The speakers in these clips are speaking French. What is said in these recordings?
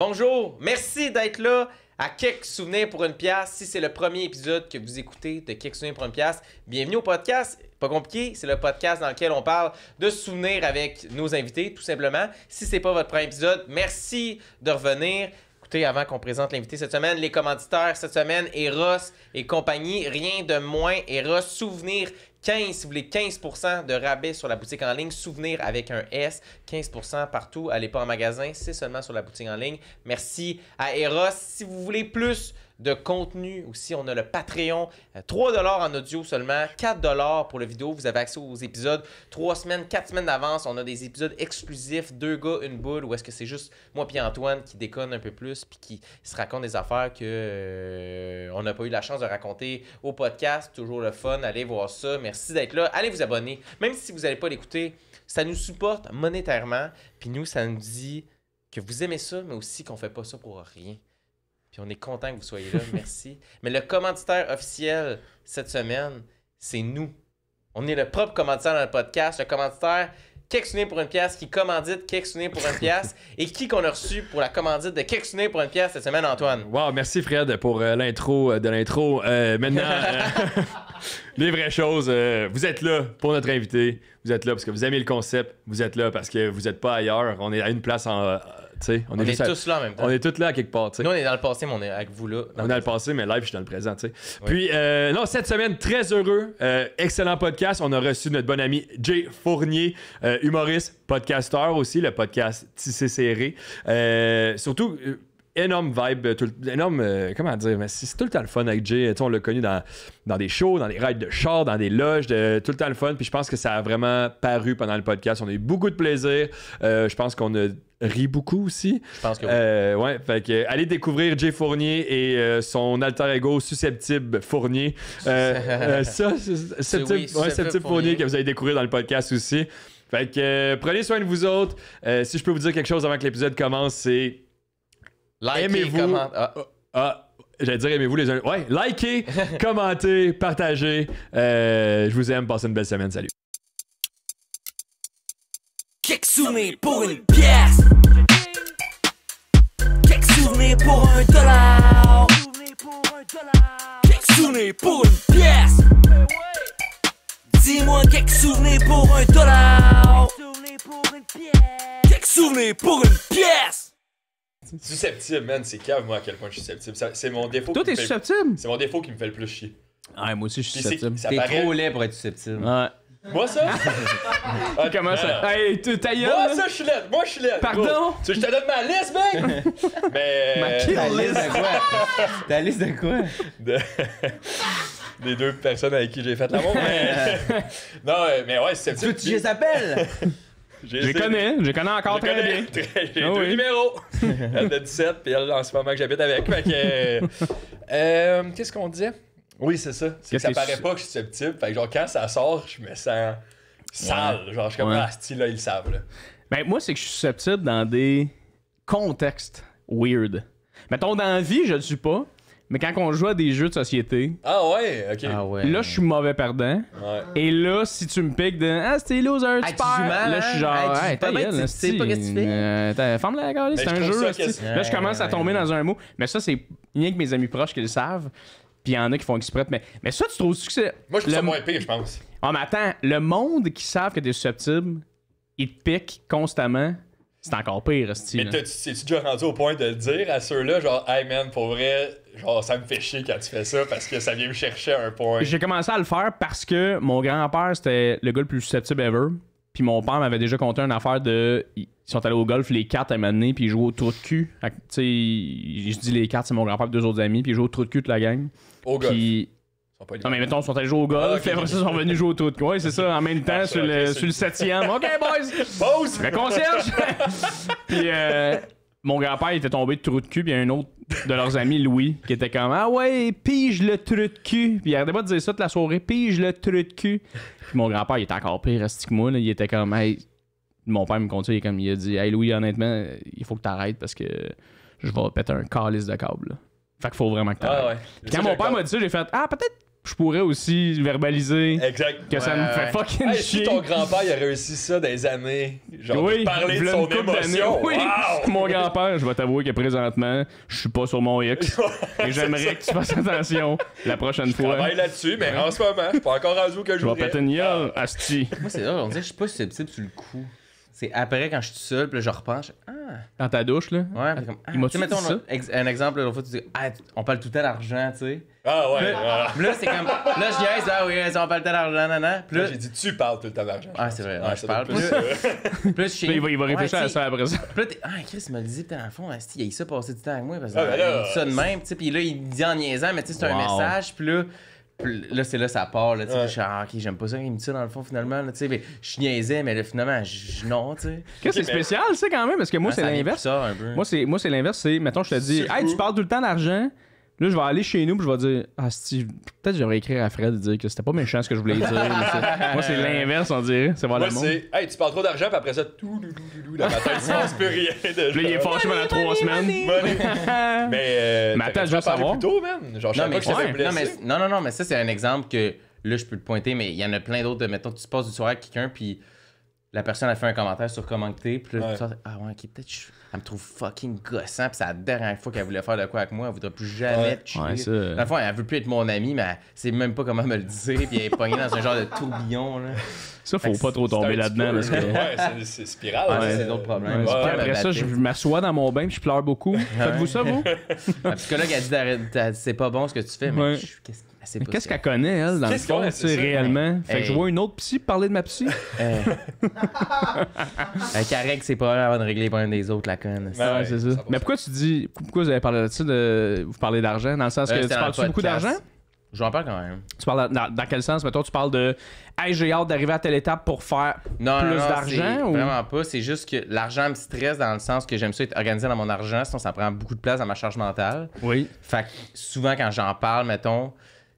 Bonjour, merci d'être là à Quelques souvenirs pour une pièce. Si c'est le premier épisode que vous écoutez de Quelques souvenirs pour une pièce, bienvenue au podcast. Pas compliqué, c'est le podcast dans lequel on parle de souvenirs avec nos invités, tout simplement. Si c'est pas votre premier épisode, merci de revenir. Écoutez, avant qu'on présente l'invité cette semaine, les commanditaires cette semaine, Eros et compagnie, rien de moins. Eros, Souvenir 15, si vous voulez 15% de rabais sur la boutique en ligne, Souvenir avec un S, 15% partout, allez pas en magasin, c'est seulement sur la boutique en ligne. Merci à Eros. Si vous voulez plus de contenu aussi, on a le Patreon, 3$ en audio seulement, 4$ pour le vidéo, vous avez accès aux épisodes 3 semaines, 4 semaines d'avance, on a des épisodes exclusifs, 2 gars, une boule, où est-ce que c'est juste moi et Antoine qui déconne un peu plus puis qui se raconte des affaires que on n'a pas eu la chance de raconter au podcast, toujours le fun, allez voir ça, merci d'être là, allez vous abonner, même si vous n'allez pas l'écouter, ça nous supporte monétairement, puis nous, ça nous dit que vous aimez ça, mais aussi qu'on fait pas ça pour rien. Puis on est content que vous soyez là, merci. Mais le commanditaire officiel cette semaine, c'est nous. On est le propre commanditaire dans le podcast, le commanditaire Quelques souvenirs pour une pièce qui commandite Quelques souvenirs pour une pièce. Et qui qu'on a reçu pour la commandite de Quelques souvenirs pour une pièce cette semaine, Antoine? Wow, merci Fred pour l'intro de l'intro. Maintenant, les vraies choses. Vous êtes là pour notre invité. Vous êtes là parce que vous aimez le concept. Vous êtes là parce que vous n'êtes pas ailleurs. On est à une place en... on est tous là en même temps. On est tous là à quelque part. T'sais. Nous, on est dans le passé, mais on est avec vous là. On est dans le passé, mais live, je suis dans le présent. Oui. Puis, non, cette semaine, très heureux. Excellent podcast. On a reçu notre bon ami Jay Fournier, humoriste, podcasteur aussi, le podcast Tissé Serré. Surtout... énorme vibe, énorme, comment dire, mais c'est tout le temps le fun avec Jay. On l'a connu dans des shows, dans des rides de char, dans des loges, tout le temps le fun. Puis je pense que ça a vraiment paru pendant le podcast. On a eu beaucoup de plaisir. Je pense qu'on a ri beaucoup aussi. Je pense que oui. Ouais, fait que allez découvrir Jay Fournier et son alter ego Susceptible Fournier. Susceptible Fournier que vous allez découvrir dans le podcast aussi. Fait que prenez soin de vous autres. Si je peux vous dire quelque chose avant que l'épisode commence, c'est aimez-vous. J'allais dire aimez-vous les uns. Ouais, likez, commentez, partagez. Je vous aime, passez une belle semaine. Salut. Quelques souvenirs pour une pièce. Quelques souvenirs pour $1. Quelques souvenirs pour une pièce. Dis-moi quelques souvenirs pour $1. Quelques souvenirs pour une pièce. Susceptible, man, c'est cave, moi, à quel point je suis susceptible. C'est mon défaut. Toi, t'es susceptible? C'est mon défaut qui me fait le plus chier. Ouais, moi aussi, je suis susceptible. T'es trop laid pour être susceptible. Ouais. Moi, ça? Comment ça? Hey, ta gueule! Moi, ça, je suis laid. Moi, je suis laid. Pardon? Bro. Tu veux que je te donne ma liste, mec? Mais... Ta liste de quoi? Ta liste de quoi? Des deux personnes avec qui j'ai fait l'amour, mais... Non, mais ouais, susceptible. Tu les appelles? Je les connais encore très bien. J'ai deux numéros. Elle de 17, puis elle en ce moment que j'habite avec. Fait que, qu'est-ce qu'on disait? Oui, c'est ça. Ça paraît pas que je suis susceptible. Fait que genre, quand ça sort, je me sens sale. Ouais. Genre, je suis comme, ah, style, là, ils le savent. Là. Ben, moi, c'est que je suis susceptible dans des contextes weird. Mettons, dans la vie, je le suis pas. Mais quand on joue à des jeux de société, ah ouais, ok. Ah ouais. Là, je suis mauvais perdant. Ouais. Et là, si tu me piques de ah, c'était loser, tu perds. Là, je suis genre, hey, ta gueule, tu sais pas qu'est-ce que tu fais. Ferme la gueule, c'est un jeu. Là, je commence à tomber dans un mot. Mais ça, c'est rien que mes amis proches qui le savent. Puis il y en a qui font exprès. Mais ça, tu trouves que c'est. Moi, je trouve ça moins pire, je pense. Ah, mais attends, le monde qui savent que t'es susceptible, ils te piquent constamment. C'est encore pire, Mais t'es-tu déjà rendu au point de le dire à ceux-là, genre, hey man, pour vrai, genre, ça me fait chier quand tu fais ça parce que ça vient me chercher à un point. J'ai commencé à le faire parce que mon grand-père, c'était le gars le plus susceptible ever. Puis mon père m'avait déjà conté une affaire de. Ils sont allés au golf, les cartes à un moment donné, puis ils jouaient au trou de cul. Tu sais, je dis les cartes, c'est mon grand-père et deux autres amis, puis ils jouaient au trou de cul de la gang. Au golf. Puis. Non, mais mettons, ils sont allés jouer au golf, puis après ça, ils sont venus jouer au trou de cul. Ouais, c'est ça, en même temps, sur le 7e. OK, boys! Pause! Le concierge! Puis mon grand-père, il était tombé de trou de cul, puis il y a un autre de leurs amis, Louis, qui était comme ah ouais, pige le trou de cul. Puis il arrêtait pas de dire ça toute la soirée, pige le trou de cul. Puis mon grand-père, il était encore pire que moi, là. Il était comme hey. Mon père me contait, il a dit hey Louis, honnêtement, il faut que t'arrêtes parce que je vais péter un calice de câble. Là. Fait qu'il faut vraiment que t'arrêtes. Ah ouais. Puis quand mon père m'a dit ça, j'ai fait ah, peut-être. je pourrais aussi verbaliser Exact. que ça me fait fucking Hey, si chier. ton grand-père il a réussi ça dans les années, genre Oui, de parler de v'là son une couple d'années. émotion. Oui. Wow! Mon grand-père, je vais t'avouer que présentement, je suis pas sur mon X. Et j'aimerais que tu fasses attention la prochaine Je fois. travaille là-dessus, mais en ce moment, je suis pas encore rendu où que je Je vais voudrais. péter une gueule, asti. Moi, c'est là, on dirait que je suis pas susceptible sur le coup. C'est après, quand je suis tout seul, puis là, je repense. Dans ta douche, là. Ouais, puis comme. Il m'a-tu tu sais, mettons, dit ça? un exemple, l'autre fois, tu dis, on parle tout le temps d'argent, tu sais. Ah ouais, Puis là, c'est comme. Là, je niaise, ah oui, on parle tout le temps d'argent, nanana. Puis là, J'ai dit, tu parles tout le temps d'argent. ah, c'est vrai, Ouais, ouais, ça je doit parle. être Puis plus là, je ça. suis. Il va réfléchir Ouais, à ça après ça. Puis là, Chris me le dit, peut-être, dans le fond, il y a ça passé du temps avec moi, parce Ah, ben qu'il là, dit ça de même, tu sais. Puis là, il dit en niaisant, mais tu sais, c'est un Wow. message, puis là, c'est là, ça part, là, tu sais. Ouais. Je suis, ah, ok, j'aime pas ça qu'il me dit ça, dans le fond, finalement, là, tu sais. Mais je niaisais, mais là, finalement, non, tu sais. Qu'est-ce que c'est spécial, ça, quand même? Parce que moi, Ah, c'est ça vient l'inverse. plus ça, un peu. Moi, c'est l'inverse. C'est, mettons, je te dis, C'est hey, fou. tu parles tout le temps d'argent. Là, je vais aller chez nous, puis je vais dire, ah, Steve, peut-être que j'aurais écrire à Fred et dire que c'était pas méchant ce que je voulais dire. Moi, c'est l'inverse, on dirait. C'est voir Moi, le monde. c'est, hey, tu parles trop d'argent, puis après ça, dans ma tête, il se passe plus rien. De Puis là, il est fâché pendant 3 semaines. Mais Mais attends, je veux t'aurais dû en parler savoir. plus tôt, man. Genre, je Non, savais mais, pas que ça ouais, m'avait blessé. non, mais ça, c'est un exemple que là, je peux te pointer, mais il y en a plein d'autres. Mettons, tu passes du soir avec quelqu'un, puis la personne a fait un commentaire sur comment que t'es, puis là, Ouais. tu sors, ah ouais, ok, peut-être elle me trouve fucking gossant, puis c'est la dernière fois qu'elle voulait faire de quoi avec moi, elle voudra plus jamais Ouais. te chiller. Ouais, ça. Dans le fond, elle veut plus être mon amie, mais elle sait même pas comment me le dire, puis elle est pognée dans un genre de tourbillon, là. Ça, faut pas trop tomber là-dedans. Parce que... Ouais, c'est spirale. Ouais, là. c'est d'autres problèmes. Ouais, Ouais, puis mais après ça, battait. je m'assois dans mon bain puis je pleure beaucoup. Faites-vous ça, vous? La psychologue a dit d'arrêter, c'est pas bon ce que tu fais, mais Ouais. qu'est-ce Mais qu'est-ce qu'elle connaît, elle, dans le Qu'est-ce fond, qu'elle- tu sais, c'est ça, réellement? Fait que je Hey. vois une autre psy parler de ma psy. qu'elle règle ses problèmes avant de régler les problèmes des autres, la conne. Ouais, Ouais, c'est ça. 100%. Mais pourquoi tu dis... Pourquoi vous avez parlé de ça, vous parlez d'argent? Dans le sens que tu C'était dans le parles-tu beaucoup podcast. d'argent? Je vais en parle quand même. Tu parles dans quel sens? Mettons, tu parles de « Hey, j'ai hâte d'arriver à telle étape pour faire Non, plus non, non, d'argent c'est ou... Vraiment pas. C'est juste que l'argent me stresse dans le sens que j'aime ça être organisé dans mon argent, sinon ça prend beaucoup de place dans ma charge mentale. » Oui. Fait que souvent quand j'en parle, mettons.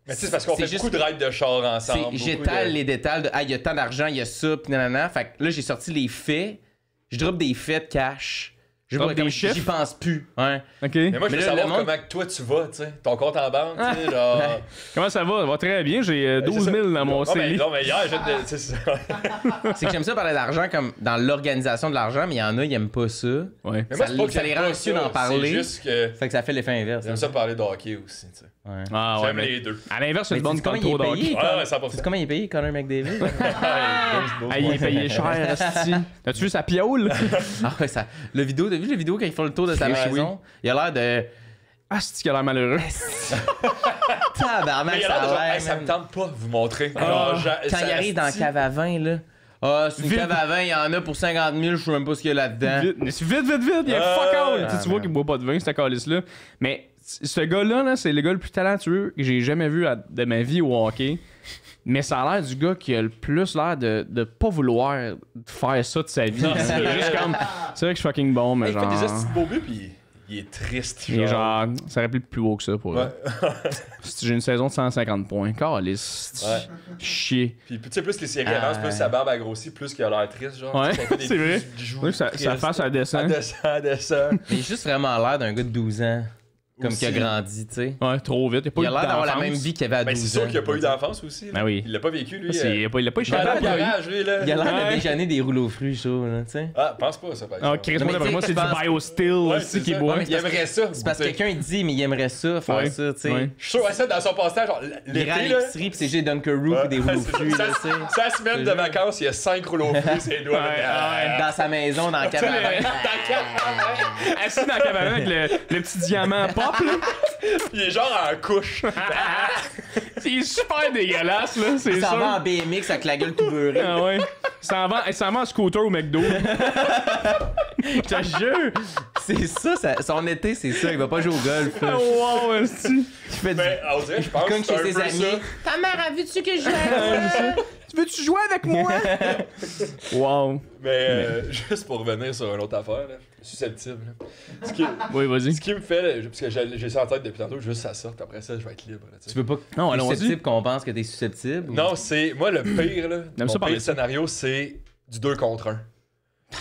Mais tu sais, c'est parce qu'on fait juste- beaucoup de rides de char ensemble. beaucoup J'étale de- les détails de ah, il y a tant d'argent, il y a ça, pis nanana. Fait que là, j'ai sorti les faits. Je drop des faits de cash. Je Drop vois des comme chiffres? j'y pense plus. Ouais. OK. Mais moi, je Mais veux là, savoir le monde- comment que toi tu vas, tu sais. Ton compte en banque, tu sais, genre. Comment ça va? Ça va très bien. J'ai 12 000 dans mon non, mais, CELI. non, mais hier, c'est ça. C'est que j'aime ça parler d'argent comme dans l'organisation de l'argent, mais il y en a, ils aiment pas ça. Ouais. Mais moi, c'est pas que ça les j'aime rend pas anxieux ça, d'en parler. C'est juste que Fait que ça fait l'effet inverse. j'aime ça parler de hockey aussi, tu sais. Ouais. Ah ouais, J'aime mais les deux. à l'inverse, c'est Mais une bonne sais-tu comment il contrôle est payé? Ouais, ouais, 100%. Tu sais comment il est payé, Connor McDavid? Ah, il est payé cher, asti. T'as-tu vu sa piaule? Ah ouais, ça. T'as vu la vidéo quand ils font le tour de sa Chris, maison? Il a l'air de. Asti, qu'il a l'air malheureux. Tabarnak, Mais il a ça l'air de genre, a l'air. hey, ça me man. tente pas de vous montrer. Quand il arrive dans la cave à vin, là. Ah, c'est une Vite. cave à vin, il y en a pour 50 000, je sais même pas ce qu'il y a là-dedans. Vite, mais c'est vite, il y a Ah, fuck all. ouais, Tu vois qu'il boit pas de vin, ce calice-là. Mais ce gars-là, là, c'est le gars le plus talentueux que j'ai jamais vu de ma vie au hockey. Mais ça a l'air du gars qui a le plus l'air de pas vouloir faire ça de sa vie. C'est juste comme. C'est vrai que je suis fucking bon, mais Il fait genre. des astuces de beaux buts, pis il est triste. Il est genre. Ça aurait pu être plus haut que ça pour Ouais. Si j'ai une saison de 150 points. Calice. Ouais. Chier. Puis tu sais, plus les séries avancent, plus sa barbe a grossi, plus qu'il a l'air triste, genre. Ouais, Tu sais, ça fait des c'est vrai. bijoux Oui, sa tristes. face, elle descend. Elle descend. Mais il a juste vraiment l'air d'un gars de 12 ans. Comme Aussi. qui a grandi, tu sais. Ouais, trop vite. Il a l'air d'avoir la même vie qu'il avait à 12 Ben, ans. c'est sûr qu'il a pas eu d'enfance aussi. là. Ben oui. Il l'a pas vécu, lui. Il a pas Il a échappé pas à au garage, lui, là. Il a l'air Ouais. de déjeuner des rouleaux fruits, chaud, là, tu sais. Ah, pense pas, ça, par Ah, exemple. Chris, Non, moi, mais d'après moi, tu c'est sais, du je BioSteel Ouais, aussi c'est qui ça. boit. Ouais, mais il aimerait ça. C'est parce que goûter. quelqu'un, il dit, mais il aimerait ça, faire Ouais. ça, tu sais. Ouais. Je suis sûr, ça, dans son passe-temps, genre, Il l'été, ira à là. l'épicerie, pis c'est juste des Dunkeroo pis des rouleaux fruits, là, tu sais. Sa semaine de vacances, il y a 5 rouleaux fruits, ses doigts. Ouais, Dans sa maison, dans le cabane. Assis dans la cabane avec le petit diamant pop, là. Il est genre en couche. C'est super dégueulasse, là. C'est Il s'en va ça. en BMX avec la gueule tout beurrée. Ah ouais. Il s'en va en scooter au McDo. Je te jure. C'est ça, son été, c'est ça. Il va pas jouer au golf. là. Wow, esti. Il fait du Mais on dirait, je pense cogne que c'est chez un ses peu amis. ça. Ta mère a vu-tu que je joue à ça? Tu veux-tu jouer avec moi? Wow. Mais juste pour revenir sur une autre affaire, là, susceptible. Là. Oui, vas-y. Ce qui me fait, là, parce que j'ai ça en tête depuis tantôt, juste ça sorte, après ça, je vais être libre. Là, tu sais. Tu veux pas que Non, t'es allons-y. susceptible qu'on pense que t'es susceptible? ou- Non, c'est. Moi, le pire, là. J'aime ça Mon parler pire de ça. scénario, c'est du 2 contre 1. Tu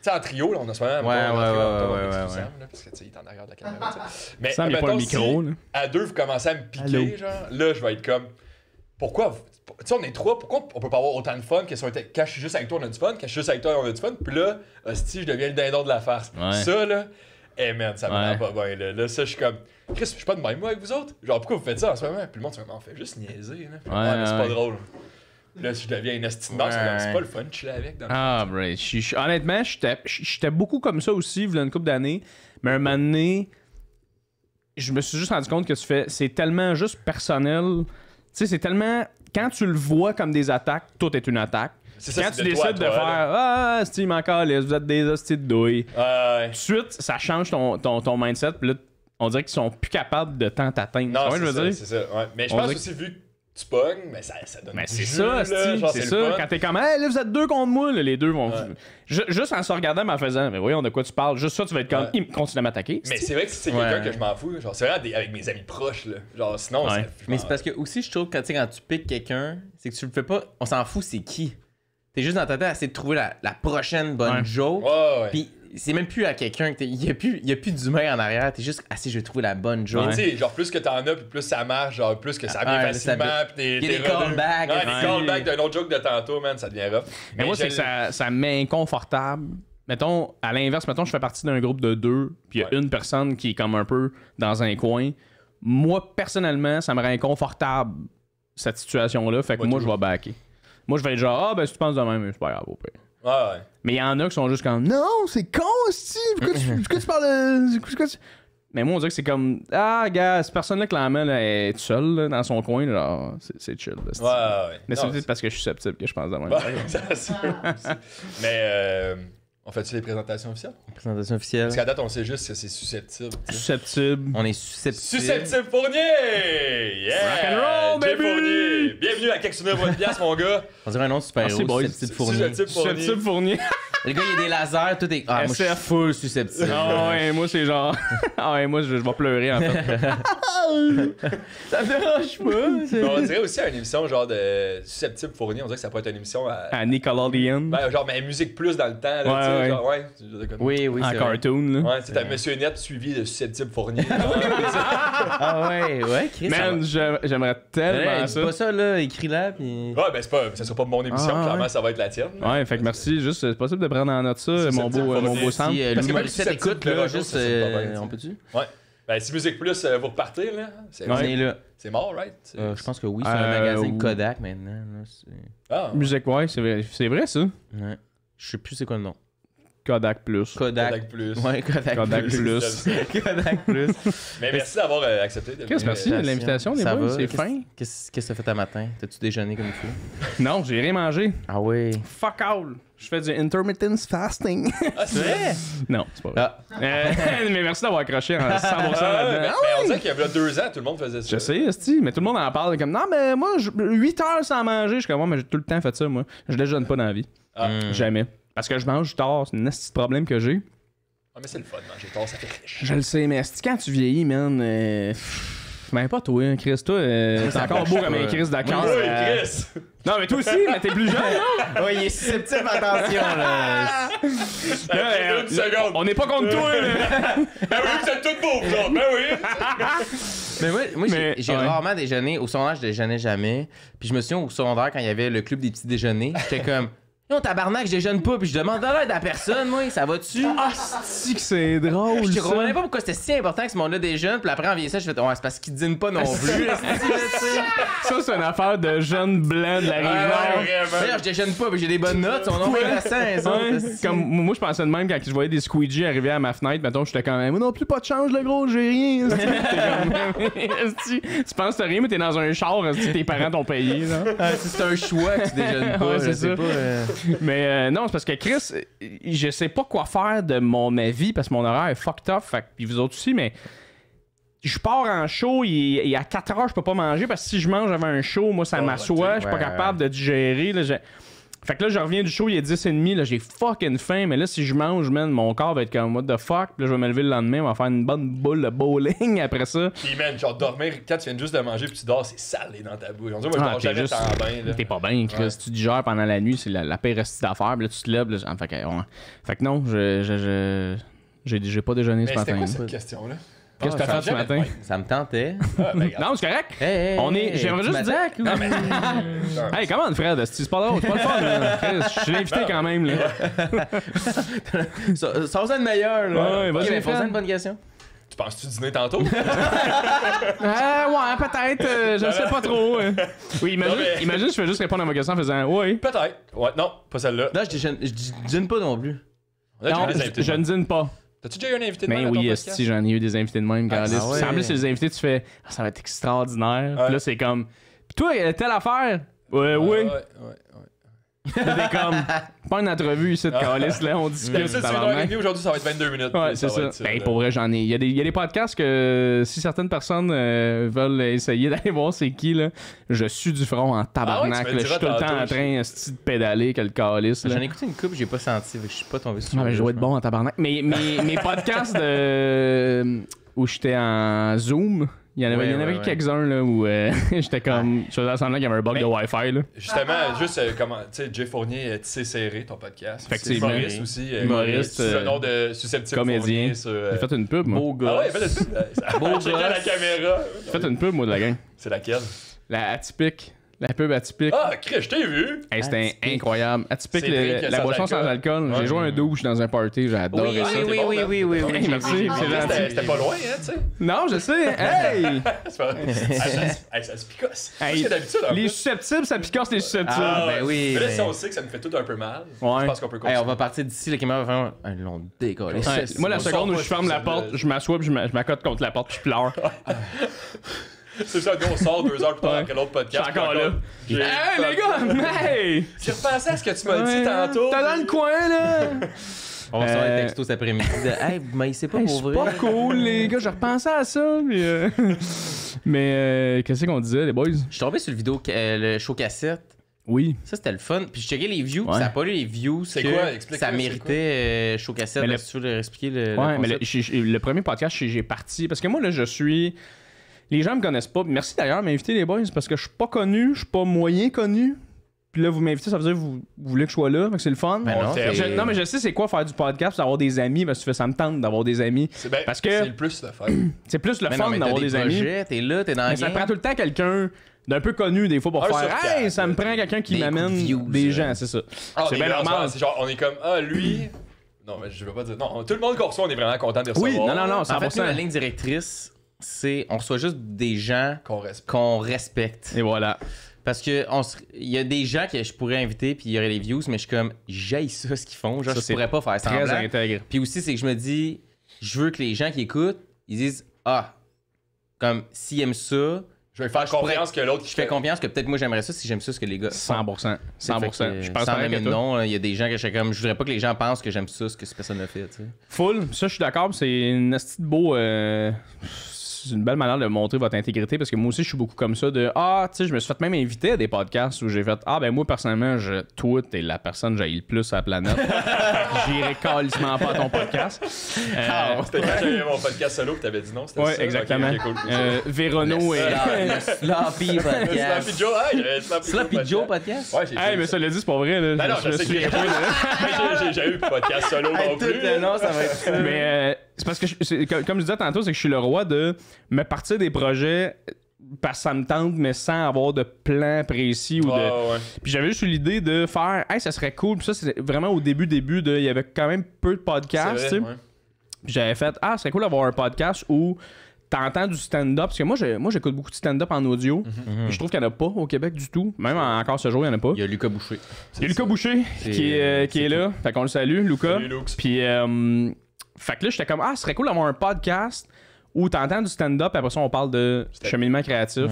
sais, en trio, là, on a souvent. Ouais, ouais. Parce que, tu sais, il est en arrière de la caméra. tu sais. Mais, Ça, il n'y a pas le mettons, micro, si là. à deux, vous commencez à me piquer, Allô? genre, là, je vais être comme. pourquoi, tu sais, on est 3, pourquoi on peut pas avoir autant de fun que si on était, quand je suis juste avec toi, on a du fun, quand je suis juste avec toi, on a du fun, puis là, hostie, je deviens le dindon de la farce. Ouais. Ça, là, man, ça me rend pas bien, là. Là, ça, je suis comme, Chris, je suis pas de même, moi, avec vous autres. Genre, pourquoi vous faites ça en ce moment? Puis le monde, on fait juste niaiser, là. Puis, mais c'est pas drôle. Là, si je deviens une hostie de mort, c'est pas le fun de chiller avec. Bro. Honnêtement, j'étais beaucoup comme ça aussi, il y a une couple d'années. Mais un moment donné, je me suis juste rendu compte que c'est tellement juste personnel. Tu sais, c'est tellement. Quand tu le vois comme des attaques, tout est une attaque. Quand tu décides de faire Steve encore, vous êtes des hosties de douille. Tout de suite, ça change ton mindset. Puis là, on dirait qu'ils sont plus capables de tant t'atteindre. Non, c'est ça. Ouais. Mais je pense aussi, vu que tu pognes, mais ça donne mais du c'est jeu, ça, c'est ça. Quand t'es comme, hey, là, vous êtes 2 contre moi, là, les deux vont. Juste en se regardant, en faisant, mais voyons de quoi tu parles. Juste ça, tu vas être comme, il continue à m'attaquer. Mais c'est vrai que si c'est quelqu'un que je m'en fous, genre, c'est vraiment avec mes amis proches, là. Genre, sinon, mais c'est parce que aussi, je trouve que quand tu piques quelqu'un, c'est que tu le fais pas, on s'en fout, c'est qui. T'es juste dans ta tête à essayer de trouver la prochaine bonne joke. Puis c'est même plus à quelqu'un. Il y a plus d'humain en arrière. T'es juste je vais trouver la bonne joke. Tu sais, genre, plus que t'en as, puis plus ça marche, genre, plus que ça vient facilement. Puis il y a des callbacks. Des callbacks d'un autre joke de tantôt, man, ça devient rough. Mais moi, c'est que ça me met inconfortable. Mettons, à l'inverse, je fais partie d'un groupe de 2, puis il y a une personne qui est comme un peu dans un coin. Moi, personnellement, ça me rend inconfortable, cette situation-là. Fait que moi je vais backer. Moi, je vais être genre, si tu penses de même, c'est pas grave, au pire. Ouais. Mais il y en a qui sont juste comme, non, c'est con, Steve. Pourquoi tu parles de. Mais moi, on dirait que c'est comme, gars, cette personne-là, clairement, là, elle est toute seule là, dans son coin. Là, c'est chill. Là, ouais. Mais c'est peut-être parce que je suis susceptible que je pense de même. C'est sûr. Mais on fait-tu les présentations officielles? Présentation officielle. Parce qu'à date, on sait juste que c'est susceptible. Susceptible. On est susceptible. Susceptible Fournier! Yeah! Rock'n'roll, baby! Fournier! Bienvenue à Quelque Souvenir pour une pièce, mon gars! On dirait un nom de super-héros. Susceptible Fournier. Susceptible Fournier. Le gars, il y a des lasers, tout est. Moi, je suis full susceptible. Moi, c'est genre. Moi, je vais pleurer, en fait. Ça me dérange pas. On dirait aussi à une émission genre de Susceptible Fournier, on dirait que ça pourrait être une émission à Nickelodeon. genre, mais musique plus dans le temps, là, genre, oui, en cartoon, là. Ouais, c'est ta Monsieur Net suivi de Susceptible Fournier. Chris. Man, j'aimerais tellement ça. C'est pas ça, là, écris-la, puis. Ouais, ça sera pas mon émission, clairement, ça va être la tienne. Ouais, fait que merci, juste, c'est possible de prendre en note ça, mon beau centre. Si Louis Morissette écoute, là, juste. On peut-tu? Ouais. Ben, si Musique Plus, vous repartez, là, c'est mort, right? Je pense que oui, c'est un magazine Kodak maintenant. Musique, c'est vrai ça. Ouais. Je sais plus c'est quoi le nom. Kodak Plus. Kodak Plus. Ouais, Kodak Plus. Kodak Plus. Mais merci d'avoir accepté. Merci de l'invitation, les boys, c'est fin. Qu'est-ce que t'as fait à matin? T'as-tu déjeuné comme il faut? Non, j'ai rien mangé. Ah oui. Fuck all. Je fais du intermittent fasting. C'est vrai? Non, c'est pas vrai. Mais merci d'avoir accroché en 100% là-dedans. Mais on dirait qu'il y a 2 ans, tout le monde faisait ça. Je sais, esti, mais tout le monde en parle comme non, mais moi, 8 heures sans manger. Je suis comme, mais j'ai tout le temps fait ça, moi. Je déjeune pas dans la vie. Jamais. Parce que je mange tard, c'est un esti de problème que j'ai. Mais c'est le fun, manger tard, ça fait riche. Je le sais, mais esti, quand tu vieillis, man. Mais pas toi, hein, Chris. Toi, t'es encore beau comme un Chris d'accord. Oui, Chris! Non, mais toi aussi, mais t'es plus jeune, non? Oui, il est susceptible, attention, là. Une seconde. On n'est pas contre toi, là. Ben oui, vous êtes tous beaux, vous autres. Ben oui. Mais moi j'ai rarement déjeuné. Au secondaire, je déjeunais jamais. Puis je me souviens au secondaire, quand il y avait le club des petits déjeuners, j'étais comme... Non, tabarnak, je déjeune pas, puis je demande de l'aide à personne, moi, ça va-tu? Si que c'est drôle, je comprenais pas pourquoi c'était si important que ce monde-là déjeune, puis après en vieillissant, je fais c'est parce qu'ils dînent pas non plus. Ça, c'est une affaire de jeunes blancs de la rivière. D'ailleurs, je déjeune pas, puis j'ai des bonnes notes, on en fait la Comme moi, je pensais de même quand je voyais des squeegees arriver à ma fenêtre, mettons, j'étais quand même, moi non plus, pas de change, le gros, j'ai rien. Tu penses que t'as rien, mais t'es dans un char, tes parents t'ont payé. C'est un choix que tu déjeunes pas, je sais pas. Mais non, c'est parce que Chris, je sais pas quoi faire de ma vie parce que mon horaire est fucked up. Puis vous autres aussi, mais je pars en show et à 4 heures, je peux pas manger parce que si je mange avant un show, moi, ça m'assoit. Je suis pas capable de digérer. Là, fait que là, je reviens du show, il est 10h30, là, j'ai fucking faim, mais là, si je mange, man, mon corps va être comme what the fuck, puis là, je vais me lever le lendemain, on va faire une bonne boule de bowling après ça. Puis, man, genre, dormir, quand tu viens juste de manger, puis tu dors, c'est salé dans ta bouche. On dirait, moi, je dors jamais juste, tant bien, là. T'es pas bien, Chris. Tu digères pendant la nuit, c'est la pire reste d'affaires, puis là, tu te lèves, là, fait que non, j'ai pas déjeuné ce matin. Mais c'était quoi cette question-là? Qu'est-ce que t'as fait ce matin? Ça me tentait. Non, c'est correct. Hey, J'aimerais juste dire. Hey, comment, Fred? C'est pas drôle, c'est pas le fun. Là. Je suis invité quand même. Là. Ça de meilleur, là. Ouais, vas-y, Ok, Fred. une bonne question. Tu penses-tu dîner tantôt? Ouais, peut-être. Je ne sais pas trop. Oui, imagine je fais juste répondre à ma question en faisant oui. Peut-être. Ouais, non, pas celle-là. Non, je dîne pas non plus. On a déjà Non, eu des invités de je même. ne dîne pas. T'as-tu déjà eu un invité de Mais même à ton oui, podcast? si j'en ai eu des invités de même. Quand ah ouais. En plus, c'est les invités, tu fais ça va être extraordinaire. Ouais. Puis là, c'est comme. Puis toi, telle affaire. Oui. Ouais. T'es comme. Pas une entrevue ici de calice, là. On discute. D'habitude, c'est 1h30, aujourd'hui, ça va être 22 minutes. Ouais, puis c'est ça. va être Ben, là. pour vrai, j'en ai. Il y a des podcasts que si certaines personnes veulent essayer d'aller voir c'est qui, là, je suis du front en tabarnak. Ah ouais, tu me là. Je suis tout le diras temps en tantôt, train de pédaler que le calice. là. J'en ai écouté une coupe, j'ai pas senti, je suis pas tombé sur Ah, ben, je dois être bon en tabarnak. Mes podcasts où j'étais en Zoom, il y en avait Ouais. quelques-uns là, où j'étais comme. Je faisais semblant qu'il y avait un bug de Wi-Fi. Là. Justement, juste comment, tu sais, Jay Fournier, Tissé Serré, ton podcast. Effectivement. Humoriste aussi. Humoriste, C'est le nom de Susceptible comédien. Fournier sur. J'ai fait une pub, moi. Beau Ah ouais, il gosse. a fait une pub. Beau Checker la gosse. caméra. J'ai fait une pub, moi, de la gang. C'est laquelle? La atypique. La pub atypique. Ah, Chris, je t'ai vu! Hey, c'était Atypique. incroyable. Atypique, C'est vrai que la sans boisson sans alcool. Ouais. J'ai joué un douche dans un party, j'ai adoré ça. oui. Oui. Hey, merci, c'est gentil. C'était pas loin, hein, tu sais. Non, je sais. Hey! C'est pas vrai. Ça se picosse. Hey, Parce que d'habitude, un Les peu- susceptibles, ça picasse les susceptibles. Ah, ben oui, Mais là, mais- si on sait que ça nous fait tout un peu mal, Ouais. je pense qu'on peut Hey, continuer. on va partir d'ici, la caméra va faire un long décollé. Ouais, moi, la on seconde sort où pas je ferme de la ça, porte, là. je m'assois puis je m'accote contre la porte puis je pleure. C'est ça, nous, on sort 2 heures plus tard après l'autre Je podcast. suis encore là. J'ai- Hey, les gars! Hey! J'ai repensé à ce que tu m'as dit tantôt. T'es dans le coin, là! On va recevoir des textos cet après-midi de Hey, vous maïssez pas Hey, pour c'est vrai. pas cool, les gars. Je repensais à ça. Mais qu'est-ce qu'on disait, les boys? Je suis tombé sur le vidéo, le show cassette. Oui. Ça, c'était le fun. Puis je checkais les views, puis Ouais. ça n'a pas eu les views. C'est que quoi? Explique-le, ça c'est méritait show cassette. Mais Là, le- si tu veux leur expliquer le Ouais, mais concept. le premier podcast, j'ai parti. Parce que moi, là, je suis. Les gens me connaissent pas. Merci d'ailleurs de m'inviter, les boys, parce que je suis pas connu, je suis pas moyen connu. Puis là, vous m'invitez, ça veut dire que vous voulez que je sois là, fait que c'est le fun. Ben non, t'aime. c'est- Non, mais je sais c'est quoi faire du podcast, avoir des amis, parce que ça me tente d'avoir des amis. Parce que- C'est le plus de faire. C'est plus le Mais non, fun mais t'as d'avoir des amis. projets, t'es là, t'es dans la Mais ça game. prend tout le temps quelqu'un d'un peu connu, des fois, pour Un faire sur Hey, quatre, ça me là, prend quelqu'un qui des coups de m'amène views, des gens, c'est ça. Ah, C'est des bien grands normal. soirs, c'est genre, on est comme, lui. Non, mais je veux pas dire. Non, tout le monde qu'on reçoit, on est vraiment content de les Oui, recevoir. non, En fait, nous, 100%. la ligne directrice, c'est on reçoit juste des gens Qu'on respecte. qu'on respecte. Et voilà. Parce que il y a des gens que je pourrais inviter, puis il y aurait les views, mais je suis comme, j'haïs ça ce qu'ils font. Genre, Ça, je c'est pourrais pas faire Très semblant. intègre. Puis aussi, c'est que je me dis, je veux que les gens qui écoutent, ils disent, comme, s'ils aiment ça, Je vais faire confiance que l'autre. je fais confiance que peut-être moi j'aimerais ça si j'aime ça ce que les gars font. 100%. 100%. Fait que, Je pense sans pareil nommer que de toi. nom, il y a des gens que je fais comme, je voudrais pas que les gens pensent que j'aime ça ce que cette personne a fait, tu sais. Full, ça je suis d'accord, c'est une asti de beau. C'est une belle manière de montrer votre intégrité parce que moi aussi je suis beaucoup comme ça de tu sais, je me suis fait même inviter à des podcasts où j'ai fait ben moi personnellement, toi t'es la personne que j'haïs le plus à la planète. J'irai calissement pas à ton podcast. C'était quand j'avais mon podcast solo que t'avais dit non, c'était Ouais, ça? exactement. Ok, cool. Vérono et. Le Sloppy Podcast. Sloppy Joe, j'avais Sloppy Joe Podcast? Ouais, j'ai Hey, mais ça l'a dit, c'est pas vrai. Là. Non, je sais que j'ai jamais eu de podcast solo non Tout plus. le long, ça va être ça. Mais c'est parce que, comme je disais tantôt, c'est que je suis le roi de me partir des projets parce que ça me tente, mais sans avoir de plan précis ou de. Ouais. Puis j'avais juste eu l'idée de faire, ça serait cool. Puis ça, c'est vraiment au début de. Il y avait quand même peu de podcasts, C'est tu sais. vrai, ouais. Puis j'avais fait, ça serait cool d'avoir un podcast où t'entends du stand-up. Parce que moi, j'écoute beaucoup de stand-up en audio. Puis je trouve qu'il n'y en a pas au Québec du tout. Même encore ce jour, il n'y en a pas. Il y a Lucas Boucher. Il y a Lucas Boucher qui est là. Fait qu'on le salue, Lucas. Salut, Lux. Puis, fait que là, j'étais comme, ce serait cool d'avoir un podcast où t'entends du stand-up, et après ça, on parle de cheminement créatif.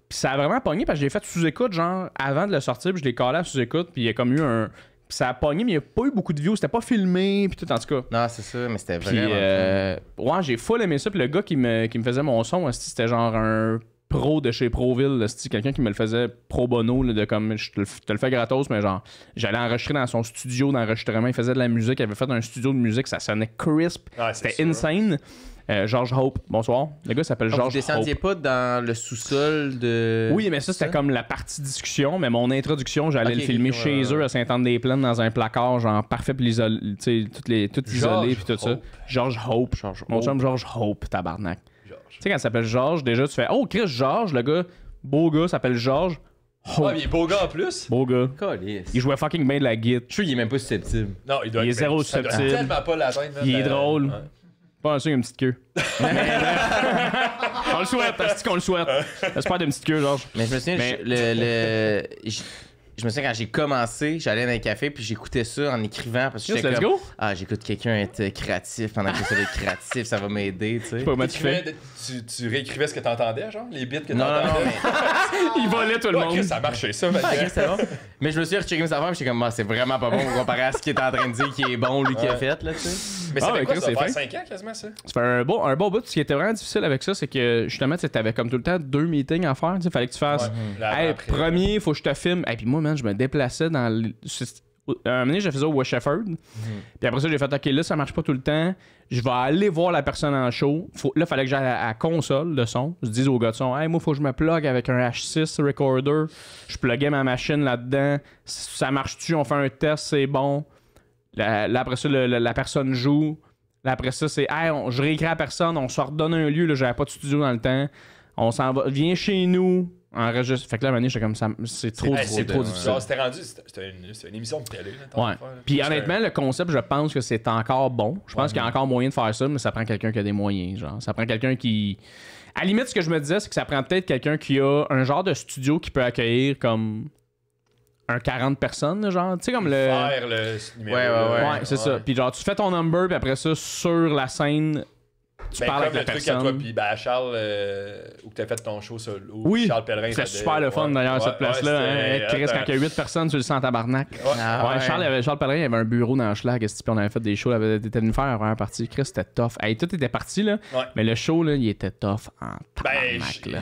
Puis ça a vraiment pogné parce que j'ai fait sous-écoute, genre, avant de le sortir, puis je l'ai collé à sous-écoute, puis il y a comme eu un. Puis ça a pogné, mais il n'y a pas eu beaucoup de views, c'était pas filmé, puis tout, en tout cas. Non, c'est ça, mais c'était Puis, vraiment. ouais, j'ai full aimé ça. Puis le gars qui me faisait mon son, c'était genre un pro de chez Proville. C'était quelqu'un qui me le faisait pro bono, là, de comme je te le fais gratos, mais genre, j'allais enregistrer dans son studio d'enregistrement. Il faisait de la musique, il avait fait un studio de musique, ça sonnait crisp. Ouais, c'est C'était sûr. insane. George Hope, bonsoir. Le gars s'appelle Vous George descendiez Hope. pas dans le sous-sol de... Oui, mais ça, c'était comme la partie discussion. Mais mon introduction, j'allais Ok, le filmer ouais, chez eux à Sainte-Anne-des-Plaines dans un placard, genre parfait, puis tout isolé, puis tout ça. Hope. George Hope. Mon chum George Hope, tabarnak. Tu sais, quand il s'appelle George, déjà, tu fais oh, Chris, George, le gars, beau gars, s'appelle George. Hope. Ah, il est beau gars en plus. Beau gars. Calisse. Il jouait fucking bien de la guitare. Je suis sûr qu'il est même pas susceptible. Non, il doit Il est être zéro ça doit susceptible. tellement pas l'atteindre. Il est drôle. Ouais. Pas un sûr, il a une petite queue. On le souhaite, c'est qu'on le souhaite. J'espère d'une petite queue, George. Mais je me souviens, Mais- je me souviens quand j'ai commencé, j'allais dans un café puis j'écoutais ça en écrivant parce que Yes, j'étais let's comme go. j'écoute quelqu'un être créatif pendant que ça va être créatif, ça va m'aider, tu sais. Je sais pas comment tu fais. Tu réécrivais ce que t'entendais, genre? Les bits que Non, t'entendais? mais Il volait tout le Ouais, monde. Chris, ça marchait ça, maintenant. ok, c'est bon. Mais je me suis rechecké mes affaires puis j'étais comme c'est vraiment pas bon comparé à ce qu'il est en train de dire qui est bon lui qui a fait là, tu sais. Mais ça fait mais quoi, Chris, ça va c'est faire 5 ans quasiment, ça? Ça fait un bon bout. Ce qui était vraiment difficile avec ça, c'est que justement, tu avais comme tout le temps 2 meetings à faire. Il fallait que tu fasses. Là, Hey, après. premier, faut que je te filme. Et puis moi, man, je me déplaçais dans un moment donné, je faisais au West Shefford. Puis après ça, j'ai fait OK, là, ça marche pas tout le temps. Je vais aller voir la personne en show. Là, il fallait que j'aille à la console de son. Je dis au gars de son, hey, moi, faut que je me plug avec un H6 recorder. Je pluguais ma machine là-dedans. Ça marche-tu? On fait un test, c'est bon. Là, après ça, la personne joue. Là, après ça, c'est hey, je réécris à personne, on se redonne un lieu. Là, j'avais pas de studio dans le temps. On s'en va. Viens chez nous. Enregistre. Fait que là, à un moment donné, j'étais comme ça. C'est trop difficile. Genre, c'était rendu. C'était une émission de télé, là. ton Ouais. affaire, là. Puis honnêtement, le concept, je pense que c'est encore bon. Je pense qu'il y a encore moyen de faire ça, mais ça prend quelqu'un qui a des moyens. Genre, ça prend quelqu'un qui. À la limite, ce que je me disais, c'est que ça prend peut-être quelqu'un qui a un genre de studio qui peut accueillir comme un 40 personnes, là, genre. Tu sais, comme le. Faire le numéro. Ouais, là. Ouais, c'est ça. Puis genre, tu fais ton number, puis après ça, sur la scène, tu Ben, parles comme avec la le truc à toi, personne. puis ben, à Charles, où t'as fait ton show solo. Oui, Charles Pellerin. c'était super le fun d'ailleurs, cette place-là. Hein. Chris, quand il y a 8 personnes, tu le sens en tabarnak. Ah, Ouais, Charles Pellerin, il avait un bureau dans le Schlag, puis on avait fait des shows, il était venu faire la première partie. Chris, c'était tough. Hey, tout était parti, là. Ouais. Mais le show, là, il était tough en Ben, tabarnak, là.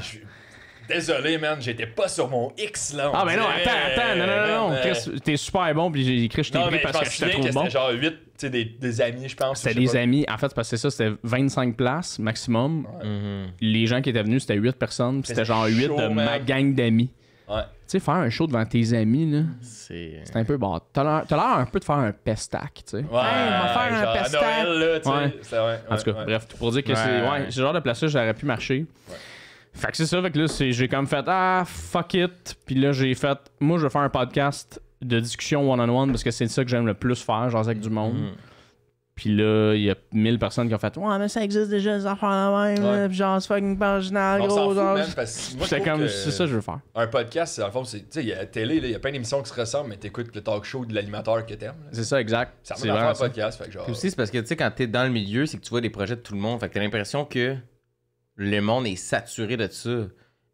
désolé, man, j'étais pas sur mon X, là. Ah, ben non, attends, non. Chris, t'es super bon, puis j'ai écrit, je t'ai Non, pris mais parce que j'étais trop c'était bon. genre 8, tu sais, des amis, je pense. C'était je sais des pas. amis. En fait, c'est parce que c'est ça, c'était 25 places maximum. Les gens qui étaient venus, c'était 8 personnes, puis c'était genre 8 chaud, de ma man. gang d'amis. Ouais. Tu sais, faire un show devant tes amis, là, C'est c'est un peu bad. T'as l'air un peu de faire un pestac, tu sais. Ouais, Hey, on va faire genre un à pestac. Noël, là, tu sais. Ouais. C'était- ouais, En tout cas, ouais. bref, pour dire que c'est ce genre de place-là, j'aurais pu marcher. Fait que c'est ça, fait que là, j'ai comme fait fuck it. Puis là, j'ai fait, moi, je vais faire un podcast de discussion one-on-one parce que c'est ça que j'aime le plus faire, genre avec du monde. Puis là, il y a 1000 personnes qui ont fait ouais, mais ça existe déjà des affaires de même, Ouais. là, puis genre, c'est fucking pas original, On s'en gros. fout, Genre. man, parce que moi, je J'étais trouve comme, que c'est ça que je veux faire. un podcast, dans le fond, c'est, tu sais, il y a la télé, là, il y a plein d'émissions qui se ressemblent, mais t'écoutes le talk show de l'animateur que t'aimes. là. C'est ça, exact. Ça C'est me faire vraiment un ça. podcast, fait que genre. Puis aussi, c'est parce que, tu sais, quand t'es dans le milieu, c'est que tu vois des projets de tout le monde. Fait que t'as l'impression que le monde est saturé de ça.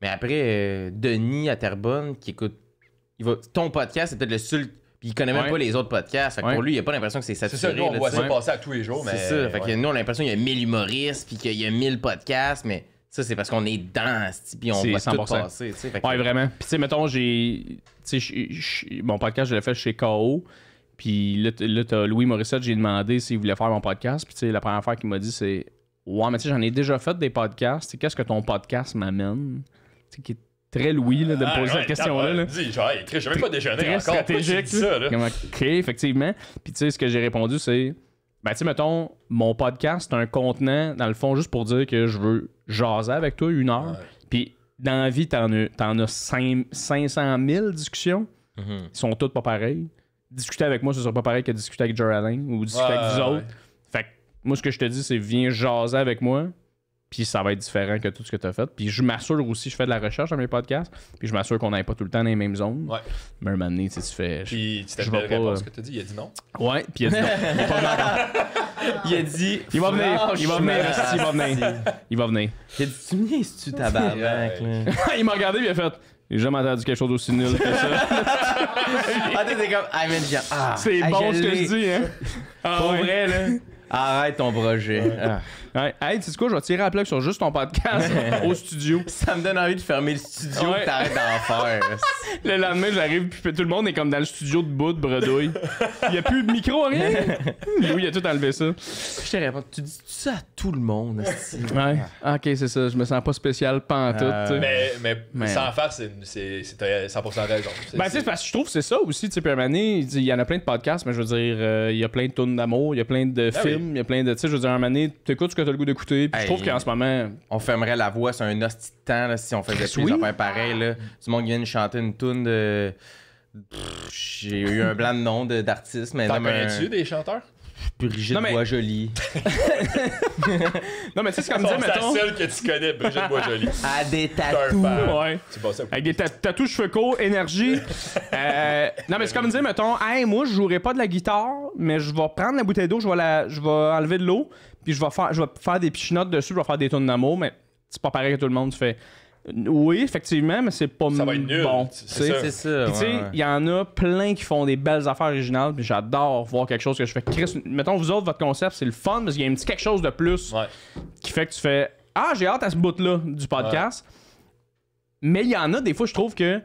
Mais après, Denis à Terrebonne, qui écoute... Ton podcast, c'est peut-être le seul... Puis il connaît même Ouais. pas les autres podcasts. Fait que Ouais. pour lui, il a pas l'impression que c'est C'est saturé. ça, nous, on là, voit tu ça sais. passer à tous les jours, mais. C'est ça. Fait que ouais. nous, on a l'impression qu'il y a 1000 humoristes, puis qu'il y a 1000 podcasts, mais ça, c'est parce qu'on est dans, puis on C'est voit tout 100%. passer. Tu sais. Fait que- Ouais, vraiment. Puis, tu sais, mettons, mon podcast, je l'ai fait chez KO. Puis là, t'as Louis Morissette, j'ai demandé s'il voulait faire mon podcast. Puis, tu sais, la première fois qu'il m'a dit, c'est ouais, mais tu sais, j'en ai déjà fait des podcasts. Tu sais, qu'est-ce que ton podcast m'amène? Tu sais, qui est très Louis, là, de me poser cette question-là. Là. Dis, genre, hey, Chris, j'ai même pas déjeuné Très encore. Pourquoi tu stratégique. dis ça, là? Comme, OK, effectivement. Puis, tu sais, ce que j'ai répondu, c'est ben, tu sais, mettons, mon podcast, c'est un contenant, dans le fond, juste pour dire que je veux jaser avec toi 1 heure. Ouais. Puis, dans la vie, t'en as 500 000 discussions. Ils sont toutes pas pareilles. Discuter avec moi, ce sera pas pareil que discuter avec Joe Allen ou discuter avec vous Ouais, autres. Fait que moi, ce que je te dis, c'est viens jaser avec moi. Puis ça va être différent que tout ce que tu as fait. Puis je m'assure aussi, je fais de la recherche dans mes podcasts. Puis je m'assure qu'on n'aille pas tout le temps dans les mêmes zones. Ouais. Mais un moment donné, tu sais, tu fais. Puis tu t'as je une vais belle pas, réponse que t'as dit, il a dit non. Ouais, puis il a dit non. Il est pas venu encore. Il a dit... Il va venir. Il va venir. Franchement, esti, il va venir. Il va venir. Il a dit, tu me niaises-tu, tabarnak, là? Il m'a regardé et il a fait j'ai jamais entendu quelque chose d'aussi nul que ça. Ah, t'es comme... Ah, man, j'ai... Ah, C'est ah, bon ce que l'ai. je dis, hein. Ah, Pour ouais. vrai, là. Arrête ton projet. Ah. Ouais. Hey, tu sais quoi, je vais tirer à la plug sur juste ton podcast au studio. Ça me donne envie de fermer le studio Ouais. et t'arrêtes d'en faire. Le lendemain, j'arrive, puis tout le monde est comme dans le studio debout, de bredouille. Il y a plus de micro, rien. Louis, il a tout enlevé ça. Je te réponds, tu dis ça à tout le monde. esti. Ouais. Ok, c'est ça. Je me sens pas spécial pantoute. tu sais. Mais sans faire, c'est 100% raison. Ben, tu sais, parce que je trouve que c'est ça aussi. Tu sais, puis à un moment donné, il y en a plein de podcasts, mais je veux dire, il y a plein de tunes d'amour, il y a plein de films, il y a plein de. Tu sais, je veux dire, à un moment donné, t'écoutes ce que t'as le goût d'écouter. Puis je trouve qu'en ce moment. On fermerait la voix sur un hostie de temps là, si on faisait plus Oui. des affaires pareilles. Là. Du monde qui vient de chanter une toune de. J'ai eu un blanc de nom d'artiste, mais T'en non, mais connais-tu des chanteurs? Brigitte Non, mais- Boisjoli. Non, mais tu sais, c'est comme dire, C'est la mettons. seule que tu connais, Brigitte Boisjoli. À des T'es un tatous. fan. Ouais. C'est pas ça. Avec des tatous, cheveux courts, énergie. Non, mais c'est comme dire, mettons, hey, moi, je jouerai pas de la guitare, mais je vais prendre la bouteille d'eau, je vais enlever de l'eau, puis je vais faire des pichinottes dessus, je vais faire des tonnes d'amour, mais c'est pas pareil que tout le monde. Tu fais, oui, effectivement, mais c'est pas Ça va être nul. bon. C'est tu sais. ça. C'est ça. Puis tu sais, ouais. il y en a plein qui font des belles affaires originales, puis j'adore voir quelque chose que je fais. Chris, mettons, vous autres, votre concept, c'est le fun, parce qu'il y a un petit quelque chose de plus Ouais. qui fait que tu fais ah, j'ai hâte à ce bout-là du podcast. Mais il y en a des fois, je trouve que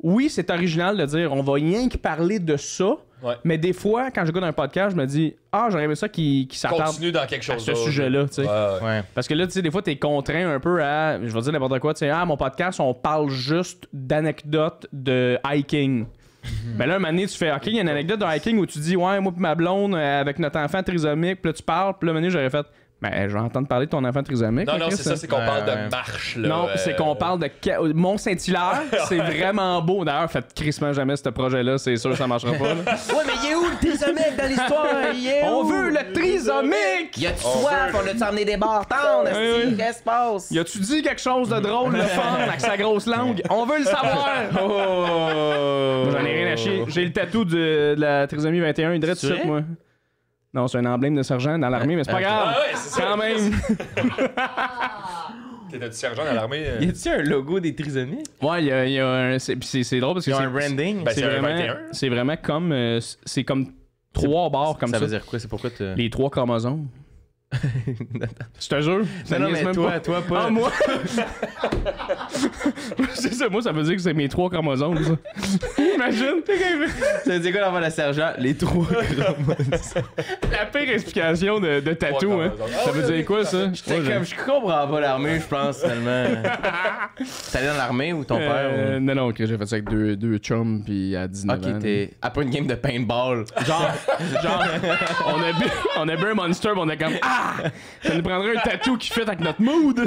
oui, c'est original de dire on va rien que parler de ça. Ouais. Mais des fois, quand j'écoute un podcast, je me dis ah, j'aurais aimé ça qui s'attarde Continue dans quelque à chose ce d'autre. sujet-là, tu sais. Ouais. Ouais. Parce que là, tu sais, des fois, t'es contraint un peu à, je vais dire n'importe quoi, tu sais, ah, mon podcast, on parle juste d'anecdotes de hiking. Mais là, un moment donné, tu fais, OK, il y a une anecdote de hiking où tu dis, ouais, moi pis ma blonde, avec notre enfant trisomique, puis là, tu parles, puis là, un moment donné, j'aurais fait, ben, je vais entendre parler de ton enfant trisomique. Non, là, non, Chris, c'est ça, c'est qu'on Ouais, parle ouais. de marche, là. Non, c'est qu'on parle de Mont-Saint-Hilaire. C'est vraiment beau. D'ailleurs, faites crissement jamais ce projet-là. C'est sûr que ça marchera pas. là. Ouais, mais il est où le trisomique dans l'histoire? Il est On où? veut le trisomique! Y a-tu soif? On a-tu emmené des bartendes? Oui, oui. Qu'est-ce qui se passe? Y a-tu dit quelque chose de drôle, le fun, avec sa grosse langue? On veut le savoir! Oh! Moi, j'en ai rien à chier. J'ai le tatou de la trisomie 21. Il dirait tout C'est de suite, vrai? moi. Non, c'est un emblème de sergent dans l'armée, mais c'est pas grave. Ah ouais, c'est ça. Quand même. T'étais-tu sergent dans l'armée? Y a-tu un logo des trisomiques? Ouais, il y a un. C'est drôle parce que Ils ont un branding? Ben, c'est c'est un vraiment, 21. c'est vraiment comme. C'est comme 3 barres comme ça. Ça veut dire quoi? C'est pourquoi tu... Les 3 chromosomes. Je te jure. Ça Non, non, niaise mais même toi, pas. toi, pas. Ah, moi? C'est ça, moi, ça veut dire que c'est mes 3 chromosomes, ça. Imagine. Ça veut dire quoi d'avoir le sergent? Les trois La pire explication de tatou, Trois hein. chromosomes. Ça veut dire quoi, ça? J'étais comme, je comprends pas l'armée, je pense, tellement. T'es allé dans l'armée ou ton père? Non, non, que j'ai fait ça avec deux chums, puis à 19 ans. Ok, t'es. Après une game de paintball. Genre, on a bu un Monster, pis on est comme ah, ça nous prendrait un tatou qui fit avec notre mood.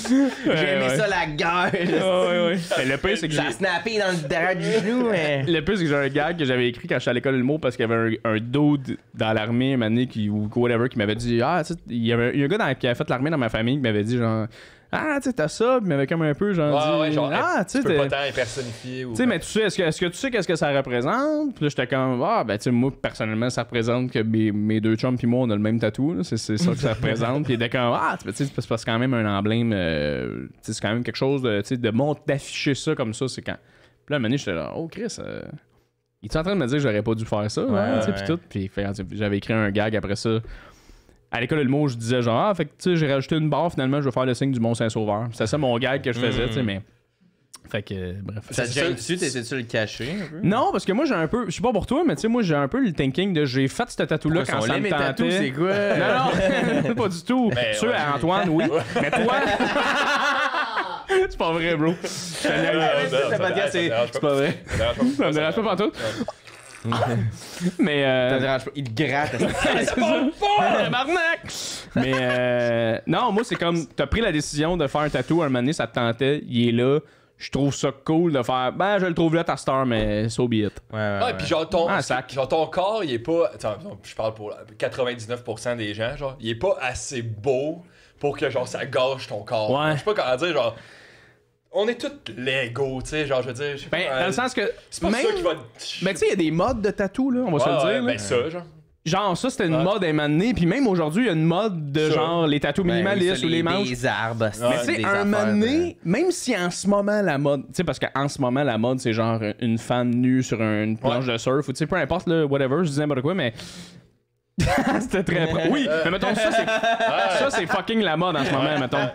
J'ai aimé ça la guerre. Ouais. Mais le pire c'est que Ça a snappé dans le derrière du genou, mais. le pire c'est que j'ai un gag que j'avais écrit quand j'étais à l'école de l'humour parce qu'il y avait un dude dans l'armée un année ou whatever qui m'avait dit ah tu sais il y a un gars qui a fait l'armée dans ma famille qui m'avait dit genre ah tu sais t'as ça, puis il m'avait comme un peu genre dit Ouais, genre, ah tu tu peux sais pas tant impersonnifier ou. tu sais, mais tu sais, est-ce que tu sais qu'est-ce que ça représente? Puis là, j'étais comme, ah, ben, tu sais, moi, personnellement, ça représente que mes deux chums puis moi, on a le même tatou, là. C'est ça que ça représente. Puis il était comme, ah, tu sais, c'est quand même un emblème, tu sais, c'est quand même quelque chose de, tu sais, d'afficher ça comme ça, c'est quand. Puis là, à un moment donné, j'étais là, oh, Chris, il est en train de me dire que j'aurais pas dû faire ça, hein, tu sais, puis tout. Puis j'avais écrit un gag après ça. À l'école de l'humour, je disais genre, ah, fait que, tu sais, j'ai rajouté une barre, finalement, je vais faire le signe du Mont-Saint-Sauveur. C'était ça mon gag que je faisais, tu sais, mais. Fait que, bref. Ça te gêne dessus, t'essaies-tu le cacher un peu? Non, parce que moi, j'ai un peu. Je sais pas pour toi, mais tu sais, moi, j'ai un peu le thinking de j'ai fait ce tatou-là quand ça me mes tatous, tentait. c'est quoi? Non, pas du tout. Mais Sûr, ouais. à Antoine, oui. Mais toi. C'est pas vrai, bro. Ça Le podcast, c'est pas vrai. Ça me dérange pas pantoute. Mais. Ça te dérange pas. Il te gratte. Tabarnak! Mais non, moi, c'est comme, t'as pris la décision de faire un tatou, un moment donné, ça te tentait, il est là. Je trouve ça cool de faire, ben, je le trouve là, ta star, mais so be it. Ouais, puis genre ton, sac. genre ton corps, il est pas. Attends, je parle pour 99% des gens, genre, il est pas assez beau pour que genre ça gâche ton corps. Ouais. Je sais pas comment dire, genre. On est tous légaux, tu sais, genre, je veux dire. Je sais Ben, pas, dans le sens que. c'est pas même- ça qui va. Mais tu sais, il y a des modes de tatou, là, on va se le dire. là. Ben, ça, genre. Genre, ça, c'était une Ouais. mode à un moment donné, puis même aujourd'hui, il y a une mode de Ça. genre les tatous minimalistes ou les manches. Des arbres. Mais tu sais, un moment donné, même si en ce moment la mode, tu sais, parce qu'en ce moment la mode c'est genre une femme nue sur une planche de surf ou tu sais, peu importe, là, whatever, je disais n'importe quoi, mais C'était très Oui, mais mettons, ça, c'est fucking la mode en ce moment, mettons.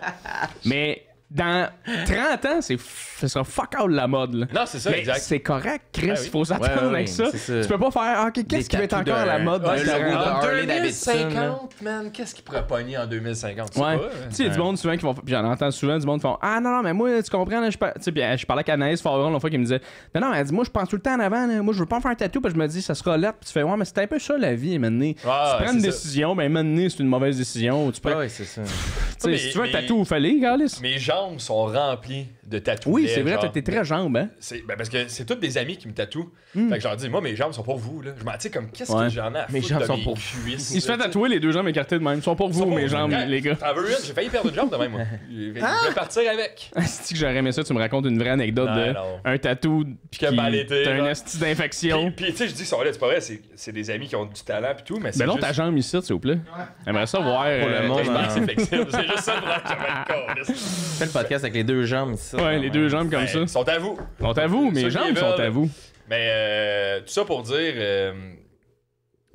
Mais dans 30 ans, ce sera fuck out la mode. Là. Non, c'est ça, mais exact. c'est correct, Chris. Ah oui. Il faut s'attendre avec ça. Tu peux pas faire, OK, qu'est-ce qui va être encore la mode dans le logo de en Harley 2050, man, qu'est-ce qui pourrait pogner en 2050? Tu sais Ouais. pas, Tu sais, il y a du monde souvent qui vont. Puis j'en entends souvent du monde qui font ah non, mais moi, tu comprends, là, tu sais, puis je parlais avec Anaïs Favron l'autre fois qui me disait non, elle dit, moi, je pense tout le temps en avant, là, moi, je veux pas me faire un tatou, puis je me dis, ça sera lettre, puis tu fais, ouais, mais c'est un peu ça la vie, maintenant. Tu prends une décision, mais maintenant, c'est une mauvaise décision. Tu prends. Ouais, c'est ça. Tu sais, si tu veux un tatou, il fallait, Carlis. Mes jambes sont remplies de tatouages. Oui, c'est vrai, t'es très jambes, hein. Parce que c'est tous des amis qui me tatouent. Fait que je leur dis, moi, mes jambes sont pour vous, là. Je m'en dis, comme, qu'est-ce que j'en ai à foutre Mes jambes de sont mes pour cuisses, Il se fait tatouer les deux jambes écartées de même. Ils sont pour vous, mes jambes, les gars. T'en veux une? J'ai failli perdre une jambe de même, moi. Je vais partir avec. Si que j'aurais aimé ça, tu me racontes une vraie anecdote Non, de non. un tatou Puis que mal été, t'as là. une esti d'infection. Puis tu sais, je dis, ça, c'est pas vrai, c'est des amis qui ont du talent pis tout, mais c'est Ben non, juste... ta jambe ici, s'il vous plaît. J'aimerais ça voir. Pour le monde, J'espère hein. que c'est flexible. C'est juste ça le problème que j'avais le Fais le podcast avec les deux jambes ici. Ouais, les deux jambes comme ça. Ils sont à vous. Sont à vous, mes Ceux qui jambes les sont veulent. à vous. Mais tout ça pour dire...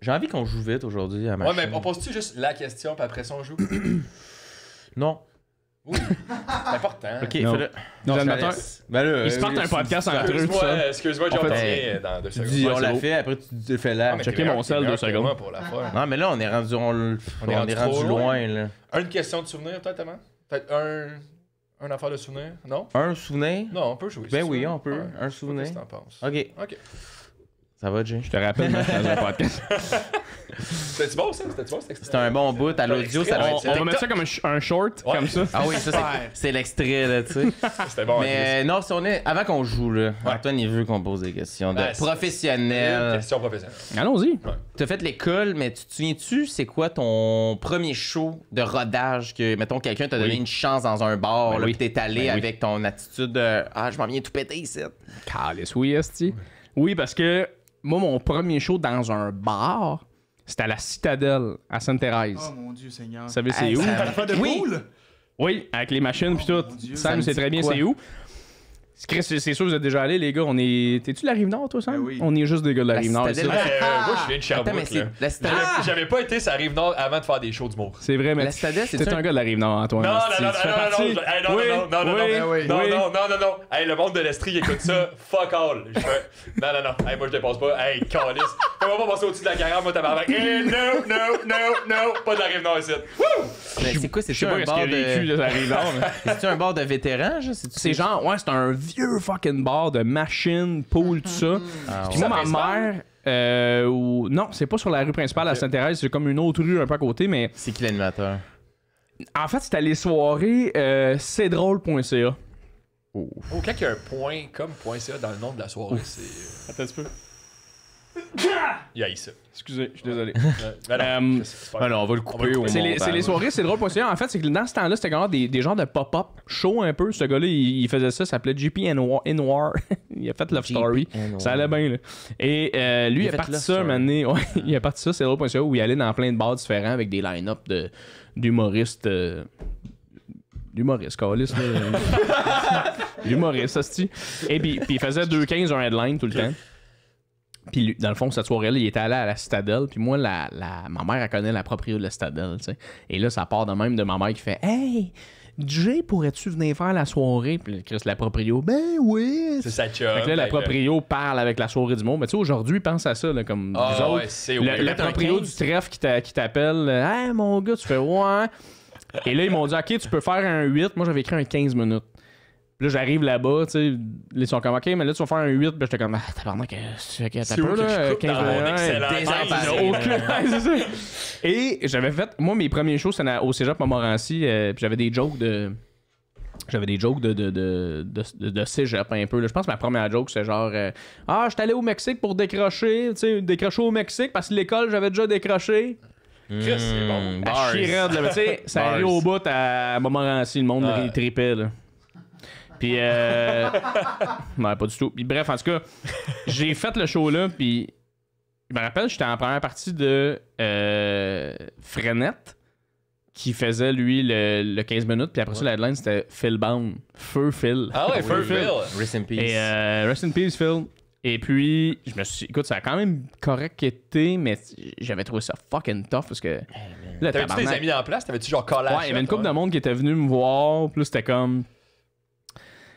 J'ai envie qu'on joue vite aujourd'hui à ma Ouais, mais chaîne. on pose-tu juste la question puis après ça on joue? Non. Oui. C'est important. Ok, Non. fais-le. Les je te animateurs, laisse. Ben là, ils se partent un podcast entre eux, tout ça. Excuse-moi, On j'en fait- reviens dans 2 Tu secondes. dis, Ouais, on c'est l'a beau. fait, après tu fais là. Ah, mais checker t'es mon meilleur- sel, t'es 2 meilleur que secondes. moi pour la faire. Non, mais là, on est rendu, on est rendu rendu trop loin, là. Une question de souvenir, peut-être, Thomas? Peut-être un affaire de souvenir? Non? Un souvenir? Non, on peut jouer. Ben si oui, tu veux. on peut. Ouais. Un souvenir. Qu'est-ce que t'en penses? Ok. Ok. Ça va, Jay? Je te rappelle, mec, dans un podcast. C'était-tu bon, ça? C'était-tu bon, cet extrait? C'était un bon bout. À l'audio, ça doit On être... va mettre ça comme un short, Ouais. comme ça. Ah oui, ça, c'est l'extrait, là, tu sais. C'était bon. Mais non, si on est... Avant qu'on joue, là, Antoine, il veut qu'on pose des questions de Ah, c'est- professionnels. Question professionnelle. Allons-y. T'as fait l'école, mais tu te souviens-tu, c'est quoi ton premier show de rodage que, mettons, quelqu'un t'a donné Oui. une chance dans un bar, Ben là, oui. pis t'es allé Ben oui. avec ton attitude de « Ah, je m'en viens tout péter ici. Calice, oui, esti. Oui, parce que moi, mon premier show dans un bar, c'était à la Citadelle, à Sainte-Thérèse. Oh mon Dieu Seigneur. Vous savez, c'est Hey, où? ça- Pas de Oui. poule? Oui, avec les machines puis tout. mon Dieu. Ça Sam, me c'est dit très bien, quoi? c'est où? Chris, c'est sûr, vous êtes déjà allés, les gars. On est. T'es-tu de la Rive-Nord, toi, Sam? Ben oui. On est juste des gars de la La Rive-Nord. ici. Citadelle. Moi, je viens de Attends, mais Sherbrooke, c'est... là. La Citadelle... J'avais pas été sur la Rive-Nord avant de faire des shows d'humour. C'est vrai, mais La Citadelle, c'est t'es un- un gars de la Rive-Nord, Antoine. Non, non, esti. non, Tu fais non, partie- non, hey, non, Oui, non, non, non, oui, non, oui. non, oui. non, non, non, non. Hey, le monde de l'Estrie, il écoute ça. Fuck all. Je fais, non, non, non. Hey, moi, je dépasse pas. Hey, calice. Fais-moi pas passer au-dessus de la carrière, moi, tabarnak. Eh, non, non, non, non. Pas de la Rive-Nord ici. Mais c'est quoi, Je sais c'est-tu pas un qu'est-ce bar qu'il y a vécu de... de la Rive-Nord. mais- C'est-tu un bar de vétérans, genre? C'est genre, ouais, c'est un vieux fucking bar de machines, poules, tout ça. Ah, Puis ouais. moi, ma mère, non, c'est pas sur la rue principale à Sainte-Thérèse, c'est comme une autre rue un peu à côté, mais C'est qui l'animateur? en fait, c'était les soirées c'estdrôle.ca. Oh, quand il y a un point comme point .ca dans le nom de la soirée, c'est. Attends un petit peu. Il y a ça. Excusez, je suis désolé. Ben non, c'est pas- Alors, on va le couper au C'est les montage. soirées c'estdrôle.ca. En fait, c'est que dans ce temps-là, c'était quand même des genres de pop-up show un peu. Ce gars-là, il faisait ça, ça s'appelait JP Noir. Il a fait Love Story. Ça allait bien, là. Et lui, il a fait parti Love ça, Story. mané. Ouais, il a parti ça, c'estdrôle.ca, où il allait dans plein de bars différents avec des line-up d'humoristes. D'humoristes, câlisse, là. D'humoristes, hostie. Et puis il faisait 2,15 un headline tout le temps. Puis lui, dans le fond, cette soirée-là, il était allé à la Citadelle. Puis moi, ma mère, elle connaît la proprio de la Citadelle, tu sais. Et là, ça part de même de ma mère qui fait « Hey, Jay, pourrais-tu venir faire la soirée? » Puis Chris, la proprio, « Ben oui! » C'est sa chum. Fait que là, la proprio parle avec la soirée du monde. Mais tu sais, aujourd'hui, pense à ça, là, comme Ah, vous ouais, autres. c'est Le weird. proprio du trèfle qui t'appelle « Hey, mon gars, tu fais « Ouais! » Et là, ils m'ont dit « Ok, tu peux faire un 8. » Moi, j'avais écrit un 15 minutes. Puis là, j'arrive là-bas, tu sais, ils sont comme, OK, mais là, tu vas faire un 8. Puis j'étais comme, ah, tabarnak, t'as peu, où que je là, coupe 15 dans mon minutes. excellent désemparé. C'est ça. Et j'avais fait, moi, mes premiers shows, c'était au cégep Montmorency, puis j'avais des jokes de. J'avais des jokes de cégep un peu. Là. Je pense que ma première joke, c'est genre ah, j'étais allé au Mexique pour décrocher, tu sais, décrocher au Mexique parce que l'école, j'avais déjà décroché. Chris, c'est bon. À chier raide, là. Mais tu sais, ça Bars. arrive au bout à Montmorency, le monde Ouais. il tripait, là. Puis, non, pas du tout. Puis, bref, en tout cas, j'ai fait le show là, puis je me rappelle, j'étais en première partie de Frenette, qui faisait, lui, le 15 minutes, puis après ça, la headline, c'était Phil Bound. Feu Phil. Ah ouais, Feu Phil. Rest in peace. Et rest in peace, Phil. Et puis, écoute, ça a quand même correct été, mais j'avais trouvé ça fucking tough parce que. Là, T'avais-tu des amis en place? T'avais-tu genre collage? Ouais, il y avait une couple de monde qui était venu me voir. Puis là, c'était comme.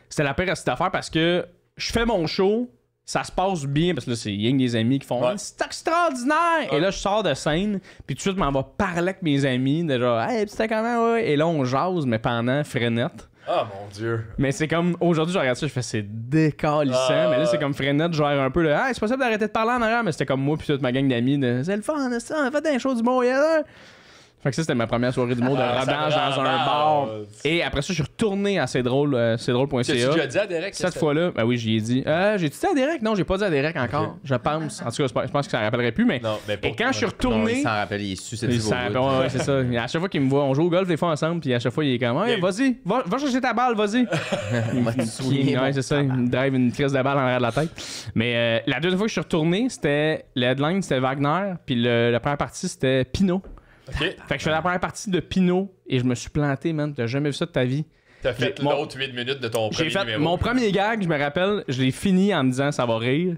C'était la pire à cette affaire parce que je fais mon show, ça se passe bien parce que là, c'est rien que des amis qui font c'est extraordinaire! Et là, je sors de scène, puis tout de suite, je m'en vais parler avec mes amis, de genre, hey, c'était comment, ouais? Et là, on jase, mais pendant frenette. Ah, mon Dieu. Mais c'est comme, aujourd'hui, je regarde ça, je fais, c'est décalissant. Mais là, c'est comme frenette, je gère un peu le, hey, c'est possible d'arrêter de parler en arrière, mais c'était comme moi, puis toute ma gang d'amis, de, c'est le fun, c'est ça, on a fait un show du mot, Fait que ça, c'était ma première soirée d'humour de rodage dans un bar. Et après ça, je suis retourné à c'est drôle.ca. Tu as déjà dit à Derek? Cette fois-là, ben oui, j'y ai dit. J'ai-tu dit à Derek? Non, j'ai pas dit à Derek encore. Okay. Je pense. En tout cas, je pense que ça ne rappellerait plus. Mais... Non, mais et quand je suis retourné. Non, il s'en rappelle, il est susceptible. Ouais, c'est ça. À chaque fois qu'il me voit, on joue au golf des fois ensemble. Puis à chaque fois, il est comme, hey, vas-y, va chercher ta balle, vas-y. Ouais, c'est ça. Il me drive une crise de balle en arrière de la tête. Mais la deuxième fois que je suis retourné, c'était. Le headline, c'était Wagner. Puis la première partie, c'était Pinot. Okay. Fait que je fais la première partie de Pinot et je me suis planté, man. T'as jamais vu ça de ta vie. T'as fait l'autre 8 minutes de ton premier numéro. Mon premier gag, je me rappelle, je l'ai fini en me disant ça va rire.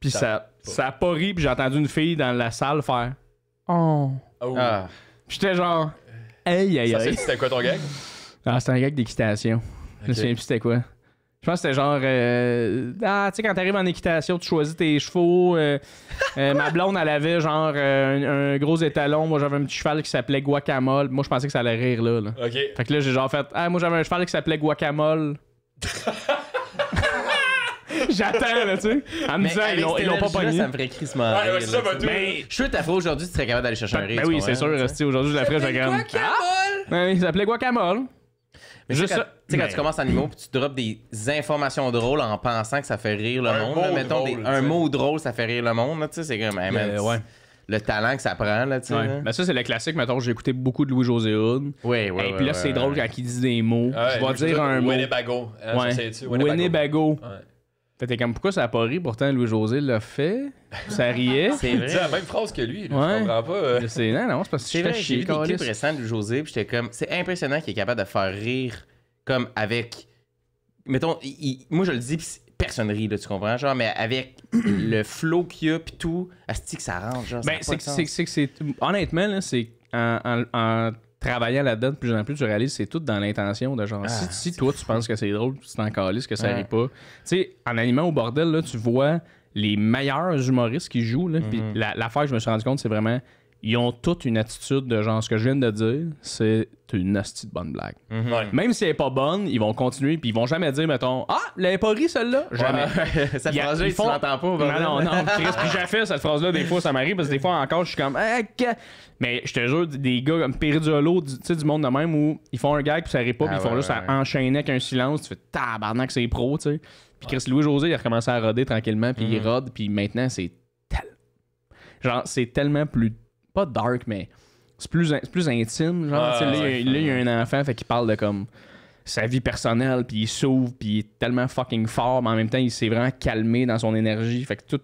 Puis ça a pas ri, puis j'ai entendu une fille dans la salle faire oh. Ah. Puis j'étais genre aïe. C'était quoi ton gag? Ah, c'était un gag d'équitation. Je me souviens plus c'était quoi. Je pense que c'était genre tu sais, quand t'arrives en équitation, tu choisis tes chevaux. Ma blonde, elle avait genre un gros étalon. Moi, j'avais un petit cheval qui s'appelait Guacamole. Moi, je pensais que ça allait rire là. OK. Fait que là, j'ai genre fait moi, j'avais un cheval qui s'appelait Guacamole. J'attends, là, tu sais. En me disant, ils l'ont pas pogné. Ça me ferait crissement rire. Ouais, c'est ça, mais je suis ta fois aujourd'hui, tu serais capable d'aller chercher un rire. Ben oui, c'est sûr. Aujourd'hui, je la ferais, je vais comme. Guacamole! Il s'appelait Guacamole. Mais juste ça. Tu sais, quand tu commences en humour, puis tu drops des informations drôles en pensant que ça fait rire le monde. Là, mettons, un mot drôle, ça fait rire le monde. Tu sais, c'est comme, le talent que ça prend, là, tu sais. Ouais. Ben ça, c'est le classique. Mettons, j'ai écouté beaucoup de Louis-José Hood. Oui. Et puis là, c'est drôle quand il dit des mots. Je vais dire un mot. Winnebago. Winnebago. Fait t'es comme, pourquoi ça a pas ri? Pourtant, Louis-José l'a fait. Ça riait. C'est vrai. Il dit la même phrase que lui. Là, je comprends pas. Non, c'est parce que c'est vrai. J'ai vu des clips récents de Louis-José, puis j'étais comme, c'est impressionnant qu'il est capable de faire rire comme avec. Mettons, moi je le dis, pis personne rit, là, tu comprends? Genre, mais avec le flow qu'il y a, pis tout, asti que ça rentre, genre. Ben, c'est honnêtement, là, c'est en travaillant là-dedans, de plus en plus, tu réalises c'est tout dans l'intention de genre. Si toi, tu penses que c'est drôle, tu t'en calisses, que ça rit pas. Tu sais, en animant au bordel, là, tu vois les meilleurs humoristes qui jouent, là, pis l'affaire que je me suis rendu compte, c'est vraiment. Ils ont toute une attitude de genre, ce que je viens de dire, c'est une hostie de bonne blague. Même si elle est pas bonne, ils vont continuer, puis ils vont jamais dire, mettons, elle avait pas ri celle-là. Jamais. Cette phrase-là, tu l'entends pas. Non, Chris, puis j'ai fait cette phrase-là, des fois, ça m'arrive, parce que des fois encore, je suis comme, mais je te jure, des gars comme Péridolo, tu sais, du monde de même, où ils font un gag, puis ça rit pas, puis ils font juste enchaîner avec un silence, tu fais tabarnak, c'est pro, tu sais. Puis Chris Louis-José, il a recommencé à roder tranquillement, puis il rode, puis maintenant, c'est tellement plus. Pas dark, mais c'est plus intime. Genre, là, il y a un enfant, fait qu'il parle de comme sa vie personnelle, puis il s'ouvre, puis il est tellement fucking fort, mais en même temps, il s'est vraiment calmé dans son énergie. Fait que tout.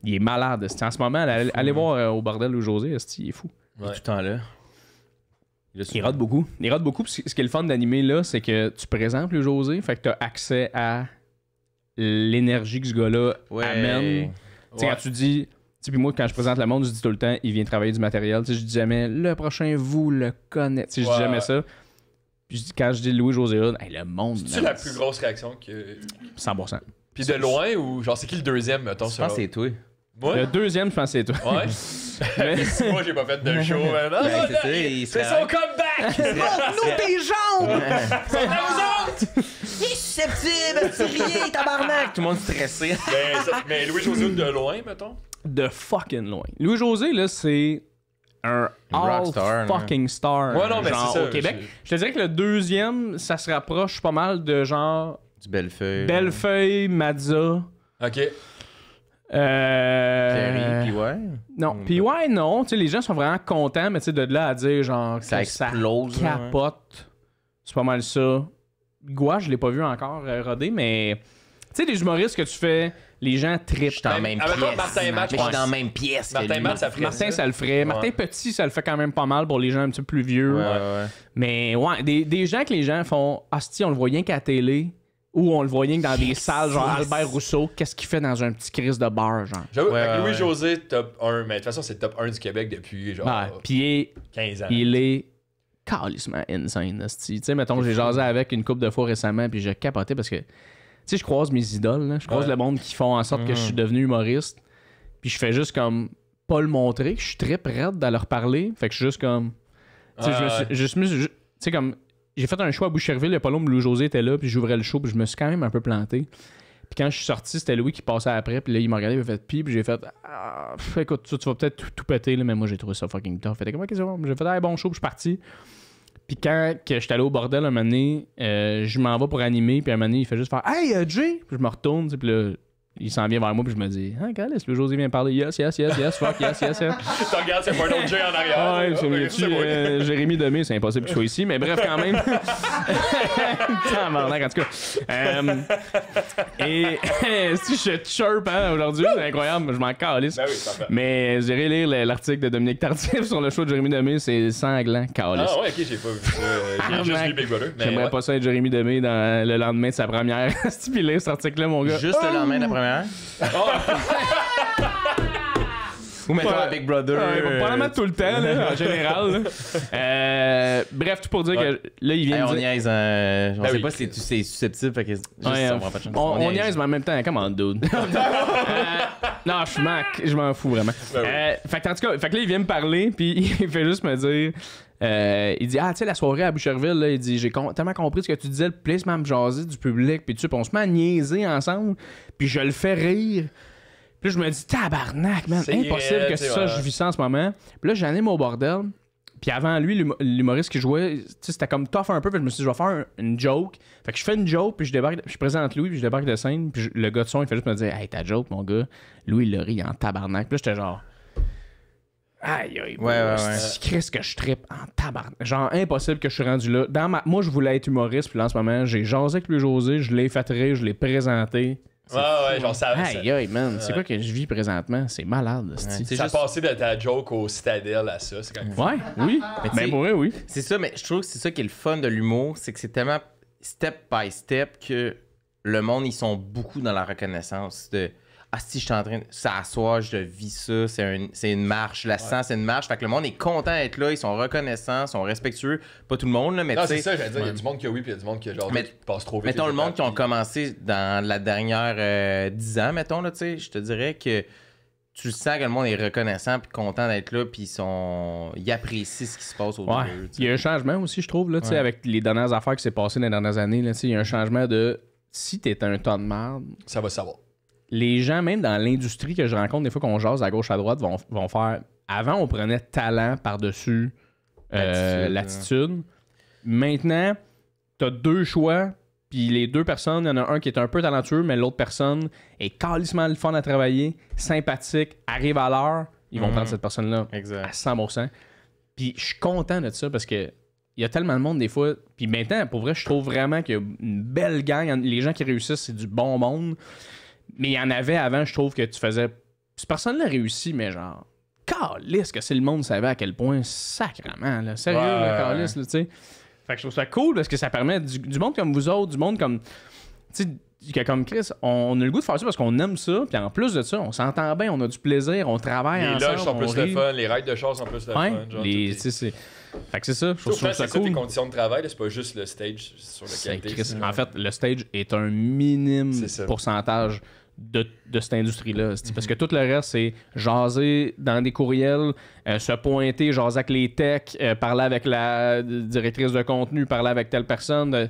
Il est malade. En ce moment, allez voir au bordel où José, il est fou. Il est tout le temps là. Il rate beaucoup. Puis ce qui est le fun d'animer là, c'est que tu présentes le José, fait que tu as accès à l'énergie que ce gars-là amène. Tu sais, quand tu dis. Puis moi, quand je présente le monde, je dis tout le temps, il vient travailler du matériel. Je dis jamais, le prochain, vous le connaissez. Je dis jamais ça. Puis quand je dis Louis-José Hood, le monde. C'est la plus grosse réaction que. 100%. Puis de loin, ou genre, c'est qui le deuxième, mettons? Je pense que c'est toi. Ouais. Le deuxième, je pense que c'est toi. Ouais. Moi, j'ai pas fait de show maintenant. C'est son comeback! Montre-nous tes jambes! C'est à vous autres! Il est susceptible, tu rien, tabarnak! Tout le monde stressé. Mais Louis-José Hood de loin, mettons? De fucking loin. Louis-José, là, c'est un all fucking star. Ouais, non, mais genre, c'est ça, au Québec. Je te dirais que le deuxième, ça se rapproche pas mal de genre. Du Bellefeuille. Bellefeuille, Mazza. Ok. Kerry, non, non. Tu sais, les gens sont vraiment contents, mais tu sais, de là à dire genre. Ça explose. Ça capote. C'est pas mal ça. Gouache, je l'ai pas vu encore roder, mais. Tu sais, les humoristes que tu fais. Les gens trippent. Je suis dans la même pièce. Je suis dans la même pièce. Martin, ça le ferait. Martin Petit, ça le fait quand même pas mal pour les gens un petit peu plus vieux. Ouais. Mais ouais, des gens que les gens font. Asti, on le voit rien qu'à la télé. Où on le voyait dans des salles, genre Albert Rousseau, qu'est-ce qu'il fait dans un petit crise de bar, genre. J'avoue, Louis-José, top 1, mais de toute façon, c'est le top 1 du Québec depuis genre Puis 15 ans. il est calissement insane, tu sais, mettons, j'ai jasé avec une couple de fois récemment, puis j'ai capoté parce que, tu sais, je croise mes idoles, là, je croise le monde qui font en sorte que je suis devenu humoriste, puis je fais juste comme pas le montrer, que je suis très prête à leur parler, fait que je suis juste comme, tu sais, tu sais, comme, j'ai fait un show à Boucherville, il y a pas longtemps, Louis-José était là, puis j'ouvrais le show, puis je me suis quand même un peu planté. Puis quand je suis sorti, c'était Louis qui passait après, puis là, il m'a regardé, il m'a fait pis, puis j'ai fait écoute, tu vas peut-être tout péter, là, mais moi, j'ai trouvé ça fucking tough. Fait comment qu'est-ce que j'ai fait bon show, puis je suis parti. Puis quand j'étais allé au bordel un moment donné, je m'en vais pour animer, puis un moment donné, il fait juste faire Hey, Jay! Puis je me retourne, puis là, il s'en vient vers moi, puis je me dis Ah, regarde, le José vient parler. Yes, fuck, yes. Tu regardes, c'est pas un autre Jay en arrière. Jérémy Demé, c'est impossible qu'il soit ici, mais bref, quand même. En tout cas. Et si je chirp aujourd'hui, c'est incroyable, je m'en calisse. Ben oui, parfait. Mais j'irai lire l'article de Dominique Tardif sur le show de Jérémy Demé, c'est sanglant, calisse. Ah ouais, ok, j'ai pas vu ça. J'ai juste vu Big Brother. J'aimerais pas ça être Jérémy Demé dans le lendemain de sa première. Stipulé cet article-là, mon gars. Juste le lendemain de la première. Ou mettons à Big Brother. Probablement tout le temps, là, en général. Bref, tout pour dire que là, il vient. On niaise. On Ben sait oui. pas si c'est susceptible. Fait que Ouais, pas de chance. on niaise, mais en même temps, come on, dude. Non, je m'en fous vraiment. Fait que, en tout cas, fait que là, il vient me parler, puis il fait juste me dire. Il dit, tu sais, la soirée à Boucherville, là, il dit, j'ai tellement compris ce que tu disais, le placement jaser du public, puis tu sais, on se met à niaiser ensemble, puis je le fais rire. Puis là, je me dis, tabarnak, man, impossible que ça, je vis ça en ce moment. Puis là, j'anime au bordel. Puis avant lui, l'humoriste qui jouait, c'était comme tough un peu. Puis je me suis dit, je vais faire une joke. Fait que je fais une joke, puis je présente Louis, puis je débarque de scène. Puis le gars de son, il fait juste me dire, hey, ta joke, mon gars. Louis, il le rit en tabarnak. Puis là, j'étais genre, aïe, c'est Chris que je trippe en tabarnak. Genre, impossible que je suis rendu là. Moi, je voulais être humoriste, puis là, en ce moment, j'ai jasé avec Louis-José, je l'ai fait rire, je l'ai présenté. Ouais, genre ça. Aïe, man, c'est quoi que je vis présentement? C'est malade, c'est ça a passé de ta joke au Citadel à ça, c'est quand même. Ouais, oui. Mais pour vrai, oui. C'est ça, mais je trouve que c'est ça qui est le fun de l'humour, c'est que c'est tellement step by step que le monde, ils sont beaucoup dans la reconnaissance de si je suis en train de s'asseoir, je vis ça, c'est une marche, je la sens, c'est une marche. Fait que le monde est content d'être là, ils sont reconnaissants, ils sont respectueux. Pas tout le monde, là, mais non, c'est ça, j'allais dire, il y a du monde qui oui, puis il y a du monde qui genre qui passe trop vite. Mettons le monde qui ont commencé dans la dernière 10 ans, mettons, là, tu sais, je te dirais que tu sens que le monde est reconnaissant puis content d'être là, puis ils apprécient ce qui se passe autour d'eux. Il y a un changement aussi, je trouve, là, avec les dernières affaires qui s'est passées dans les dernières années, là, il y a un changement de si t'es un tas de merde, ça va savoir. Les gens, même dans l'industrie que je rencontre, des fois qu'on jase à gauche à droite, vont faire. Avant, on prenait talent par-dessus l'attitude. Maintenant, t'as deux choix, puis les deux personnes, il y en a un qui est un peu talentueux, mais l'autre personne est calissement le fun à travailler, sympathique, arrive à l'heure. Ils vont prendre cette personne-là à 100%. Puis je suis content de ça parce que il y a tellement de monde des fois. Puis maintenant, pour vrai, je trouve vraiment qu'il y a une belle gang. Les gens qui réussissent, c'est du bon monde. Mais il y en avait avant, je trouve que tu faisais. Cette personne-là réussit, mais genre, calisse que si le monde savait à quel point, sacrément, là. Sérieux, calisse, là, tu sais. Fait que je trouve ça cool parce que ça permet du monde comme vous autres, du monde comme. Tu sais, comme Chris, on a le goût de faire ça parce qu'on aime ça, puis en plus de ça, on s'entend bien, on a du plaisir, on travaille ensemble. Les loges sont plus le fun, les rides de chars sont plus le fun. Genre, fait que c'est ça, je trouve ça c'est cool. Ça, tes conditions de travail, c'est pas juste le stage sur lequel en fait, le stage est un minime pourcentage de cette industrie-là. Parce que tout le reste, c'est jaser dans des courriels, se pointer, jaser avec les techs, parler avec la directrice de contenu, parler avec telle personne,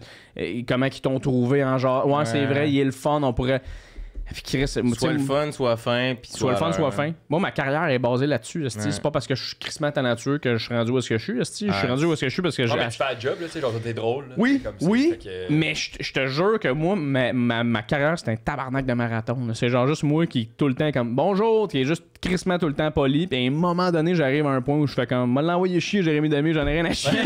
comment ils t'ont trouvé en genre. Ouais, c'est vrai, il est le fun, on pourrait. Soit le fun, soit fin. Soit le fun, soit fin. Moi, ma carrière est basée là-dessus. C'est pas parce que je suis crissement talentueux que je suis rendu où est-ce que je suis. Je suis rendu où est-ce que je suis parce que mais tu fais un job, là, tu sais, genre t'es drôle. Là, oui, comme ça, oui. Mais je te jure que moi, ma carrière, c'est un tabarnak de marathon. Là. C'est genre juste moi qui tout le temps comme bonjour, qui est juste crissement tout le temps poli. Puis à un moment donné, j'arrive à un point où je fais comme, m'a l'envoyer chier, Jérémy Demé, j'en ai rien à chier.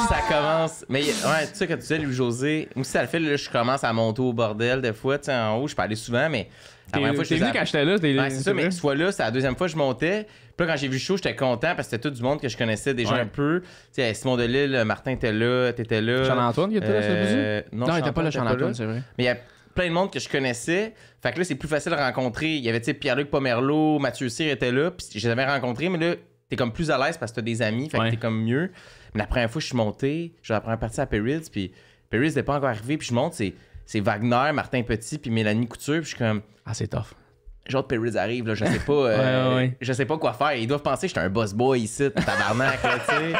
Ça commence. Mais ouais, tu sais, quand tu disais Louis-José, moi aussi, ça le fait, là, je commence à monter au bordel des fois, tu sais, en haut, je peux aller souvent, mais la première fois, t'es venu quand j'étais là, c'est ça, mais soit là, c'est la deuxième fois que je montais, Puis là, quand j'ai vu le show, j'étais content parce que c'était tout du monde que je connaissais déjà Ouais. un peu. Tu sais, Simon Delille, Martin était là, t'étais là. Charles-Antoine qui était là, c'est Non, Non, il était pas là, était Charles-Antoine, c'est vrai. Mais il y a plein de monde que je connaissais. Fait que là, c'est plus facile de rencontrer. Il y avait, tu sais, Pierre-Luc Pomerleau, Mathieu Cyr était là. Puis je les avais rencontrés, mais là, t'es comme plus à l'aise parce que t'as des amis. Fait que Ouais. t'es comme mieux. Mais la première fois, je suis monté. J'ai la première partie à Perrids. Puis Perrids n'était pas encore arrivé. Puis je monte, c'est Wagner, Martin Petit, puis Mélanie Couture. Puis je suis comme, Ah, c'est tough. genre, Perrids arrive, là, je sais pas. Ouais. Je sais pas quoi faire. Ils doivent penser que j'étais un boss boy ici, tabarnak, là, tu sais.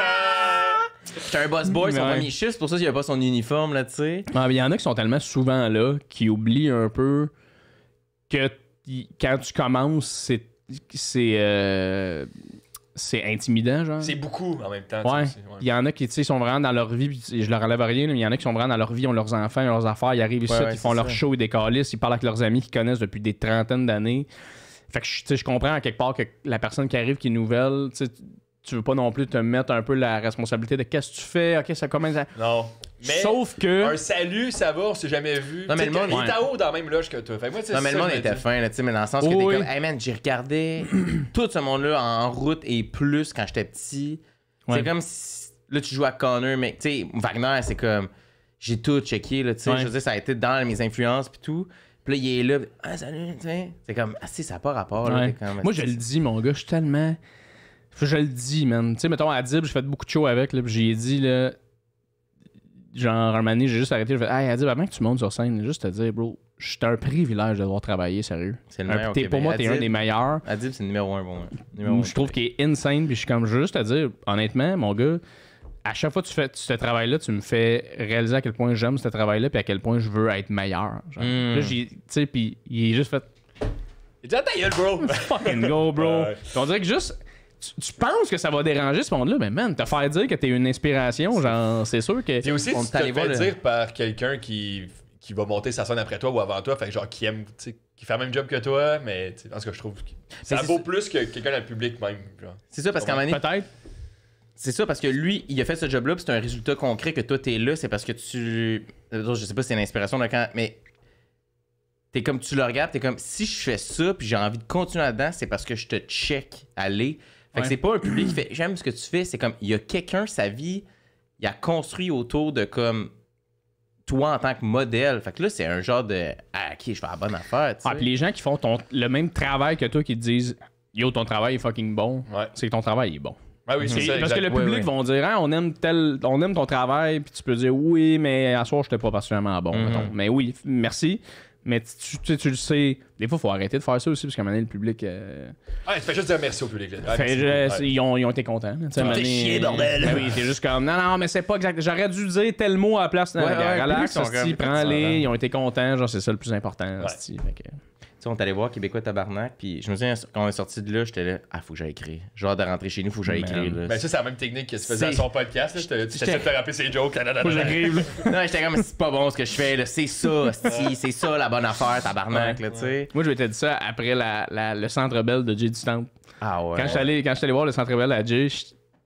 J'étais un boss boy, son Ouais. premier chiffre, c'est pour ça qu'il avait pas son uniforme, là, tu sais. Ah, il y en a qui sont tellement souvent là qui oublient un peu que quand tu commences, c'est intimidant, genre. C'est beaucoup en même temps. Ouais. tu sais, Il y en a qui, tu sais, sont vraiment dans leur vie, puis je leur enlève rien, mais il y en a qui sont vraiment dans leur vie, ils ont leurs enfants, leurs affaires, ils arrivent ici, Ouais, ils font c'est leur ça. show, ils décalissent, ils parlent avec leurs amis qu'ils connaissent depuis des trentaines d'années. Fait que, tu sais, je comprends à quelque part que la personne qui arrive, qui est nouvelle, tu sais, tu veux pas non plus te mettre un peu la responsabilité de qu'est-ce que tu fais, ok, ça commence à... Non. Mais Sauf que... un salut, ça va, on s'est jamais vu. Non, mais le monde- il est Ouais. à haut dans la même loge que toi. Fait que moi, Non, mais le monde était fin, là, tu sais, mais dans le sens que t'es Oui. comme, hey man, j'ai regardé tout ce monde-là en route et plus quand j'étais petit. Ouais. C'est comme si, là, tu joues à Connor, mais tu sais, Wagner, c'est comme, j'ai tout checké, là, tu sais, Ouais. je veux dire, ça a été dans mes influences pis tout. Puis là, il est là, ah, salut, tu sais. C'est comme, ah, si, ça n'a pas rapport, là. Ouais. t'es comme, Moi, je le dis, mon gars, je suis tellement... Je le dis, man. Tu sais, mettons, à Dib, j'ai fait beaucoup de shows avec, là, puis j'ai dit, là... Genre, un moment donné, j'ai juste arrêté, j'ai fait « Hey, Adib, avant que tu montes sur scène, juste te dire, bro, c'est un privilège de devoir travailler, sérieux. C'est le meilleur au Pour moi, Québec. t'es un des meilleurs. Adib, c'est le numéro 1 pour moi. Numéro un. Je trouve qu'il est insane, puis je suis comme juste à dire, honnêtement, mon gars, à chaque fois que tu fais ce travail-là, tu me fais réaliser à quel point j'aime ce travail-là, puis à quel point je veux être meilleur. Genre. Là, tu sais, puis il est juste fait Il dit, ah, ta gueule, bro. fucking go, bro. Ouais. Puis on dirait que juste. Tu penses que ça va déranger ce monde-là, mais man, te faire dire que t'es une inspiration, genre, c'est sûr que. Puis aussi, On tu est te allé le voir fais le- dire par quelqu'un qui va monter sa scène après toi ou avant toi, fait que genre qui aime, tu sais, qui fait le même job que toi, mais tu sais, en ce que je trouve que ça c'est vaut ça. plus que quelqu'un dans le public même. Genre. C'est ça, parce qu'à un moment donné, Peut-être. c'est ça, parce que lui, il a fait ce job-là, puis c'est un résultat concret que toi, t'es là, c'est parce que tu. Je sais pas si c'est une inspiration de quand. Mais. T'es comme, tu le regardes, t'es comme, si je fais ça, puis j'ai envie de continuer là-dedans, c'est parce que je te check aller. Fait que Ouais. c'est pas un public qui fait, j'aime ce que tu fais, c'est comme, il y a quelqu'un, sa vie, il a construit autour de comme. Toi en tant que modèle. Fait que là, c'est un genre de. Ah, ok, je fais la bonne affaire, tu sais. Ah, puis les gens qui font le même travail que toi, qui te disent Yo, ton travail est fucking bon, Ouais. c'est que ton travail est bon. Ah oui, c'est ça. Parce que le exact. public ouais. vont dire on aime ton travail, puis tu peux dire oui, mais à soir, j'étais pas particulièrement bon. mettons. Mais oui, merci. Mais tu le sais, des fois, il faut arrêter de faire ça aussi, parce qu'à un moment donné, le public. Ouais, tu fais juste dire merci au public. Là. Ah, Fait, merci. ils ont été contents. Tu sais, à un moment donné, chier, bordel. Ben oui, t'es juste comme non, mais c'est pas exact. J'aurais dû dire tel mot à la place. Non, Ouais, regarde, ouais, relax, les publics sont hostie, comme- prends-les. Ils ont été contents. Genre, c'est ça le plus important. hostie. Fait que- Tu sais, on est allé voir Québécois Tabarnak, puis je me souviens, quand on est sorti de là, j'étais là, ah, faut que j'aille écrire. Genre de rentrer chez nous, faut que j'aille écrire. Là. Ben ça, c'est la même technique que tu faisais à C'est- son podcast. Là. Tu t'essaies de te rappeler ses jokes. Faut que j'arrive, là. Non, j'étais comme, c'est pas bon ce que je fais, là. C'est ça, hostie, c'est ça la bonne affaire, tabarnak, là, tu sais. Moi, je m'étais dit ça après le Centre Bell de Jay du Temple. Ah ouais. Quand je suis allé voir le Centre Bell à Jay,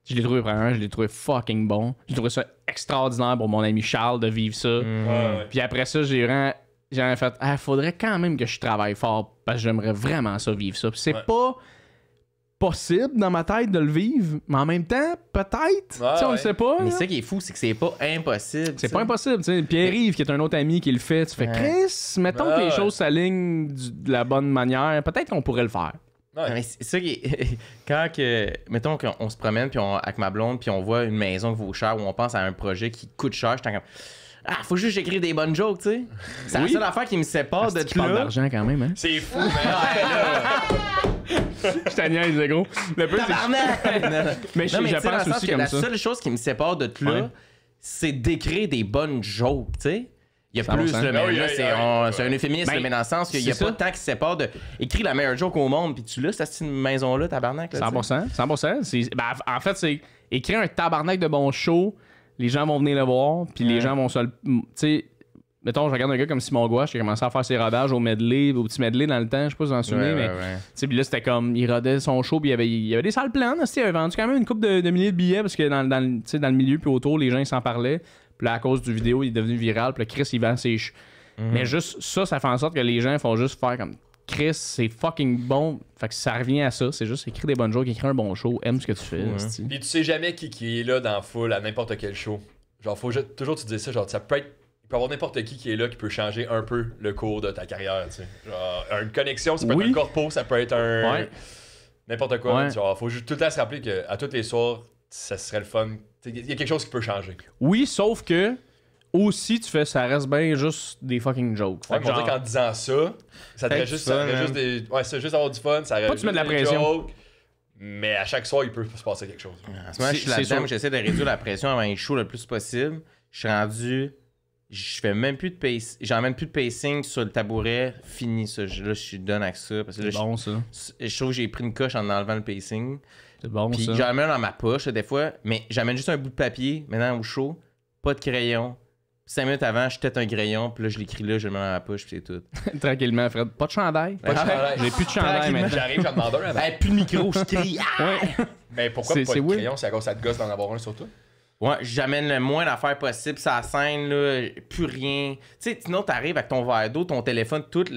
je l'ai trouvé vraiment, je l'ai trouvé fucking bon. J'ai trouvé ça extraordinaire pour mon ami Charles de vivre ça. Puis après ça, j'ai fait, faudrait quand même que je travaille fort parce que j'aimerais vraiment ça, vivre ça. Puis c'est pas possible dans ma tête de le vivre, mais en même temps, peut-être. Tu sais, on le sait pas. Mais là. ça qui est fou, c'est que c'est pas impossible. C'est tu pas sais. impossible. tu sais. Pierre-Yves, qui est un autre ami qui le fait, tu fais Ouais. Chris, mettons que les choses s'alignent de la bonne manière, peut-être qu'on pourrait le faire. Non, mais c'est ça qui est. Quand que. Mettons qu'on se promène puis avec ma blonde, puis on voit une maison qui vaut cher ou on pense à un projet qui coûte cher, j'étais comme. Ah, faut juste que j'écrive des bonnes jokes, tu sais. C'est la seule affaire qui me sépare de Tu parles là. d'argent quand même, hein? C'est fou, mais Je t'agniaise, le gros. Le peu, c'est- Tabarnak! Mais Non, mais je tu sais, dans pense le sens aussi que comme la ça. seule chose qui me sépare de là, Ouais. c'est d'écrire des bonnes jokes, tu sais. Il y a 100%. plus, là, mais Ah oui, là, oui, c'est un euphémisme, Ben, mais dans le sens qu'il n'y a c'est pas ça. de temps qui se sépare de écrire la meilleure joke au monde, puis tu l'as, cette maison-là, tabarnak. Là, tu sais. 100%. 100%. En fait, c'est écrire un tabarnak de bon show, les gens vont venir le voir, puis les gens vont se le. Tu sais, mettons, je regarde un gars comme Simon Gouache qui a commencé à faire ses rodages au petit medley dans le temps, je sais pas si vous en souvenez, Ouais, mais. ouais, ouais. Tu sais, puis là, c'était comme, il rodait son show, puis il y avait des salles pleines. Il avait vendu quand même une couple de milliers de billets, parce que dans le milieu, puis autour, les gens ils s'en parlaient. Puis là, à cause du vidéo, il est devenu viral, puis là, Chris, il vend ses. Mais juste ça fait en sorte que les gens font juste faire comme. Chris, c'est fucking bon. Fait que ça revient à ça. C'est juste écrire des bonnes jokes, écrire un bon show, aime ce que tu fais. esti. Puis tu sais jamais qui est là dans la foule à n'importe quel show. Genre, faut toujours tu dis ça, genre, ça peut être. Il peut y avoir n'importe qui est là qui peut changer un peu le cours de ta carrière, tu sais. Genre, une connexion, ça peut être un corpo, ça peut être un. Ouais. N'importe quoi. Ouais. Genre, faut juste tout le temps se rappeler qu'à tous les soirs, ça serait le fun. Il y a quelque chose qui peut changer. Oui, sauf que aussi, tu fais, ça reste bien juste des fucking jokes. Ouais, Fait que mais on dirait genre- qu'en disant ça devrait juste, ça devrait juste des. Ouais, c'est juste avoir du fun, ça Pas tu mets de la pression. Mais à chaque soir, il peut se passer quelque chose. En ce moment, je suis là-dedans, moi, j'essaie de réduire la pression avant les shows le plus possible. Je suis rendu. Je fais même plus de pacing. J'emmène plus de pacing sur le tabouret. Fini ça. Là, je suis done avec ça. Parce que là, C'est bon, ça. je trouve que j'ai pris une coche en enlevant le pacing. C'est bon, Puis ça. j'emmène dans ma poche, là, des fois. Mais j'amène juste un bout de papier. Maintenant, au show, pas de crayon. 5 minutes avant, je tête un crayon. Puis là, je l'écris là, je le mets dans ma poche. Puis c'est tout. Tranquillement, Fred. Pas de chandail. Pas de chandail. J'ai plus de chandail maintenant. J'arrive, j'en demande un avant. Hey, plus de micro, je crie. Ah! Ouais. Mais pourquoi C'est- pas c'est de weird. crayon? C'est à cause que ça te gosse d'en avoir un sur toi? Ouais, j'amène le moins d'affaires possible. Ça scène, là, plus rien. Tu sais, sinon, t'arrives avec ton verre d'eau, ton téléphone, tout. Tu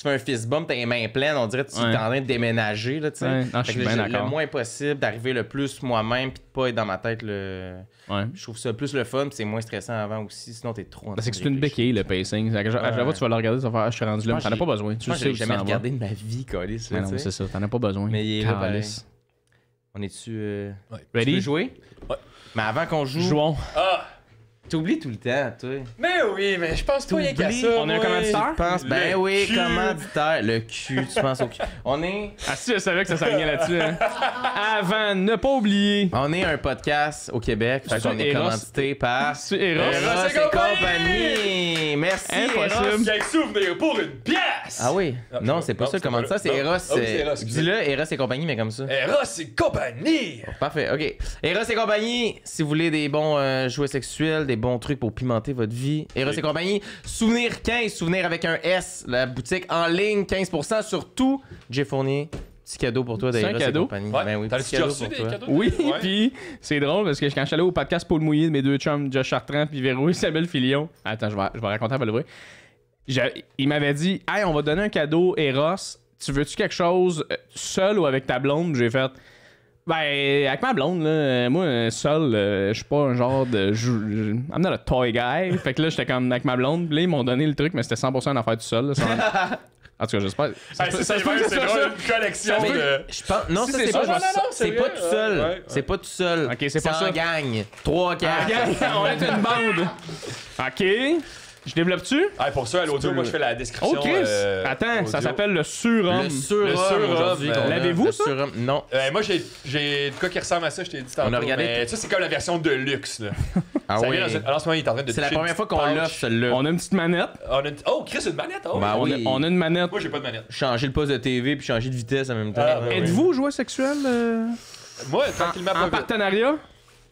fais un fist bump, t'as les mains pleines. On dirait que tu es Ouais. en train de déménager, là, tu sais. Ouais, non, je Fait suis que bien le d'accord. moins possible, d'arriver le plus moi-même, puis de pas être dans ma tête. Ouais. Je trouve ça plus le fun, puis c'est moins stressant avant aussi. Sinon, t'es trop en Ben, c'est train que de c'est une réfléchir. béquille, le pacing. À chaque fois, tu vas le regarder, tu vas faire, ah, je suis rendu là, mais t'en as pas besoin. Tu Moi, sais j'ai où tu jamais s'en vas. regardé de ma vie, Colis. Mais non, c'est ça, t'en as pas besoin. Mais il est là, Calice. On est-tu. Ouais. Tu Ready? veux jouer? Ouais. Mais avant qu'on joue, Jouons. Ah! t'oublies tout le temps, toi. Mais oui, mais je pense pas rien qu'à T'oublies. ça. On a un moi. commanditaire? Tu penses, ben Le oui, cul. commanditaire. Le cul, tu penses au cul. On est Ah si, je savais que ça s'alignait là-dessus. Hein. Avant, ne pas oublier. un podcast au Québec. Fait C'est qu'on est Eros. commandité par C'est Eros. Eros et compagnie. Merci, Impossible. Eros. Quel souvenir pour une pièce! Ah oui? Ah, Non, je- c'est pas non, ça le c'est commanditaire, pas- c'est non. Eros. Ah oui, c'est Eros, excusez. Dis-le, Eros et compagnie, mais comme ça. Eros et compagnie! Parfait, ok. Eros et compagnie, si vous voulez des bons jouets sexuels, des bons trucs pour pimenter votre vie. Eros et compagnie, Souvenir 15, Souvenir avec un S, la boutique en ligne, 15% sur tout. Jay Fournier, petit cadeau pour toi C'est un d'Eros et cadeau? compagnie. Ouais. Ben oui, T'as petit déjà cadeau reçu pour des toi. cadeaux? Oui, Ouais. puis c'est drôle parce que quand je suis allé au podcast Paul Mouillé de mes deux chums, Josh Chartrand puis Véro Isabelle Filion. Attends, je vais raconter un peu le vrai. Il m'avait dit, hey, on va donner un cadeau Eros. Tu veux-tu quelque chose seul ou avec ta blonde? J'ai fait, ben, avec ma blonde, là, moi, seul, je suis pas un genre de. I'm not a toy guy. Fait que là, j'étais comme avec ma blonde. Puis là, ils m'ont donné le truc, mais c'était 100% une affaire tout seul. Là, en tout cas, j'espère. Hey, c'est se peut que c'est ça, drôle, ça. une collection Mais de. je pense, non, Si ça c'est c'est ça, pas, je vais- c'est pas tout seul. Ouais, ouais. C'est pas tout seul. Ok, c'est pas en ça. gang. 3 4. Regarde, on est une bande. OK. Je développe-tu? Hey, pour ça, à l'audio, moi, je fais la description. Oh, Chris! Attends, ça audio. s'appelle le surhomme. Le surhomme Le surhomme, aujourd'hui. qu'on a. l'avez-vous, Le ça? surhomme, non. Moi, j'ai de quoi qui ressemble à ça, je t'ai dit tantôt. On a regardé. Mais ça, c'est comme la version de luxe, là. Ah Ça oui. vient dans une- Alors, en ce moment, il est en train de C'est la toucher première une fois qu'on petite l'offre, pouch. celle-là. On a une petite manette. On a une... Oh, Chris, une manette! Oh! Ben oui. On a une manette. Moi, j'ai pas de manette. Changer le poste de TV puis changer de vitesse en même temps. Ah, ben oui. Êtes-vous joueur sexuel Moi, tranquillement, en pas vite. partenariat?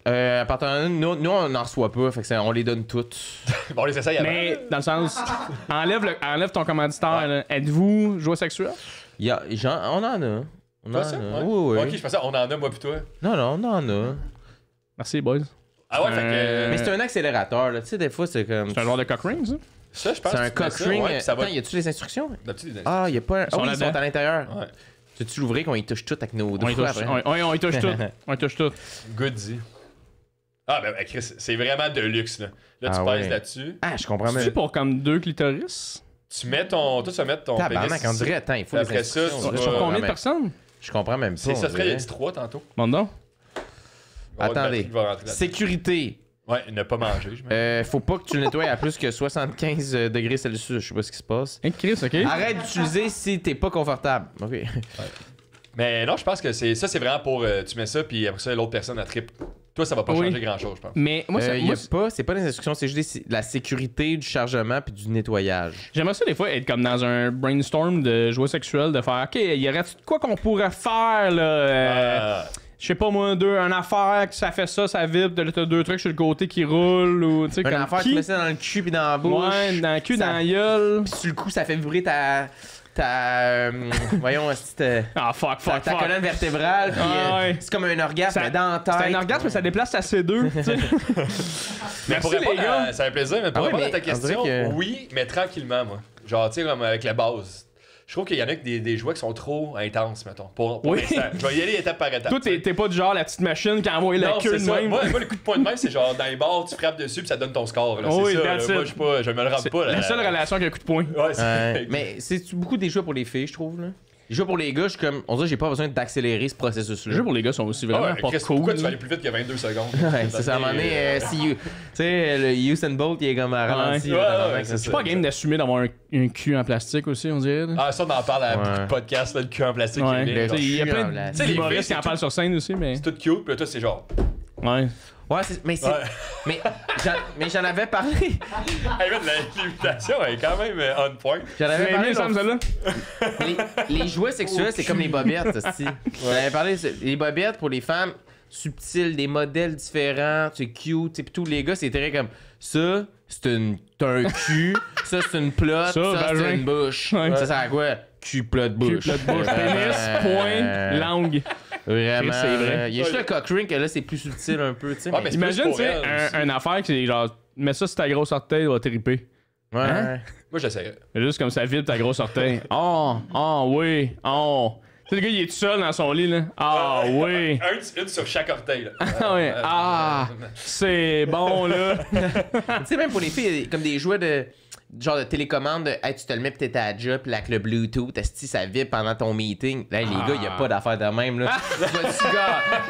Nous, on n'en reçoit pas, fait que on les donne toutes. Bon, on les essaye avant. Mais dans le sens, enlève ton commanditaire. là. Êtes-vous joueur sexuel? On en a. On Toi, en ça? a. Ouais. Oui, oui. Ok, je pensais, on en a, moi, pis toi. Non, on en a. Merci, boys. Ah ouais, fait que. Mais c'est un accélérateur, là. Tu sais, des fois, c'est comme. C'est un joueur de cock ring, ça? Ça, je pense C'est un que tu mets cock ça, ring. ouais, puis ça va. Attends, y a-tu les instructions? D'habitude, des Ah, y a pas un. Ah sont oui, ils sont là-dedans. à l'intérieur. Ouais. Tu veux-tu l'ouvrir qu'on y touche tout avec nos On doigts y touche, après? on y touche tout. On y touche tout. Goody. Ah, ben, Chris, c'est vraiment de luxe, là. Là, tu Ah pèses ouais. là-dessus. Ah, je comprends C'est même. pour comme 2 clitoris? Tu mets ton. Toi, tu vas mettre ton. Tabarnak, pénis on dirait, attends, il faut Après les ça, instructions. tu Je vas- Sur comprends combien de même- personnes? Je comprends même pas. C'est ça on serait, il a dirait. dit 3 tantôt. Bon, non. Il va y avoir une Attendez. batterie qui va rentrer là-dedans. Sécurité. Ouais, ne pas manger, je mets. Faut pas que tu le nettoies à plus que 75 degrés Celsius. Je sais pas ce qui se passe. Hein, Chris, OK? Arrête d'utiliser si t'es pas confortable. Ok. Mais non, je pense que c'est vraiment pour. Tu mets ça, puis après ça, l'autre personne, elle trippe. Toi, ça va pas Oui. changer grand-chose, je pense. Mais moi, C'est pas des instructions, c'est juste la sécurité du chargement puis du nettoyage. j'aimerais ça des fois être comme dans un brainstorm de jouets sexuels, de faire, OK, il y aurait quoi qu'on pourrait faire, là? Je sais pas moi, une affaire que ça fait ça vibre, là t'as 2 trucs sur le côté qui roulent, ou tu sais, Une comme affaire, qui? tu mets ça dans le cul puis dans la bouche. Ouais, dans le cul, Ça- dans la gueule. Puis sur le coup, ça fait vibrer ta voyons, c'est Ah, fuck. ta colonne vertébrale. Puis, Ah, ouais. c'est comme un orgasme Ça- mais dans la tête. C'est un orgasme, mais ça déplace ta C2, tu sais. Mais pour Merci, répondre les gars. ça fait plaisir, mais pour Ah ouais, répondre à ta mais on question, dirait que- oui, mais tranquillement, moi. Genre, tu sais, comme avec la base. Je trouve qu'il y en a des jouets qui sont trop intenses, mettons. Pour Oui. l'instant. Je vais y aller étape par étape. Toi, t'es pas du genre la petite machine qui envoie la Non, queue c'est de ça. même. Moi, le coup de poing de main, c'est genre dans les bars, tu frappes dessus puis ça donne ton score. Là. Oui, c'est ça. that's Là. Moi, it. je me le rends pas. Là. La seule relation avec un coup de poing. Ouais, c'est Mais c'est beaucoup des jeux pour les filles, je trouve. Là. Les jeux pour les gars, je suis comme. On dirait que j'ai pas besoin d'accélérer ce processus-là. Les jeux pour les gars sont aussi vraiment pas Chris, cool. pourquoi tu vas aller plus vite que 22 secondes? Ouais, c'est ça, à un moment donné, tu sais, le Usain Bolt, il est comme à ralenti. Ouais, là, ouais, c'est Je suis pas game d'assumer d'avoir un cul en plastique aussi, on dirait. là. Ah, ça, on en parle à beaucoup Ouais. de podcasts, là, le cul en plastique. Ouais. qui est Le bien, Il y a cul plein en de plastique. Tu sais, les humoristes filles, qui en c'est parlent sur scène aussi, mais. C'est tout cute, puis là, toi, c'est genre. Ouais. Ouais, mais j'en avais parlé. Hey, man, l'imitation est quand même on point. J'en avais Vous parlé. aimé, Sam, l'autre- celle-là? les jouets sexuels, c'est comme les bobettes, aussi. J'en avais parlé, les bobettes pour les femmes subtiles, des modèles différents, c'est cute, pis tous les gars, c'est très comme ça, t'as un cul, ça c'est une plotte, Ça, ça c'est vagin. une bouche. Ouais. Ça sert à quoi? Cul, plotte, bouche. Cul, plotte, bouche, pénis, point, langue. Vraiment. C'est vrai. Il y a juste le cock ring que là, c'est plus subtil un peu, tu sais. Ouais, mais- mais c'est Imagine, plus tu sais, pour elle aussi. une affaire qui est genre, mets ça sur ta grosse orteil, il va triper. Ouais. Hein? Moi, j'essaierais. Juste comme ça vibre ta grosse orteil. Oui, Tu sais, le gars, il est tout seul dans son lit, là. Oui. Une sur chaque orteil, là. Ah ouais. C'est bon, là. Tu sais, même pour les filles, il y a comme des jouets de. Genre de télécommande, hey, tu te le mets pis t'es à la job, pis avec le Bluetooth, esti, ça vibre pendant ton meeting. Là, les gars, il a pas d'affaire de même, là. Tu vois-tu,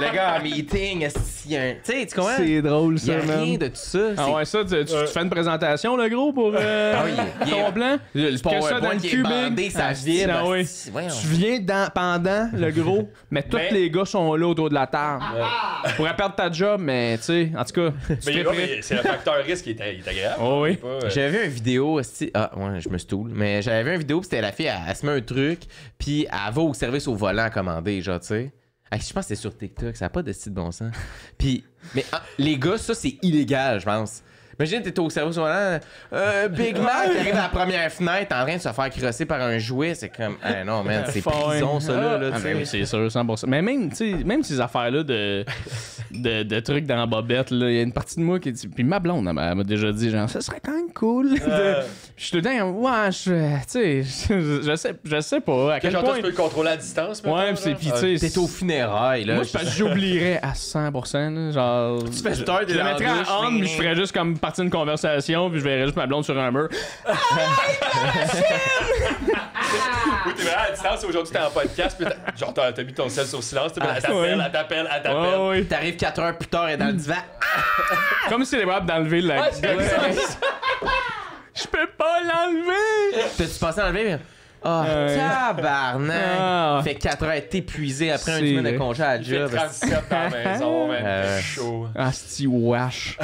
le gars en meeting, esti, tu sais, tu comprends? C'est drôle, Il y ça, a man. rien de tout ça. Ah ouais, ça, tu fais une présentation, le gros, pour oui, ton plan? Le Que ça dans PowerPoint le qui est cube, bandé, ça vibre. Ah oui. esti, voyons. Tu viens pendant le gros, mais tous Mais- les gars sont là autour de la table. Tu pourrais perdre ta job, mais tu sais, en tout cas, tu Mais, serais prêt. mais c'est le facteur risque qui est agréable. Oh oui. C'est pas, J'avais vu une vidéo, esti, ouais, je me stoule, mais j'avais vu une vidéo, pis c'était la fille, elle se met un truc, puis elle va au service au volant à commander, genre, tu sais. Je pense que c'était sur TikTok, ça n'a pas de style bon sens. Puis, mais les gars, ça, c'est illégal, je pense. Imagine, t'es au service au volant, Big Mac qui arrive à la première fenêtre en train de se faire crosser par un jouet, c'est comme, non, man, c'est prison, ça, là, tu Ben oui, sais. c'est sûr, 100%. Mais même, tu sais, même ces affaires-là de trucs dans la bobette, là, il y a une partie de moi qui dit. Puis ma blonde, elle m'a déjà dit, genre, ça serait quand même cool. Je suis tout le temps, ouais, tu sais, je sais pas. À quel Genre, point. toi, tu peux le contrôler à distance, maintenant, Ouais, pis c'est. là? Pis tu sais. T'es aux funérailles, là. Moi, je pense que j'oublierais à 100%. Là, genre. Tu fais tard, t'es je le dans la mettrais douche, à on, mais- puis je ferais juste comme partir une conversation, puis je verrais juste ma blonde sur un mur. Oui, t'es vraiment à distance. Aujourd'hui, t'es en podcast. Puis genre, t'as mis ton sel sur silence. Elle t'appelle. Ouais, ouais. T'arrives 4 heures plus tard et dans le divan. Comme si c'était capable d'enlever la. Ouais, c'est comme ça. Je peux pas l'enlever! T'as-tu pensé à enlever? Ah, Ouais. tabarnak! Ah. Fait 4 heures, t'es épuisé après C'est une semaine de vrai. congé à la Il fait job. 37 dans la maison, man. C'est chaud. Ah, c'est wash.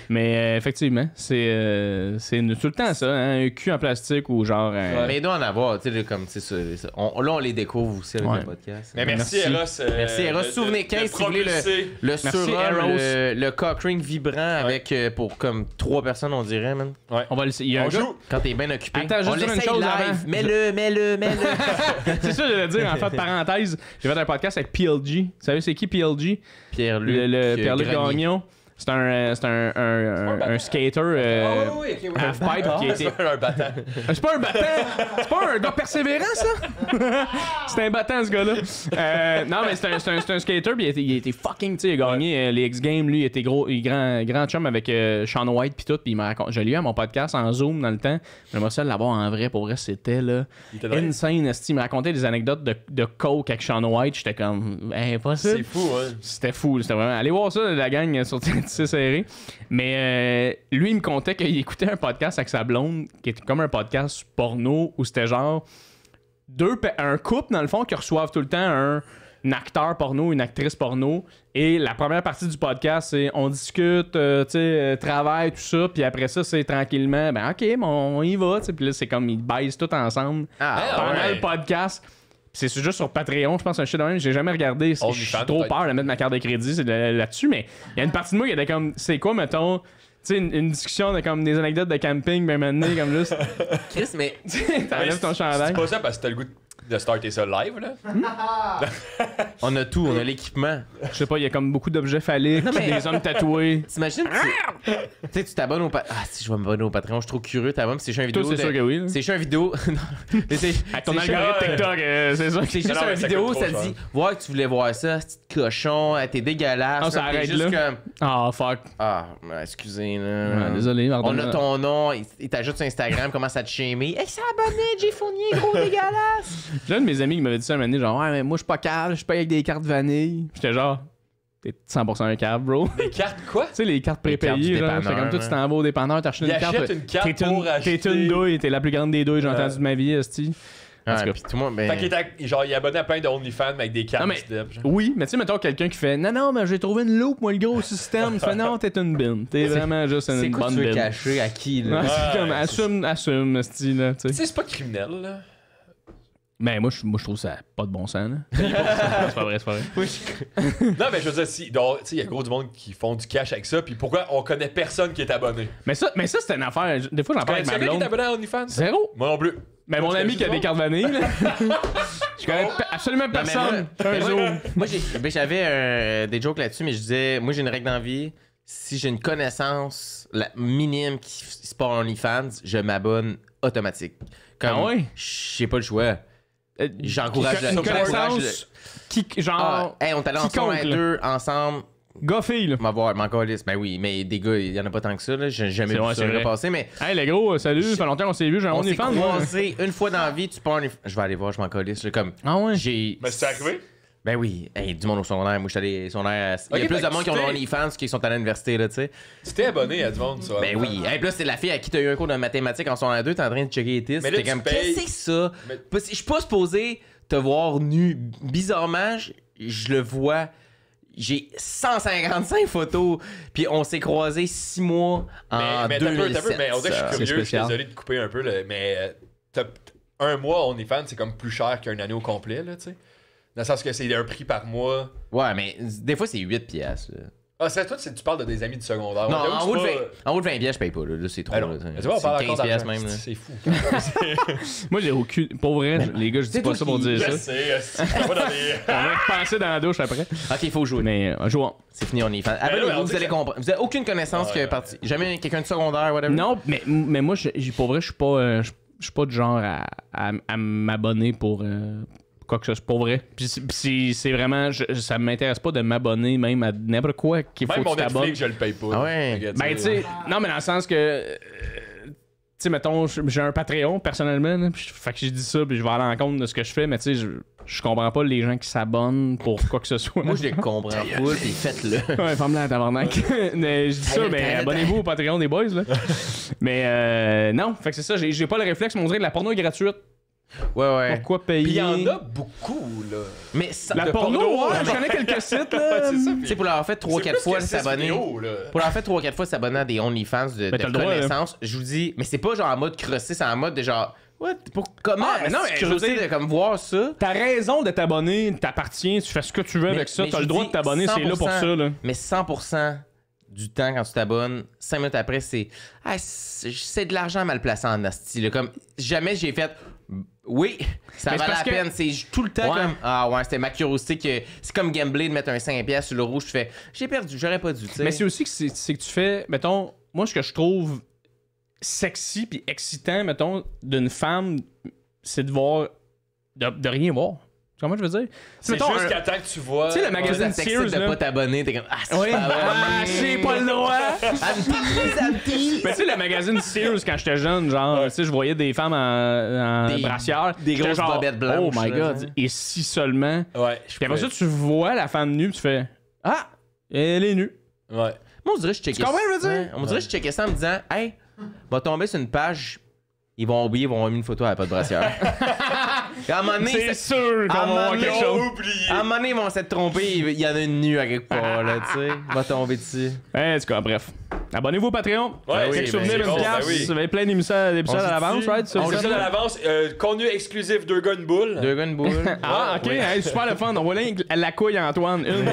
Mais effectivement, c'est tout le temps ça, hein, un cul en plastique ou genre. Mais il doit en avoir, tu sais, là, comme, c'est ça. Là, on les découvre aussi avec Ouais. le podcast. Mais merci, Merci. Eros. Merci, Eros. Souvenez 15, si vous voulez le Merci, surhomme, Eros. le cock ring vibrant avec, pour comme 3 personnes, on dirait, man. On va le. Il y a un On gars. joue. Quand t'es bien occupé. Attends, juste on dire une l'essaye chose live. avant. Mets-le. C'est ça, j'allais dire, en fait, parenthèse. J'ai fait un podcast avec PLG. Vous savez, c'est qui PLG? Pierre-Luc. Le Pierre-Luc Grenier. Gagnon. C'est un skater half-pipe qui a été. C'est un battant. C'est pas un battant! C'est pas un gars persévérant, ça! C'est un battant, ce gars-là. Non, mais c'est un skater, puis il a été fucking, tu sais, il a gagné les X-Games, lui, il était grand chum avec Sean White, puis tout, puis il m'a raconté. Je l'ai eu à mon podcast en Zoom dans le temps. J'aimerais ça l'avoir en vrai, pour vrai, c'était là. Il était drôle. Insane, esti. Il me racontait des anecdotes de coke avec Sean White, j'étais comme, impossible. C'est fou, hein. C'était fou, c'était vraiment. Allez voir ça, la gang sur Tissé Serré. Mais lui, il me contait qu'il écoutait un podcast avec sa blonde, qui était comme un podcast porno, où c'était genre un couple, dans le fond, qui reçoivent tout le temps un acteur porno, une actrice porno. Et la première partie du podcast, c'est on discute, tu sais, travail, tout ça. Puis après ça, c'est tranquillement, ben ok, bon, on y va. Tu sais, puis là, c'est comme ils baisent tout ensemble pendant ouais. le podcast. C'est juste sur Patreon, je pense, un shit de même. J'ai jamais regardé. On J'ai y fait, trop peut-être. peur de mettre ma carte de crédit là-dessus, mais il y a une partie de moi qui était comme, c'est quoi, mettons, tu sais, une discussion de comme des anecdotes de camping, ben maintenant, comme juste, Chris, mais t'enlèves ton chandail. C'est pas ça parce que t'as le goût de de starter ça live, là. On a tout, on a l'équipement. Je sais pas, il y a comme beaucoup d'objets phalliques, Non, mais- des hommes tatoués. T'imagines, tu sais, tu t'abonnes au Patreon. Ah, si je vais m'abonner au Patreon, je suis trop curieux. T'abonnes, c'est juste une vidéo. Toi, c'est sûr que oui. là. C'est juste une vidéo. Non, mais c'est. Avec ton c'est juste- algorithme TikTok, c'est ça. C'est juste Non, mais une ça vidéo, coûte ça trop dit cher. voir que tu voulais voir ça, petit cochon, t'es dégueulasse. Ah, ça T'es arrête juste là. comme. Ah, fuck. Ah, excusez, là. Ouais, désolé, On pardon. a ton nom, il t'ajoute sur Instagram, commence à te shamer. Hey, c'est abonné, Jay Fournier, gros dégueulasse. J'ai un de mes amis qui m'avait dit ça un moment donné, genre, ouais, mais moi, je suis pas cave, je paye avec des cartes vanille. J'étais genre, t'es 100% un cave, bro. Des cartes, quoi? Tu sais, les cartes Les cartes du prépayées, genre. dépanneur, J'étais comme toi, tu t'en vas au dépanneur, t'as acheté Il une carte. achète une carte T'es pour acheter. T'es une douille, t'es la plus grande des douilles, j'ai Ouais. entendu de ma vie, esti. En Ah, tout cas. puis tout le monde, ben. Fait qu'il est genre, il est abonné à plein de OnlyFans avec des cartes. Non, mais- step, genre. Oui, mais tu sais, mettons quelqu'un qui fait, non, mais j'ai trouvé une loupe, moi, le gros système. Tu fais, non, t'es une bine. T'es vraiment juste C'est une quoi bonne tu veux bine. cacher à qui, là? Ouais, c'est comme, Ouais, assume, esti, là, tu Tu sais. sais, c'est pas criminel, là. Mais moi, je trouve ça pas de bon sens, là. C'est pas vrai, c'est pas vrai. Non, mais je veux dire, si, donc, tu sais, il y a gros du monde qui font du cash avec ça, puis pourquoi on connaît personne qui est abonné? Mais ça c'est une affaire. Des fois, j'en parle avec ma Quelqu'un qui est blonde. abonné à OnlyFans? Zéro. Moi non plus. Mais mon Tu ami connais qui a du des monde? cartes vanille, là. Je connais absolument Non, mais personne. moi- Un zoom. Moi, j'avais des jokes là-dessus, mais je disais, moi, j'ai une règle dans la vie. Si j'ai une connaissance minime qui se part en OnlyFans, je m'abonne automatique. Comme, Ah ouais? j'ai pas le choix. J'encourage Une connaissance qui, genre, Ah, hey, on est allé en quiconque, soirée là. 2 ensemble. gars-fille, là. M'en liste. Ben oui, mais des gars, il y en a pas tant que ça. Là. J'ai jamais C'est vu vrai, ça c'est vrai. repasser, mais Hey, les gros, salut, ça fait longtemps qu'on s'est vu, j'ai un on s'est OnlyFans, moi. croisés une fois dans la vie. Tu pars je vais aller voir, je m'en calisse. Comme, Ah ouais? j'ai. Mais c'est arrivé? Ben oui, hey, du monde au secondaire. Moi, je suis allé au secondaire. Il y a Ok, plus fait de que monde qui tu ont t'es- OnlyFans qui sont allés à l'université, là, tu sais. Tu t'es abonné à du monde, ça. Ben oui. Hey, puis là, c'est la fille à qui t'as eu un cours de mathématiques en secondaire 2, t'es en train de checker les tests. Mais là, T'es tu comme, payes. qu'est-ce que c'est ça? Mais- Je suis pas supposé te voir nu. Bizarrement, je le vois. J'ai 155 photos, puis on s'est croisés 6 mois en Mais t'as peu, 2007. mais on dirait que je ça. suis curieux, je suis spécial. désolé de couper un peu, là, mais un mois OnlyFans, c'est comme plus cher qu'un année au complet, là, tu sais. Dans le sens que c'est un prix par mois. Ouais, mais des fois, c'est 8 piastres. là. Ah, c'est toi, tu parles de des amis du secondaire. Non, Ouais, en c'est haut, de pas- 20, en haut de 20 piastres, je paye pas. Là, c'est trop. Ah non. là, Mais tu vois, on parle c'est encore 15 piastres d'argent. même. Là. C'est fou. Moi, j'ai aucune. Pour vrai, les gars, je dis C'est pas toi ça pour qui- dire Je ça. sais, c'est pas dans les... On va penser dans la douche après. Ok, il faut jouer. Mais, jouons. C'est fini, on y est fan. là, on vous dit allez que- comprendre. Vous avez aucune connaissance Ouais, que ouais. parti. Jamais quelqu'un de secondaire, whatever. Non, mais moi, pour vrai, je suis pas. Je suis pas du genre à m'abonner pour. Quoi que ce soit, pour vrai. Puis c'est vraiment. Ça m'intéresse pas de m'abonner même à n'importe quoi qu'il faut Même que mon tu t'abonnes. Netflix, je le paye pas. Ah ouais. Fait que, Ben, tu sais, non, mais dans le sens que. Tu sais, mettons, j'ai un Patreon personnellement, là, puis fait que j'ai dit ça, puis je vais à l'encontre de ce que je fais, mais tu sais, je comprends pas les gens qui s'abonnent pour quoi que ce soit. Moi, je les comprends full, puis faites-le. Ouais, femme-là, tabarnak. Mais je dis ça, mais abonnez-vous au Patreon des boys, là. Mais non, fait que c'est ça, j'ai pas le réflexe, mais on dirait que la porno est gratuite. Ouais, ouais. Pourquoi payer? Puis il y en a beaucoup, là. Mais ça, La de porno, porno, ouais, là. je connais quelques sites, Ouais, là. c'est ça. tu sais, pour l'avoir fait 3-4 fois, s'abonner. Pour l'avoir fait 3-4 fois, s'abonner à des OnlyFans de Ben, t'as le droit, connaissances, je vous dis, mais c'est pas genre en mode crosser, c'est en mode de genre, what? Comment? Ah, mais non, mais je veux curiosité dire- de comme voir ça. T'as raison de t'abonner, t'appartiens, tu fais ce que tu veux avec ça, mais t'as je le vous droit dis de t'abonner, c'est là pour 100%, ça, là. Mais 100% du temps, quand tu t'abonnes, 5 minutes après, c'est. Ah, c'est de l'argent mal placé en asti. Là. Comme jamais j'ai fait. Oui, ça Mais c'est valait la parce que- peine. C'est tout le temps Ouais. comme. Ah ouais, c'était ma curiosité que. C'est comme gambler de mettre un 5$ sur le rouge. Tu fais. J'ai perdu, j'aurais pas dû. Tu sais. Mais c'est aussi que c'est que tu fais, mettons, moi, ce que je trouve sexy puis excitant, mettons, d'une femme, c'est de voir, de rien voir. Tu comprends ce que je veux dire? C'est Mettons, juste un- qu'à temps que tu vois. Tu sais, le Juste magazine à t'exciter Sears, de là. pas t'abonner. T'es comme. Ah, c'est Oui. pas Ah, j'ai pas le droit! Anti. Mais tu sais, le magazine Sears, quand j'étais jeune, genre, tu sais, je voyais des femmes en Des- brassière. des J'étais grosses genre, bobettes blanches, Oh my là, god. tu sais. Et si seulement. Ouais. Puis après ça, tu vois la femme nue, puis tu fais Ah, elle est nue. Ouais. Moi, on dirait que je checkais comprends ce que je veux dire? Ouais, on dirait que je checkais ça en me disant, hey, va tomber sur une page, ils vont oublier, ils vont avoir mis une photo à la pas de brassière. Et à un moment donné, C'est ça- sûr qu'on Ah, va voir man, quelque non. chose. Oublié. à un moment donné, ils vont s'être trompés, il y en a une nue à quelque part, là, tu sais. Va tomber dessus. En tout cas, bref. Abonnez-vous au Patreon. Ouais, oui, Quelques ben, souvenirs, c'est une bon, pièce. ben oui. Vous avez plein d'émissions à On l'avance, dit-tu? right? On le dit à l'avance. Contenu exclusif 2 gars, une boule. Deux gars, une boule. Ah, ok, Oui. hey, super le fun. On voit là la couille à Antoine. Une.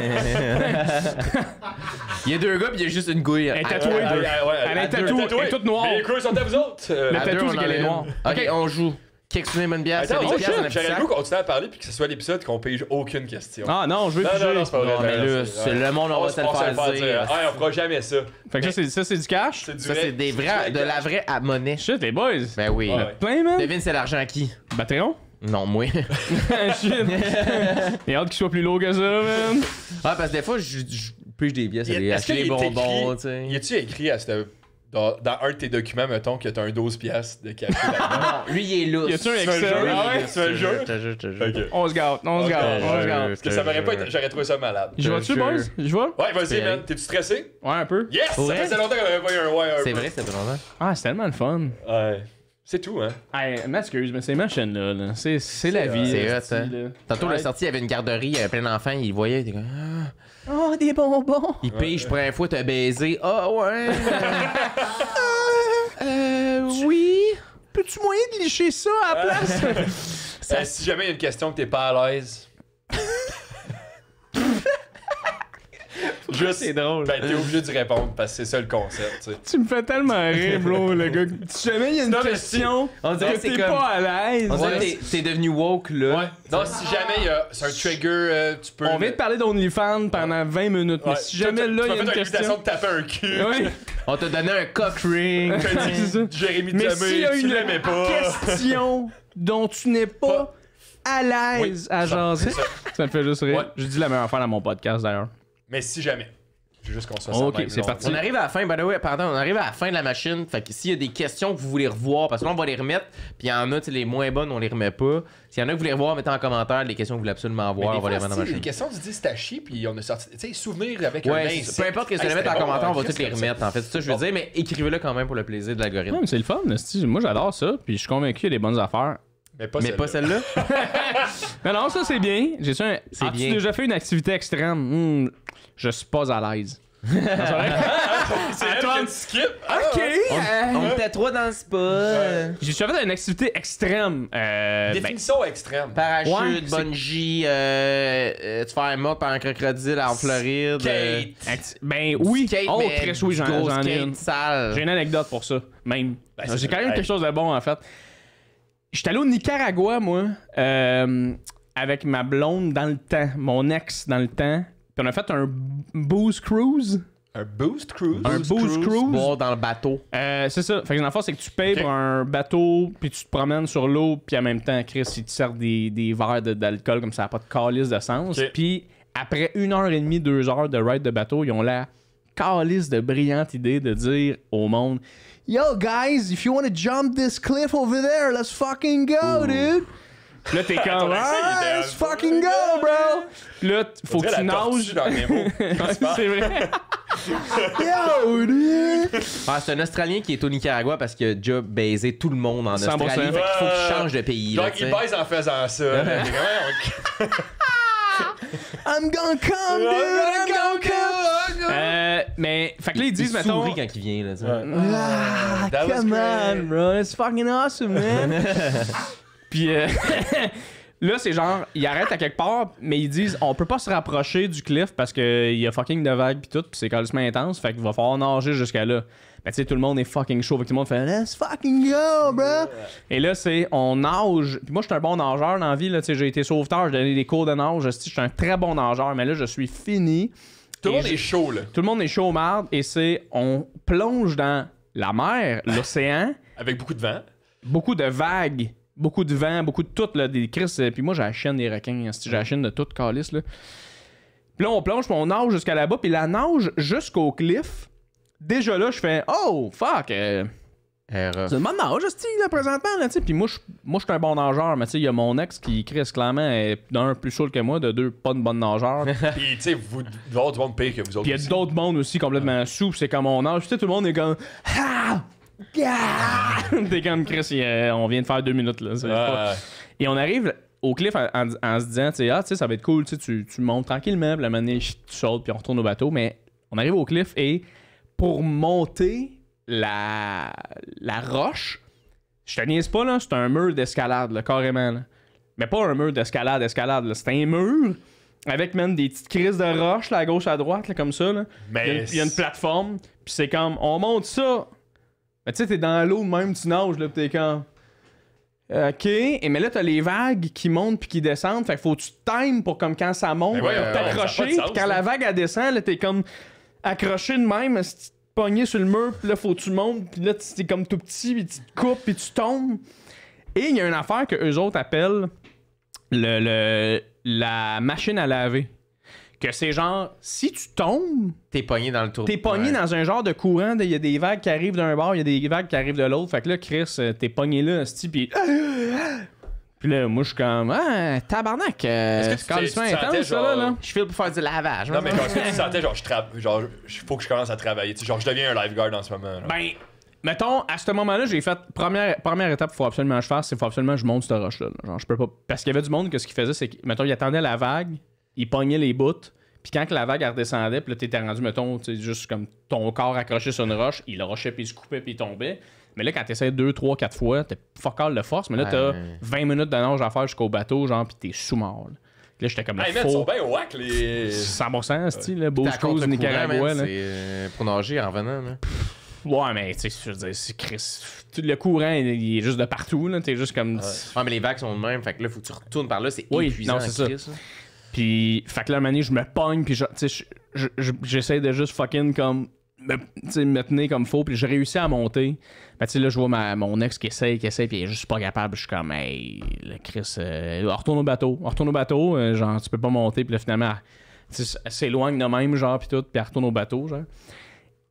Il y a deux gars, puis il y a juste une gouille. Elle est À- tatouée. à deux. Elle est tatouée, elle est toute noire. Mais les couilles sont à vous autres. Le À tatou, deux, c'est on qu'elle en a est une. noire. Ok, on joue. Quelques souvenir bonne bière, c'est Attends, des pièces dans la j'aurais le sac. goût continuer à parler puis que ce soit l'épisode qu'on pige aucune question. Ah non, je veux piger. Non, c'est pas vrai. Non, mais là, c'est le monde, on va te le faire dire. Ah, on fera jamais ça. Fait que ça, c'est du cash. C'est du Ça, vrai- c'est des vrais, de la vraie à monnaie. Shit, les boys. Ben oui. Ouais. Plein, man. Devine, c'est l'argent à qui? Patreon. Non, moi. Shit. J'ai hâte qu'il soit plus lourd que ça, man. Ah, parce que des fois, je pige des pièces, Est-ce acheter des qu'il est bonbons, écrit- tu sais. Y a-tu écrit à dans un de tes documents, mettons, que t'as un 12 piastres de cachet là-dedans? Non, lui, il est lousse. Y a-tu un C'est un Excel? jeu, Ah ouais? c'est un jeu. Je te jure. Ok. On se gâte, on se gâte, on se gâte. Parce que ça m'aurait pas été... J'aurais trouvé ça malade. Je vois-tu, jure. boys? Je vois? Ouais, vas-y, C'est- man. T'es-tu stressé? Ouais, un peu. Yes! Ça Ouais. faisait longtemps qu'on avait pas eu un ouais, un C'est peu. vrai, c'était pas longtemps. Ah, c'est tellement le fun. Ouais. C'est tout, hein. Hey, m'excuse, mais ces machines-là, là, c'est la vie. C'est là, hot, hein. là. Tantôt, Ouais. le sorti, il y avait une garderie, il y avait plein d'enfants, il voyait, il était comme. Ah. Oh, des bonbons. Il pige, première fois, t'as baisé. Ah ouais. Oui. Peux-tu moyen de licher ça à la place? Si jamais il y a une question que t'es pas à l'aise. Juste, C'est drôle. ben, t'es obligé d'y répondre parce que c'est ça le concept, tu sais. Tu me fais tellement rire, bro, le gars. Si jamais il y a une Non, mais question, On dirait que que c'est t'es comme. pas à l'aise. On dirait que t'es devenu woke, là. Ouais. Non, si jamais il y a. C'est un trigger, tu peux. On vient de parler d'OnlyFans pendant 20 minutes, mais Ouais. si jamais là, il y a une invitation question. de taper un cul. Oui. On t'a donné un cock ring. C'est ça. Jérémy Mais Demé, s'il y a tu une l'aimais pas. question dont tu n'es pas à l'aise Oui, à ça, jaser, c'est ça. ça me fait juste rire. Ouais. Je dis la meilleure affaire dans mon podcast d'ailleurs. Mais si jamais. Je veux juste qu'on soit Ok, même c'est long. parti. On arrive à la fin, by the way, pardon, on arrive à la fin de la machine. Fait que s'il y a des questions que vous voulez revoir, parce que là on va les remettre, puis il y en a, tu sais, les moins bonnes, on les remet pas. S'il y en a que vous voulez revoir, mettez en commentaire les questions que vous voulez absolument Mais voir, des on va les fois, remettre dans la si, les machine. questions, tu dis c'est à chier, puis on a sorti. Tu sais, souvenirs avec un Ouais, main. peu importe que vous allez mettre en commentaire, on va toutes les remettre. En fait, c'est ça que je veux dire, mais écrivez-le quand même pour le plaisir de l'algorithme. Ouais, mais c'est le fun, esti. Moi j'adore ça, puis je suis convaincu qu'il y a des bonnes affaires. Mais pas Mais pas celle-là. Mais non, ça c'est bien. J'ai As-tu bien. déjà fait une activité extrême? Je suis pas à l'aise. C'est elle qui skip. Ok! On était trois dans le spa. J'ai déjà fait une activité extrême. Ben, Définition extrême. Parachute, Ouais, c'est- bungee, tu fais un mort par un crocodile en Floride. Kate. ben oui. Skate, Oh, mais très oui, du j'en gros ai skate une. sale. J'ai une anecdote pour ça, même. Ben, J'ai c'est- quand même hey. quelque chose de bon, en fait. J'étais allé au Nicaragua, moi, avec ma blonde dans le temps, mon ex dans le temps. Puis on a fait un booze cruise. Un boost cruise. Un booze cruise. Boire dans le bateau. C'est ça. Fait que dans le fond, c'est que tu payes Ok. pour un bateau, puis tu te promènes sur l'eau, puis en même temps, Chris, ils te servent des verres d'alcool comme ça n'a pas de calice de sens. Ok. Puis après 1h30, 2 heures de ride de bateau, ils ont la calice de brillante idée de dire au monde Yo guys, if you want to jump this cliff over there, let's fucking go, dude! Puis là, t'es comme Ton accent, il était let's un- fucking go, bro! Puis là, faut que tu nages. Dans les mots. C'est vrai. Yo, dude! Ah, c'est un Australien qui est au Nicaragua parce qu'il a déjà baisé tout le monde en 100%. Australie. Fait qu'il faut qu'il change de pays. Genre, là, tu il sais. baise en faisant ça. là. Mais comment I'm gonna come, dude! I'm gonna come! Mais, fait que là, ils disent, il mettons. sourit quand il vient. Là, tu sais. Ah, That was come great. on, bro. It's fucking awesome, man. Puis là, c'est genre, ils arrêtent à quelque part, mais ils disent, on peut pas se rapprocher du cliff parce qu'il y a fucking de vagues pis tout, pis c'est carrément intense, fait qu'il va falloir nager jusqu'à là. Ben, tu sais, tout le monde est fucking chaud, fait que tout le monde fait, let's fucking go, bro. Et là, c'est, on nage. Puis moi, je suis un bon nageur dans la vie, là, tu sais, j'ai été sauveteur, j'ai donné des cours de nage, je suis un très bon nageur, mais là, je suis fini. Tout le Et monde est chaud, là. Tout le monde est chaud au marde et c'est on plonge dans la mer, l'océan, Avec beaucoup de vent. beaucoup de vagues, beaucoup de vent, beaucoup de tout là, des crisses. Puis moi j'ai la chaîne des requins, j'ai la chaîne de tout calice là. Puis là on plonge, puis on nage jusqu'à là-bas, puis la nage jusqu'au cliff. Déjà là je fais oh fuck. C'est une bonne nage, hostie, là, présentement, là, tu sais. Puis moi, je suis un bon nageur, mais tu sais, il y a mon ex qui, Chris, clairement, est d'un plus saoul que moi, de deux, pas de bonne nageur. Puis, tu sais, vous devez avoir du monde pire que vous autres. Puis il y a aussi. d'autres mondes aussi complètement sous, pis c'est comme on nage. Tu sais, tout le monde est comme ah! Yeah! T'es comme Chris, on vient de faire 2 minutes, là. C'est pas- Ouais. Et on arrive au cliff en se disant, tu sais, ah, tu sais, ça va être cool, tu sais, tu montes tranquillement, puis la manée, tu sautes, puis on retourne au bateau. Mais on arrive au cliff et pour monter la roche, je te niaise pas, là, c'est un mur d'escalade, là, carrément, là. Mais pas un mur d'escalade, là. C'est un mur avec même des petites crises de roche, là, à gauche, à droite, là, comme ça, là. Mais Il y a une plateforme, puis c'est comme, on monte ça. Mais tu sais, t'es dans l'eau de même, tu nages, là, pis t'es comme. OK, et mais là, t'as les vagues qui montent puis qui descendent. Fait que faut que tu te times pour comme quand ça monte, t'accrocher. Puis quand la vague, elle descend, là, t'es comme accroché de même, pogné sur le mur, puis là, faut que tu montes, puis là, t'es comme tout petit, puis tu te coupes, puis tu tombes. Et il y a une affaire que eux autres appellent la machine à laver. Que c'est genre, si tu tombes, T'es pogné dans le tour. t'es pogné dans un genre de courant, il y a des vagues qui arrivent d'un bord, il y a des vagues qui arrivent de l'autre. Fait que là, Chris, t'es pogné là, pis... Puis là, moi, je suis comme, ah, tabarnak, c'est quand même intense, ça, là. Je file pour faire du lavage. Non, mais genre, est-ce que tu sentais, genre, faut que je commence à travailler, tu sais, genre, je deviens un lifeguard en ce moment, là. Ben, mettons, à ce moment-là, j'ai fait, première étape qu'il faut absolument que je fasse, c'est qu'il faut absolument que je monte cette roche-là. Genre, je peux pas, parce qu'il y avait du monde que ce qu'il faisait, c'est que, mettons, il attendait la vague, il pognait les bouts, puis quand que la vague elle redescendait, puis là, t'étais rendu, mettons, tu sais, juste comme ton corps accroché sur une roche, il le rochait, puis il se coupait, puis il tombait. Mais là, quand t'essayes 2, 3, 4 fois, t'es fuck all de force, mais là, t'as 20 minutes de nage à faire jusqu'au bateau, genre, puis t'es sous-mort. Là, j'étais comme Hey, man, ils sont bien whack, les. 100%, style, Beau T'es à Cruise, Nicaragua, là. C'est pour nager en venant, là. Ouais, mais tu sais, je veux dire, c'est Chris. Le courant, il est juste de partout, là. T'es juste comme. Ah, mais les vagues sont de même, fait que là, faut que tu retournes par là, c'est Oui, épuisant. non, c'est Chris, ça. Puis, fait que là, à un moment donné, je me pogne, puis j'essaie de juste fucking comme me tenir comme faux, puis j'ai réussi à monter. Ben, tu sais, là, je vois mon ex qui essaye, puis il est juste pas capable. Je suis comme, hey, le Chris, retourne au bateau, genre, tu peux pas monter, puis là, finalement, elle s'éloigne de même, genre, puis tout, puis elle retourne au bateau, genre.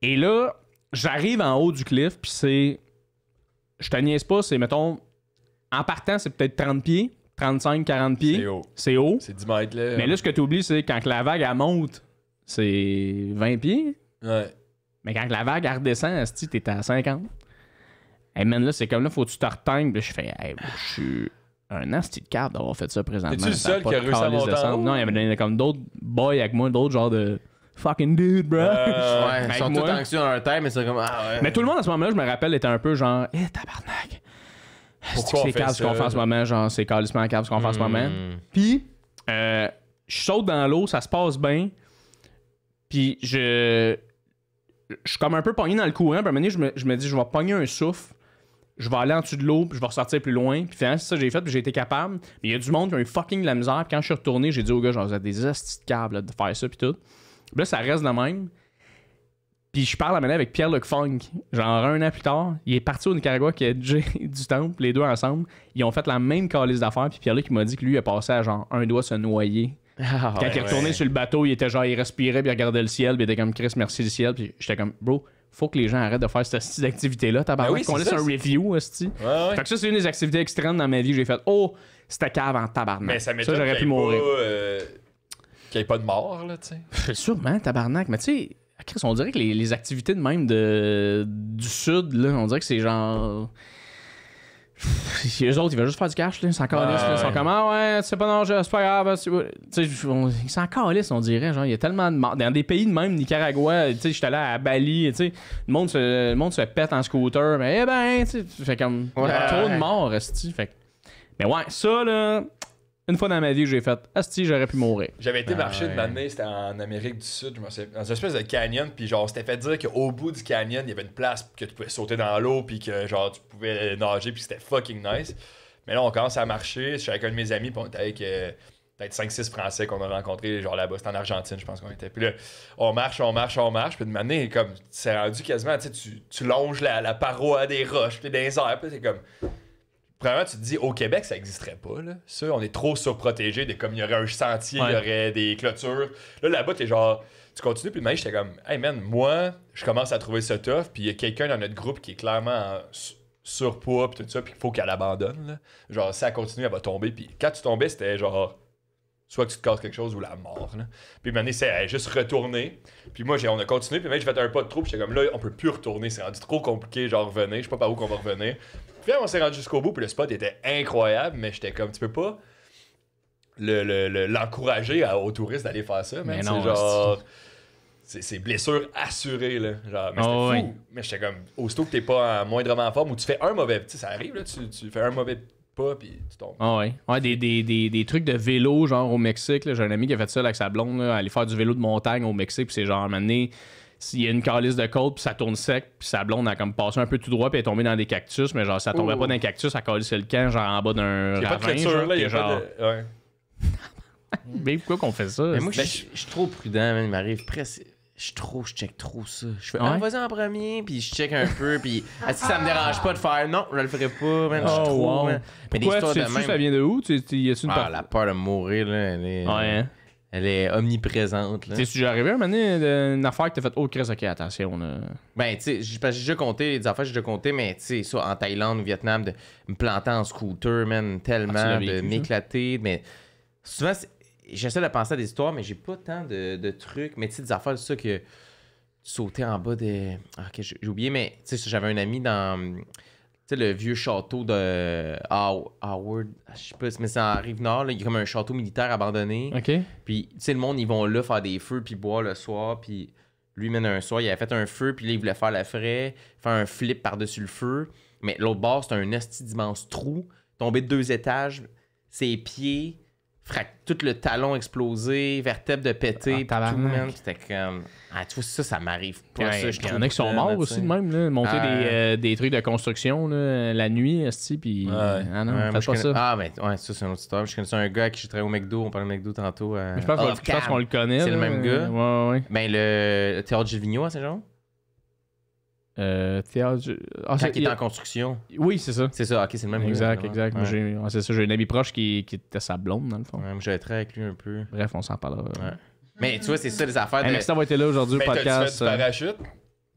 Et là, j'arrive en haut du cliff, puis c'est. Je te niaise pas, c'est, mettons, en partant, c'est peut-être 30 pieds. 35-40 pieds. C'est haut. C'est haut. C'est 10 mètres, là. Mais là, ce que tu oublies, c'est quand que la vague, elle monte, c'est 20 pieds. Ouais. Mais quand que la vague, elle redescend, asti, t'es à 50. Hey man, là, c'est comme là, faut que tu te reteignes. Puis je fais, hey, je suis un asti de cave d'avoir fait ça présentement. T'es-tu le seul qui a réussi à monter en haut? Non, il y avait comme d'autres boys avec moi, d'autres genres de fucking dude, bro. Ouais, ils sont tous anxieux dans leur tête, mais c'est comme, ah ouais. Mais tout le monde à ce moment-là, je me rappelle, était un peu genre, tabarnak. Pourquoi c'est cave ce qu'on fait en ce moment, genre, c'est calissement cave ce qu'on fait en ce moment. Puis, je saute dans l'eau, ça se passe bien. Puis, je suis comme un peu pogné dans le courant. Puis, à un moment donné, je me dis, je vais pogner un souffle. Je vais aller en dessous de l'eau, puis je vais ressortir plus loin. Puis, finalement, c'est ça que j'ai fait, puis j'ai été capable. Mais il y a du monde qui a eu fucking de la misère. Puis, quand je suis retourné, j'ai dit au gars, genre, vous êtes des hosties de câbles là, de faire ça, puis tout. Puis là, ça reste de même. Puis je parle à maintenant avec Pierre-Luc Funk. Genre un an plus tard, il est parti au Nicaragua qui est Jay du Temple, les deux ensemble. Ils ont fait la même calice d'affaires. Puis Pierre-Luc m'a dit que lui, il a passé à genre un doigt se noyer. Ah, Quand il est retourné sur le bateau, il était genre, il respirait, puis il regardait le ciel, puis il était comme Chris, merci le ciel. Puis j'étais comme, bro, faut que les gens arrêtent de faire cette style d'activité-là. Tabarnak, oui, qu'on laisse ça, un review, hostie. Ouais. Fait que ça, c'est une des activités extrêmes dans ma vie. J'ai fait, oh, c'était cave en tabarnak. Mais ça m'étonne j'aurais pu qu'il mourir. n'y ait pas de mort, là, tu sais. Sûrement, tabarnak. Mais tu sais, Chris, on dirait que les activités de même du Sud, là, on dirait que c'est genre. Eux autres, ils veulent juste faire du cash, là. Ils s'en calissent, là. Ils sont comme, ah ouais, tu sais pas nager, c'est pas grave. Tu sais, ils s'en calissent, on dirait. Genre, il y a tellement de morts. Dans des pays de même, Nicaragua, tu sais, j'étais là à Bali, tu sais, le monde se pète en scooter. Mais, tu sais, fait comme. Il y a trop de morts, esti. Fait. Mais ouais, ça, là. Une fois dans ma vie, j'ai fait asti, j'aurais pu mourir. J'avais été marcher une année, c'était en Amérique du Sud, je me souviens, dans une espèce de canyon, puis genre, c'était fait dire qu'au bout du canyon, il y avait une place que tu pouvais sauter dans l'eau, puis que genre, tu pouvais nager, puis c'était fucking nice. Mais là, on commence à marcher, je suis avec un de mes amis, puis on était avec peut-être 5-6 Français qu'on a rencontrés, genre là-bas, c'était en Argentine, je pense qu'on était. Puis là, on marche, puis une année, comme, c'est rendu quasiment, tu sais, tu longes la paroi des roches, puis des airs, puis c'est comme. Premièrement, tu te dis, au Québec, ça n'existerait pas. Là. Ça, on est trop surprotégé. Comme il y aurait un sentier, il y aurait des clôtures. Là-bas, t'es genre, tu continues. Puis de j'étais comme, hey man, moi, je commence à trouver ça tough. Puis il y a quelqu'un dans notre groupe qui est clairement en surpoids, puis tout ça, puis il faut qu'elle abandonne. Là. Genre, si elle continue, elle va tomber. Puis quand tu tombais, c'était genre, soit que tu te casses quelque chose ou la mort. Là. Puis maintenant, c'est juste retourner. Puis moi, on a continué. Puis j'ai fait un pas de trop. Puis j'étais comme, là, on peut plus retourner. C'est rendu trop compliqué. Genre, revenir. Je sais pas par où qu'on va revenir. Puis on s'est rendu jusqu'au bout, puis le spot était incroyable, mais j'étais comme, tu peux pas l'encourager aux touristes d'aller faire ça, mais non, c'est genre, c'est blessure assurée, là. Genre, mais c'était fou. Ouais. Mais j'étais comme, aussitôt que t'es pas moindrement en forme, ou tu fais un mauvais, tu sais, ça arrive, là, tu fais un mauvais pas, puis tu tombes. Ah ouais. Ouais, des trucs de vélo, genre au Mexique, là, j'ai un ami qui a fait ça là, avec sa blonde, là, aller faire du vélo de montagne au Mexique, puis c'est genre, à un moment donné, s'il y a une calice de côte, puis ça tourne sec, puis sa blonde a comme passé un peu tout droit, puis elle est tombée dans des cactus, mais genre, ça tombait pas dans un cactus, ça calissait le camp, genre en bas d'un Il y a pas de ravin. clôture, Genre, là, il y a puis pas genre, de. Ouais. mais pourquoi qu'on fait ça? Mais moi, je suis trop prudent, man. Il m'arrive presque. Je check trop ça. Je fais, vas-y en premier, puis je check un peu, puis est-ce que ça me dérange pas de faire non, je le ferai pas, man. Je suis trop, man. Mais des Pourquoi? histoires Tu de sais-tu même. ça vient de où? Y a-tu une La peur de mourir, là, Ouais, hein? elle est omniprésente, là. T'es-tu déjà arrivé un moment donné une affaire que t'as fait, oh, Chris, ok, attention, là. Ben, tu sais, j'ai déjà compté, des affaires, j'ai déjà compté, mais tu sais, ça, en Thaïlande, au Vietnam, de me planter en scooter, man, tellement, vécu, de ça? m'éclater, mais souvent, j'essaie de penser à des histoires, mais j'ai pas tant de trucs, mais tu sais, des affaires, c'est ça que sauter en bas des... ok, j'ai oublié, mais tu sais, j'avais un ami dans... Tu sais, le vieux château de Howard, je sais pas, mais c'est en Rive-Nord, là, il y a comme un château militaire abandonné. Ok. Puis, tu sais, le monde, ils vont là faire des feux, puis boire le soir, puis lui, mène un soir, il avait fait un feu, puis là, il voulait faire la fraie, faire un flip par-dessus le feu. Mais l'autre bord, c'était un esti d'immense trou, tombé de 2 étages, ses pieds, tout le talon explosé, vertèbre de péter, puis tout, man. Puis c'était comme... Ah, tu vois, ça m'arrive pas, Ouais, ça, il y en a qui sont morts aussi de même, là. Monter des trucs de construction là, la nuit, esti, puis... Ah non, Ouais, moi, faites pas ça. Ah, ben, ouais, ça, c'est une autre histoire. Je connaissais un gars qui travaillait au McDo, on parlait de McDo tantôt. Je pense qu'on le connaît. C'est là. le même gars? Ouais. Ben, le théâtre Gilles Vigneault à Saint-Jean? Théâtre... Quand il était en construction. Oui, c'est ça. C'est ça, ok, c'est le même Exact. gars. Moi, c'est ça, j'ai un ami proche qui était sa blonde, dans le fond. Ouais, moi, j'avais travaillé avec lui un peu. Bref, on s'en parlera. Ouais. Mais tu vois, c'est ça, les affaires de... Merci d'avoir été là aujourd'hui au Mais podcast. t'as-tu fait du parachute?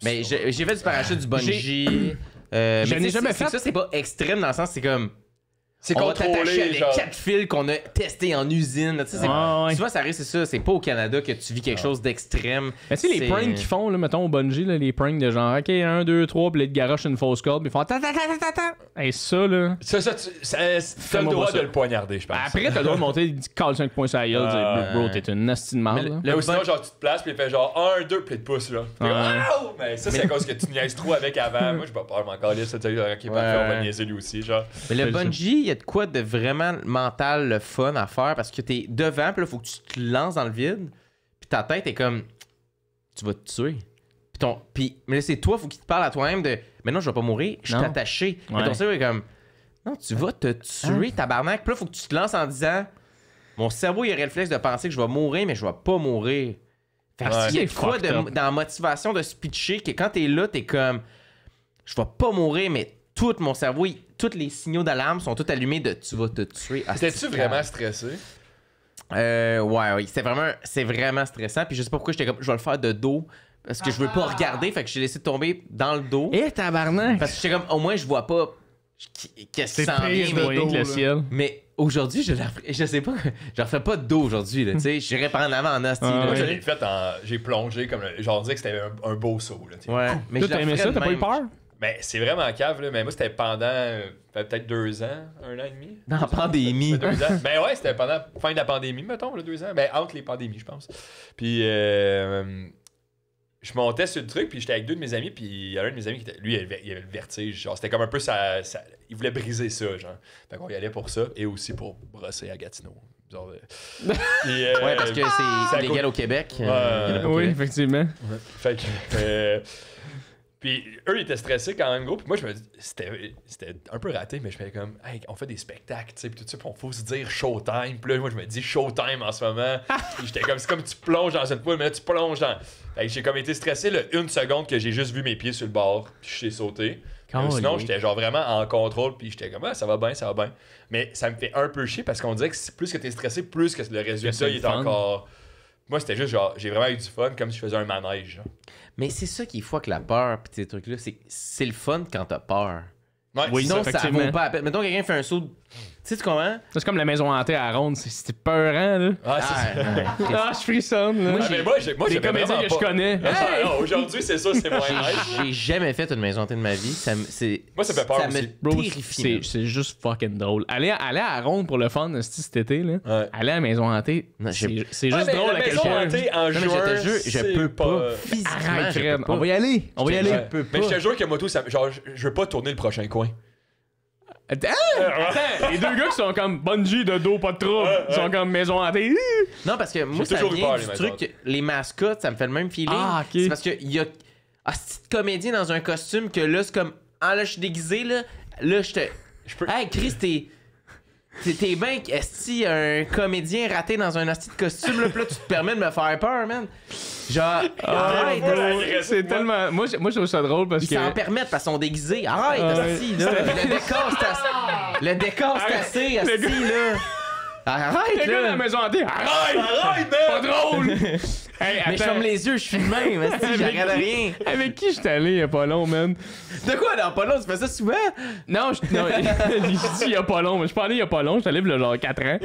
Mais j'ai fait du parachute, du bungee. Mais n'ai jamais fait. Ça, c'est pas extrême dans le sens, c'est comme... C'est On va t'attacher contrôlé, avec genre. 4 fils qu'on a testés en usine. Tu sais, Ouais. souvent, ça arrive, c'est ça. C'est pas au Canada que tu vis quelque chose d'extrême. Mais tu sais, les pranks qu'ils font, là, mettons au bungee, là, les pranks de genre, ok, 1, 2, 3, puis là, ils te garochent une fausse corde, puis ils font ta. Et ça, là. Ça, t'as le droit de le poignarder, je pense. Après, t'as le droit de monter, il caler 5 points sur la gueule, dire, bro, t'es une nasty de marde, là. Là, ou sinon, genre, tu te places, puis il fait genre 1, 2, puis il te pousse, là. Puis, wow! Mais ça, c'est à cause que tu niaises trop avec avant. Moi, j'ai pas peur, mais encore là, ça t'a eu, ok, parfait, on va niaiser lui aussi, genre. Mais le bungee, il y a de quoi de vraiment mental, le fun à faire parce que t'es devant, puis là, faut que tu te lances dans le vide, puis ta tête est comme, tu vas te tuer. Mais là, c'est toi, faut qu'il te parle à toi-même de, mais non, je vais pas mourir, je suis attaché. Ouais. Mais ton cerveau est comme, non, tu vas te tuer, tabarnak. Puis là, faut que tu te lances en disant, mon cerveau, il a le réflexe de penser que je vais mourir, mais je vais pas mourir. Fait que il y a de quoi dans la motivation de se pitcher que quand t'es là, t'es comme, je vais pas mourir, mais tout mon cerveau, tous les signaux d'alarme sont tous allumés de tu vas te tuer. T'étais-tu vraiment stressé? Ouais. C'est vraiment stressant. Puis je sais pas pourquoi j'étais comme, je vais le faire de dos. Parce que je veux pas regarder. Fait que j'ai laissé tomber dans le dos. Eh, tabarnak! Parce que j'étais comme, au moins, je vois pas qu'est-ce qui s'en vient. que le ciel. Mais aujourd'hui, je sais pas, je refais pas de dos aujourd'hui. Tu sais, j'irais par en avant en asti. Moi, je l'ai fait j'ai plongé comme. Genre, on disait que c'était un beau saut, là. Ouais. Mais Toi, t'as aimé ça? T'as pas eu peur? Mais c'est vraiment cave, là. Mais moi, c'était pendant peut-être 2 ans, 1 an et demi. Dans la pandémie. 2 ans. Ben ouais, c'était pendant la fin de la pandémie, mettons, là, 2 ans. Ben entre les pandémies, je pense. Puis je montais sur le truc, puis j'étais avec 2 de mes amis, puis il y a un de mes amis qui était. Lui, il avait le vertige. Genre, c'était comme un peu il voulait briser ça, genre. Fait qu'on y allait pour ça, et aussi pour brosser à Gatineau. Genre, puis, Ouais, parce que c'est illégal au Québec. Oui, effectivement. Ouais. Fait que. Puis eux, ils étaient stressés quand même, gros. Puis moi, je me dis, c'était un peu raté, mais je me disais comme, hey, on fait des spectacles, tu sais, puis tout ça, puis on faut se dire showtime. Puis là, moi, je me dis showtime en ce moment. Puis j'étais comme, c'est comme tu plonges dans une poule, mais là, tu plonges dans. Fait que j'ai comme été stressé, là, 1 seconde que j'ai juste vu mes pieds sur le bord, puis je suis sauté. Sinon, j'étais genre vraiment en contrôle, puis j'étais comme, ah, ça va bien. Mais ça me fait un peu chier parce qu'on dirait que plus que t'es stressé, plus que le résultat, il est encore. Moi, c'était juste genre, j'ai vraiment eu du fun comme si je faisais un manège. Genre. Mais c'est ça qui est fou avec la peur pis ces trucs-là, c'est le fun quand t'as peur. Ouais, Oui, sinon, ça effectivement. vaut pas la peine. Mettons quelqu'un fait un saut. Tu sais, tu comprends? C'est comme la maison hantée à Ronde, c'était peurant, là. Ah, c'est ça. ouais. Ah, je frissonne, là. Moi, j'ai Des comédiens que je connais. Ah, aujourd'hui, c'est ça, c'est moins nice. J'ai jamais fait une maison hantée de ma vie. Moi, ça fait peur ça aussi. me Bro, terrifie. c'est juste fucking drôle. Aller à Ronde pour le fun cet été, là. Ouais. Aller à la maison hantée, Non, c'est juste drôle à quel maison point. hantée en Non, mais juin, je te jure, je c'est peux pas. Physiquement, Arrête, je Fred. peux pas. On va y aller. On va y aller. Je peux pas. Mais je te jure que moto, genre, je veux pas tourner le prochain coin. Attends, les deux gars qui sont comme bungee de dos, pas de trouble. Ils sont comme maison hantée. Non, parce que moi, ça toujours vient peur, du les truc, que les mascottes, ça me fait le même feeling. Ah, ok. C'est parce qu'il y a un petit comédien dans un costume que là, c'est comme, ah là, je suis déguisé, là je te... Hey, Chris, t'es bien, esti, un comédien raté dans un asti de costume, là, pis là, tu te permets de me faire peur, man. Genre, arrête, C'est tellement. Moi, je trouve ça drôle parce ils que. s'en permettent parce qu'ils sont déguisés. Arrête, asti, là. Le décor, c'est assez, asti, là. Arrête, Les gars de la là. maison hantée, arrête, pas drôle. Hey, Mais je attends. ferme les yeux, je suis le même, asti, je regarde rien. Avec qui j'étais allé il y a pas long, man? De quoi, dans pas long, tu fais ça souvent? Non, je dis il y a pas long, mais je suis pas allé il y a pas long, j'étais allé il y a genre 4 ans.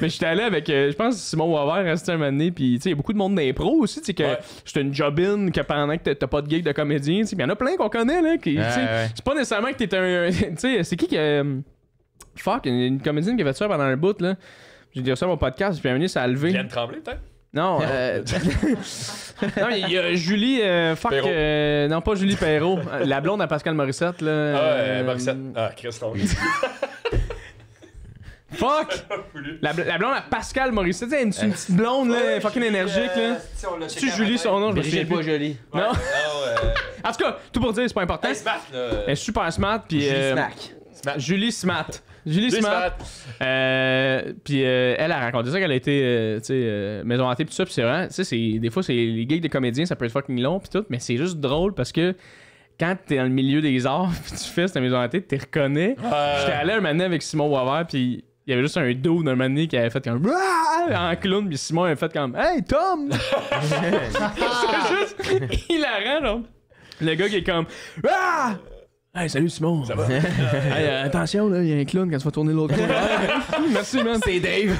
Mais j'étais allé avec, je pense, Simon Wavert restait un moment donné, pis tu sais, il y a beaucoup de monde d'impro aussi, tu sais, que j'étais une job-in, que pendant que t'as pas de gig de comédien, tu sais, il y en a plein qu'on connaît, là, qui, tu sais, c'est pas nécessairement que t'es un. Tu sais, c'est qui fuck, une comédienne qui avait fait ça pendant un bout, là. J'ai dit ça à mon podcast, puis à un moment donné, ça a levé. Viens de trembler, peut-être? Non, non, mais il y a Julie, non, pas Julie Perrault, la blonde à Pascal Morissette, là. Ah, Morissette. Ah, Chris, non. Fuck! La blonde à Pascal Morissette, c'est une petite blonde, là, fucking énergique, là. C'est-tu Julie son nom? Je me souviens Brigitte pas plus. jolie. Non? En tout cas, tout pour dire, c'est pas important. Smart, là. Elle est super smart, puis Julie Smack. Julie Smart. Julie Smart. Puis elle a raconté ça qu'elle a été, tu sais, maison hantée pis tout ça, pis c'est vraiment, tu sais, des fois, c'est les gigs de comédiens, ça peut être fucking long pis tout, mais c'est juste drôle parce que quand t'es dans le milieu des arts pis tu fais cette maison hantée, tu reconnais. J'étais allé un moment donné avec Simon Wavert pis il y avait juste un dos d'un moment donné qui avait fait comme en clown pis Simon avait fait comme Hey Tom! C'est juste hilarant, là. Le gars qui est comme Ah! Hey, salut Simon! Ça va? Hey, attention, là, il y a un clown quand tu vas tourner l'autre côté. Merci, man. C'est Dave.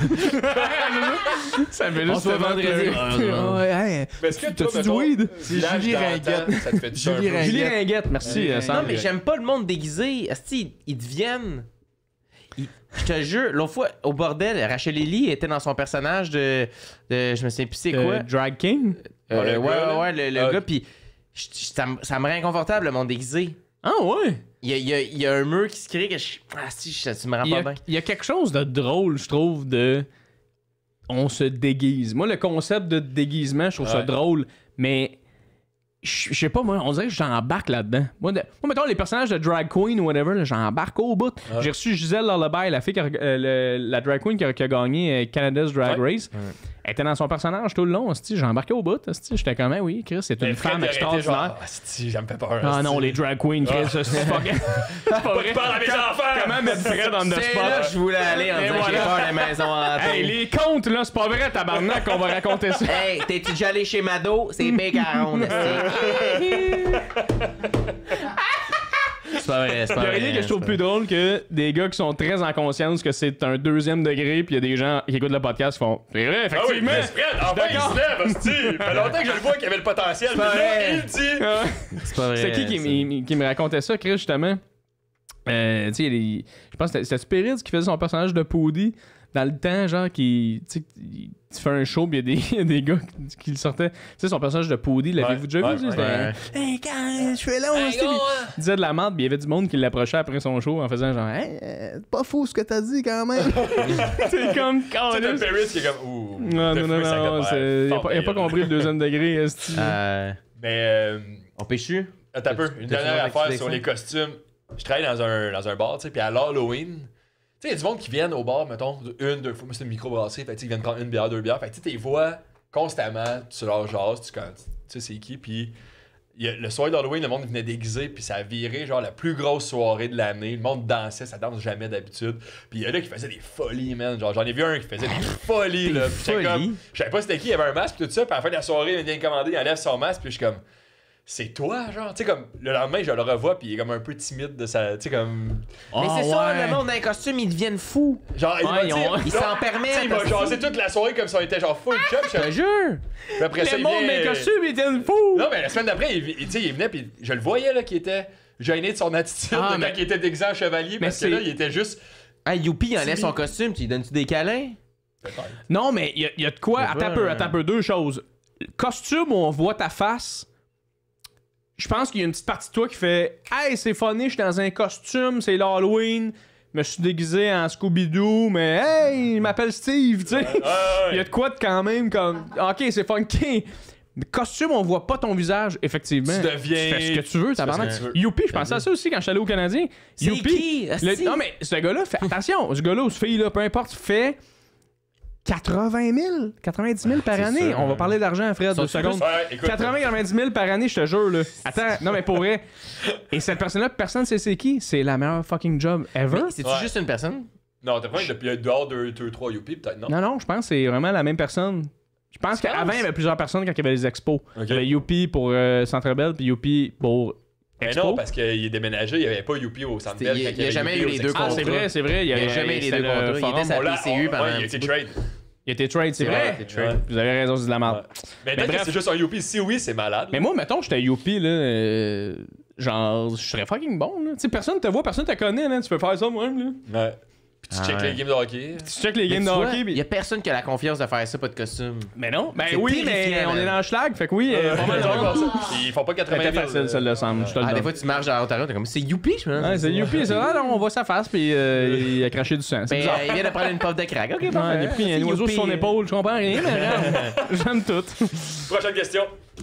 Ça me fait juste se fait vendredi. Hey, Mais est-ce que t'as-tu toi, du mettons, weed? village Julie d'antan, Ringuette. ça te fait du Julie Ringuette. Julie Ringuette, merci. Non, mais j'aime pas le monde déguisé. Asti, ils deviennent. Je te jure, l'autre fois, au bordel, Rachel Lily était dans son personnage de je me souviens plus c'est quoi. Drag King? le gars, là? ouais, le gars, pis ça me rend inconfortable, le monde déguisé. Ah ouais? Il y a un mur qui se crée que tu me rends pas bien. Il y a quelque chose de drôle, je trouve, de... On se déguise. Moi, le concept de déguisement, je trouve ça drôle, mais... Je sais pas, moi, on dirait que j'embarque là-dedans. Moi, mettons, les personnages de drag queen ou whatever, là, j'embarque au bout. J'ai reçu Gisèle Lullaby, la fille la drag queen qui a gagné Canada's Drag Race. Elle était dans son personnage tout le long, j'ai embarqué au bout. J'étais comme, oui, Chris, c'est une femme extraordinaire. Ça me fait peur. Ah non, les drag queens, Chris, c'est pas vrai. Parle à mes enfants! Comment mettre Fred dans le C'est spot? là que je voulais aller en Et disant que j'ai voilà. peur des maisons hantées. Hey, les contes, là, c'est pas vrai, tabarnak, qu'on va raconter ça. Hey, t'es-tu déjà allé chez Mado? C'est B40. C'est pas vrai, c'est Il pas y a vrai. rien que je trouve plus drôle que des gars qui sont très en conscience que c'est un 2e degré, puis il y a des gens qui écoutent le podcast qui font C'est vrai, Ah oui, effectivement. mais Fred, enfin il se lève, hostie. Ça fait longtemps que je le vois qu'il y avait le potentiel, mais pas là, vrai. il le dit. C'est pas vrai. C'est qui me racontait ça, Chris, justement? Tu sais, je pense que c'était Spirit qui faisait son personnage de Poudy dans le temps, genre, qui. Tu sais, tu fais un show, puis il y a des gars qui le sortaient. Tu sais, son personnage de Poudy, l'avez-vous déjà vu? C'était, Hey, quand je fais là, il disait de la merde, puis il y avait du monde qui l'approchait après son show en faisant genre, Hey, c'est pas fou ce que t'as dit quand même. C'est comme, Tu sais, t'as Paris qui est comme, ouh. Non, il a pas compris le 2e degré, esti. Mais, On pêche-tu? attends un peu, une dernière affaire sur les costumes. Je travaille dans un bar, tu sais, puis à l'Halloween, tu sais, il y a du monde qui viennent au bar, mettons, 1-2 fois, moi c'est une microbrassée, fait que ils viennent prendre 1 bière, 2 bières, fait que tu les vois constamment, tu leur jases, tu sais c'est qui, puis le soir d'Halloween, le monde venait déguisé, puis ça a viré genre la plus grosse soirée de l'année, le monde dansait, ça danse jamais d'habitude, puis il y en a qui faisaient des folies, man, genre j'en ai vu un qui faisait des folies, là, puis j'étais comme, je savais pas c'était qui, il y avait un masque, puis tout ça, puis à la fin de la soirée, il vient commander, il enlève son masque, puis je suis comme... C'est toi, genre, tu sais, comme le lendemain, je le revois, puis il est comme un peu timide de sa. Tu sais, comme. Mais c'est ça, le monde d'un costume, ils deviennent fous. Genre, Ils s'en permettent. Il m'a jasé toute la soirée comme si on était genre full chum. Je te jure. Puis après ça, Le il monde vient- des costumes, ils étaient fous. Non, mais la semaine d'après, il venait, puis je le voyais, là, qu'il était gêné de son attitude Ah, de mais- quand il était déguisé en chevalier, parce que c'est- là, il était juste. Hey, Youpi, il enlève son costume, tu lui donnes-tu des câlins? Non, mais il y a de quoi. Attends un peu, 2 choses. Costume où on voit ta face. Je pense qu'il y a une petite partie de toi qui fait Hey, c'est funny, je suis dans un costume, c'est l'Halloween. me suis déguisé en Scooby-Doo, mais hey, il m'appelle Steve, tu sais. Il y a de quoi de quand même comme. Ok, c'est funky. Le costume, on voit pas ton visage, effectivement. Tu deviens. Tu fais ce que tu veux, tabarnak. Youpi, je pensais à ça aussi quand je suis allé au Canadien. C'est qui? Non, mais ce gars-là, fait attention, ce gars-là ou ce fille-là, peu importe, fait 80 000, 90 000 par année. sûr, on va parler d'argent, Fred, 2 secondes. Ouais, écoute, 80-90 000 par année, je te jure, là. Attends, non, mais pour vrai. Et cette personne-là, personne ne sait c'est qui. C'est la meilleure fucking job ever. C'est-tu Ouais. juste une personne? Non, t'as pas depuis dehors 2, 3 Youpi, peut-être, non? Non, je pense que c'est vraiment la même personne. Je pense qu'avant, il y avait plusieurs personnes quand il y avait les expos. Il y avait Youpi pour Centre Bell, puis Youpi pour Mais Expo. non, parce qu'il est déménagé, il n'y avait pas Youpi au Centre Bell. Il quand y a jamais Youpi eu les aux deux Expos. Ah, contrats. c'est vrai. Il y a jamais les deux c'était le contrats. Il forum. était sa PCU pendant il un a petit été bout. trade. Il était trade, c'est Ouais, vrai. il était trade. Vous avez raison, c'est de la merde. Mais bref. peut-être que c'est juste un Youpi. Si oui, c'est malade. Mais moi, mettons, j'étais Youpi, là. Genre, je serais fucking bon, là. Tu sais, personne te voit, personne te connaît, là. Tu peux faire ça, moi-même, là. Ouais. Puis tu checkes les games de hockey. Tu checkes les games de hockey, Il y pis... a personne qui a la confiance de faire ça, pas de costume. Mais non. Ben C'est oui, mais terrifiant, on man. est dans le schlag, fait que oui, pas mal de monde. Ils font pas 80 C'était 000. facile, celle-là, Sam. Je te le Ah, des donne. fois, tu marches dans Ontario, t'es comme, c'est Youpi, je pense. Ouais, c'est Youpi, c'est vrai, non, on voit sa face, puis il a craché du sang. C'est Ben, bizarre. il vient de prendre une puff de crack. Ok, Ouais, parfait. il a pris un C'est oiseau sur son Youpi. épaule, je comprends rien, mais regarde, j'aime tout. Prochaine question.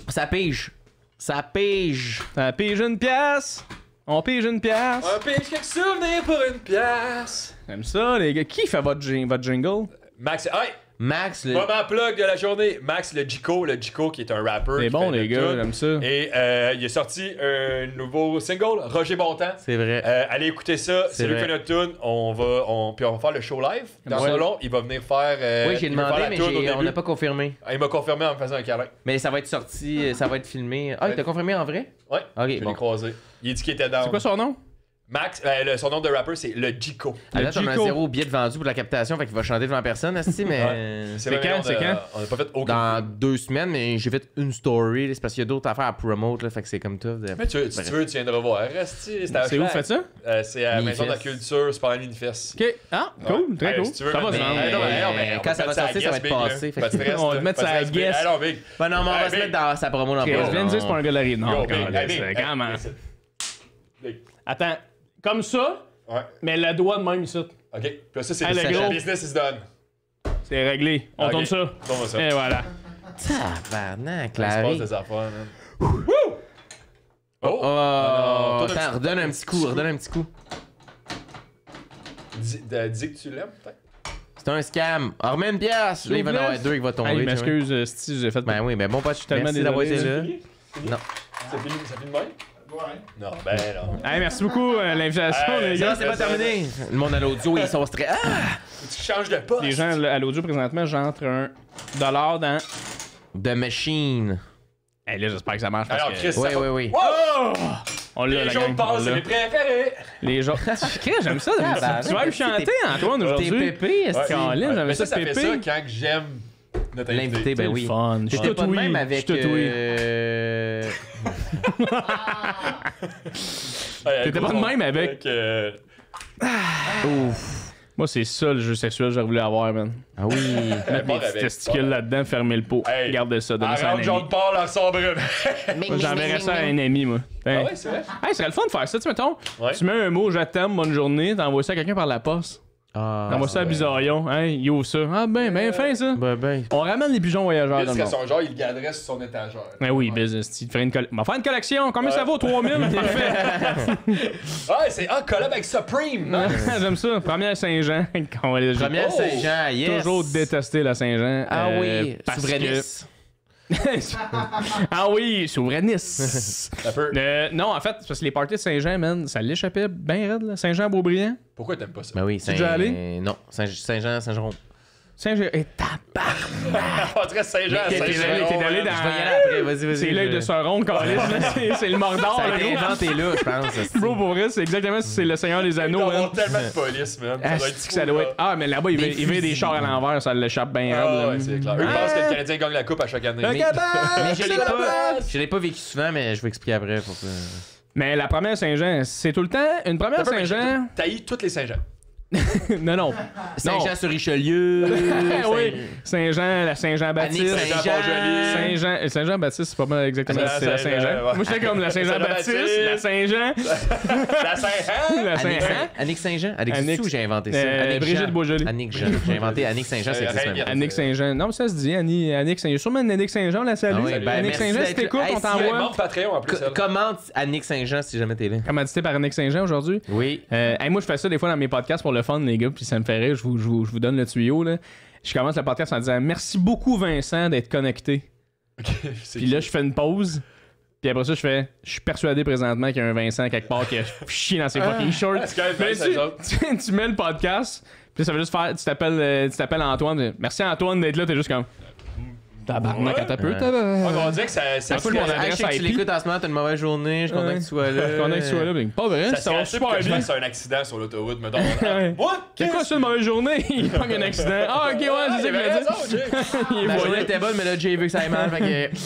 Ça pige. Ça pige. Ça pige une pièce. On pige une pièce. Un pitch quelques souvenirs pour une pièce. J'aime ça, les gars. Qui fait votre jingle? Max, hey! Max, le... Moment plug de la journée. Max le Jico qui est un rapper. C'est qui bon, fait les de gars, tout. j'aime ça. Et il a sorti un nouveau single, Roger Bontemps. C'est vrai. Allez écouter ça, c'est lui qui vrai. fait notre tune. Puis on va faire le show live. Dans Ouais. ce long, il va venir faire. Oui, j'ai il va demandé, faire la mais tune au on début. n'a pas confirmé. Il m'a confirmé en me faisant un câlin. Mais ça va être sorti, ça va être filmé. Ah, il t'a confirmé en vrai? Ouais, Ok, je l'ai bon. croisé. Il a dit qu'il était down. C'est quoi son nom? Max, son nom de rapper, c'est le Jico. À date, on a Jico. 0 billet de vendu pour la captation, fait qu'il va chanter devant personne, asti, mais... C'est quand, vrai, c'est quand? On n'a pas fait aucun. Dans 2 semaines, mais j'ai fait une story, là, c'est parce qu'il y a d'autres affaires à promote, là, fait que c'est comme tout. Mais si tu veux, tu viendras voir. Reste, C'est où, faites ça? C'est à la Maison de la Minifest. Culture, c'est pendant Minifest. Ok. Ah, cool, très Ouais, cool. si tu veux, Ça va mais- se rendre. Mais- non, mais on quand va ça va mettre sortir, ça va guest être big, passé, là. fait Pas de que- stress, On va là. mettre Pas de ça à stress, big. guest. Ah non, big. Ben non, mais on va Hey, se big. mettre dans sa promo dans Ok, pas je viens de dire c'est pas un gars de la rive. Non, Yo, big. Hey, big. c'est comment? Big. Attends, comme ça, Ouais. mais le doigt de même ici. Ok. Puis là, ça, c'est Hey, le le gros. business is done. C'est réglé. On Ok. tourne ça. Tourne ça. Et voilà. Tabarnak, Il se passe Larry. des affaires, man. Wouh! Oh! Oh, non, toi, attends, redonne un petit coup, redonne un petit coup. Dis que tu l'aimes, peut-être? C'est un scam. Ah, remets une pièce. Là, il va en avoir 2 qui va tomber. Hey, je tu vois. m'excuse si j'ai fait. Ben oui, mais bon, pas tellement merci d'avoir été désolé. là. Fini? Non. Ça finit de même? Ouais. Non, ben non. Hey, merci beaucoup l'invitation, Hey, les Non, gars. c'est pas terminé. Le monde à l'audio, ils sont stressés. Ah! Tu changes de poste. Les gens là, à l'audio présentement, j'entre $1 dans. The Machine. Hey, là, j'espère que ça marche. Parce Alors, que... Chris, Oui, ça oui, va- oui. Wow! On l'a, Les la gens gang. passent, on c'est l'a. mes préférés. Les gens. Chris, j'aime ça. Tabarnak, Tu vas me t'es- chanter, Antoine, T'es aujourd'hui. pépé, est-ce que... Caroline, j'aimais Mais ça, ça fait pépé. ça quand que j'aime notre L'invité, invité. ben C'est oui. le fun. Je suis J'étais tout pas de oui. même Je avec... suis tout oui. T'étais pas de même avec. Ouf. Moi, c'est ça le jeu sexuel que j'aurais voulu avoir, man. Ah oui. Mettre mes petits testicules là-dedans, fermer le pot. Hey. Gardez ça, donnez ça à un Arrête, ami. John Paul en sombre. Moi, j'enverrais ça à un ami, moi. Ah ouais, c'est vrai? Hey, ce serait le fun de faire ça, tu sais, mettons. Ouais. Tu mets un mot, je t'aime, bonne journée, t'envoies ça à quelqu'un par la poste. Ah, T'envoies ça à Bizarillon, hein, il ouvre ça. Ah ben fin ça. ben. On ramène les pigeons voyageurs dans Parce le que monde. son genre, il le garderait sur son étagère. Ben oui, business. Tu ferais une on va faire une collection. Combien ça vaut? 3000? Parfait. Ah, c'est un collab avec Supreme. Hein? J'aime ça. Première Saint-Jean. J'ai Première Oh! Saint-Jean, yes. toujours détesté la Saint-Jean. Ah oui, parce souverainiste. Ah oui, souverainiste. Un peu. Non, en fait, c'est parce que les parties de Saint-Jean, man, ça l'échappait bien raide, là. Saint-Jean-Beaubriand. Pourquoi t'aimes pas ça? Ben oui, es déjà allé? Non, Saint-Jean, Saint-Jérôme. Saint-Jean. Et tabarnak! On dirait Saint-Jean, T'es allé Saint-Jean. dans. Je vais y aller après, vas-y. C'est l'œil de Sauron, câlisse, là. C'est le Mordor, Ça a là, été gros. inventé là, je pense. esti. Bro, pour vrai, c'est exactement si c'est le Seigneur des Il Anneaux, doit man. avoir tellement de police, man. Ça doit être Est-ce que fou, ça doit là. être. Ah, mais là-bas, il Des veut des fusils. chars à l'envers, ça l'échappe bien raide, Ah là. ouais, c'est clair. Eux pensent que le Canadien gagne la coupe à chaque année. Mais je l'ai pas vécu souvent, mais je vais expliquer après pour que... Mais la première Saint-Jean, c'est tout le temps une première Saint-Jean. T'haïs toutes les Saint-Jean. Non. Saint-Jean-sur-Richelieu. Oui. Saint-Jean, la Saint-Jean-Baptiste. Saint-Jean. Saint-Jean-Baptiste, c'est pas mal exactement c'est la Saint-Jean. Ouais. Moi, j'étais comme la Saint-Jean-Baptiste, la Saint-Jean. La Saint-Jean. La Saint-Jean. Annick Saint-Jean. Annick Annick- Saint-Jean, j'ai inventé ça. Annick Brigitte Jean. Beaujolais. Annick Jean. J'ai inventé Annick Saint-Jean, ça existe même. Annick Saint-Jean. Non, mais ça se dit, Annick Saint-Jean. Il y a sûrement une Annick Saint-Jean, on la salue. Ah oui, ben, Annick merci Saint-Jean, si d'être t'écoutes, là. Hey, on si- t'envoie. Membre Patreon en plus. elle. Commente Annick Saint-Jean si jamais t'es là. Commandité par Annick Saint-Jean aujourd'hui. Oui. Hey, moi, je fais ça des fois dans mes podcasts pour le fun, les gars, puis ça me fait rire. Je vous donne le tuyau. Là. Je commence le podcast en disant merci beaucoup, Vincent, d'être connecté. Puis là, je fais une pause. Puis après ça, je suis persuadé présentement qu'il y a un Vincent quelque part qui a chié dans ses fucking shorts. C'est quand même Mais bien, ça, tu mets le podcast, puis ça veut juste faire. Tu t'appelles Antoine. Merci Antoine d'être là, t'es juste comme. Tabarnak, quand t'as peu, On dirait que ça Faut que mon Hey, adresse je sais que tu IP. l'écoutes en ce moment, t'as une mauvaise journée, je suis content que tu sois là. Je suis content que tu sois là. Pas vrai, ça ça va serait super que je bien. fasse un accident sur l'autoroute, mettons. Ouais. What? C'est quoi ça, une mauvaise journée? Il pogne un accident. Ah, ok, ouais, c'est ça qu'il a dit. Il est Ma journée voyant. était bonne, mais là, Jay veut que ça aille mal, fait que...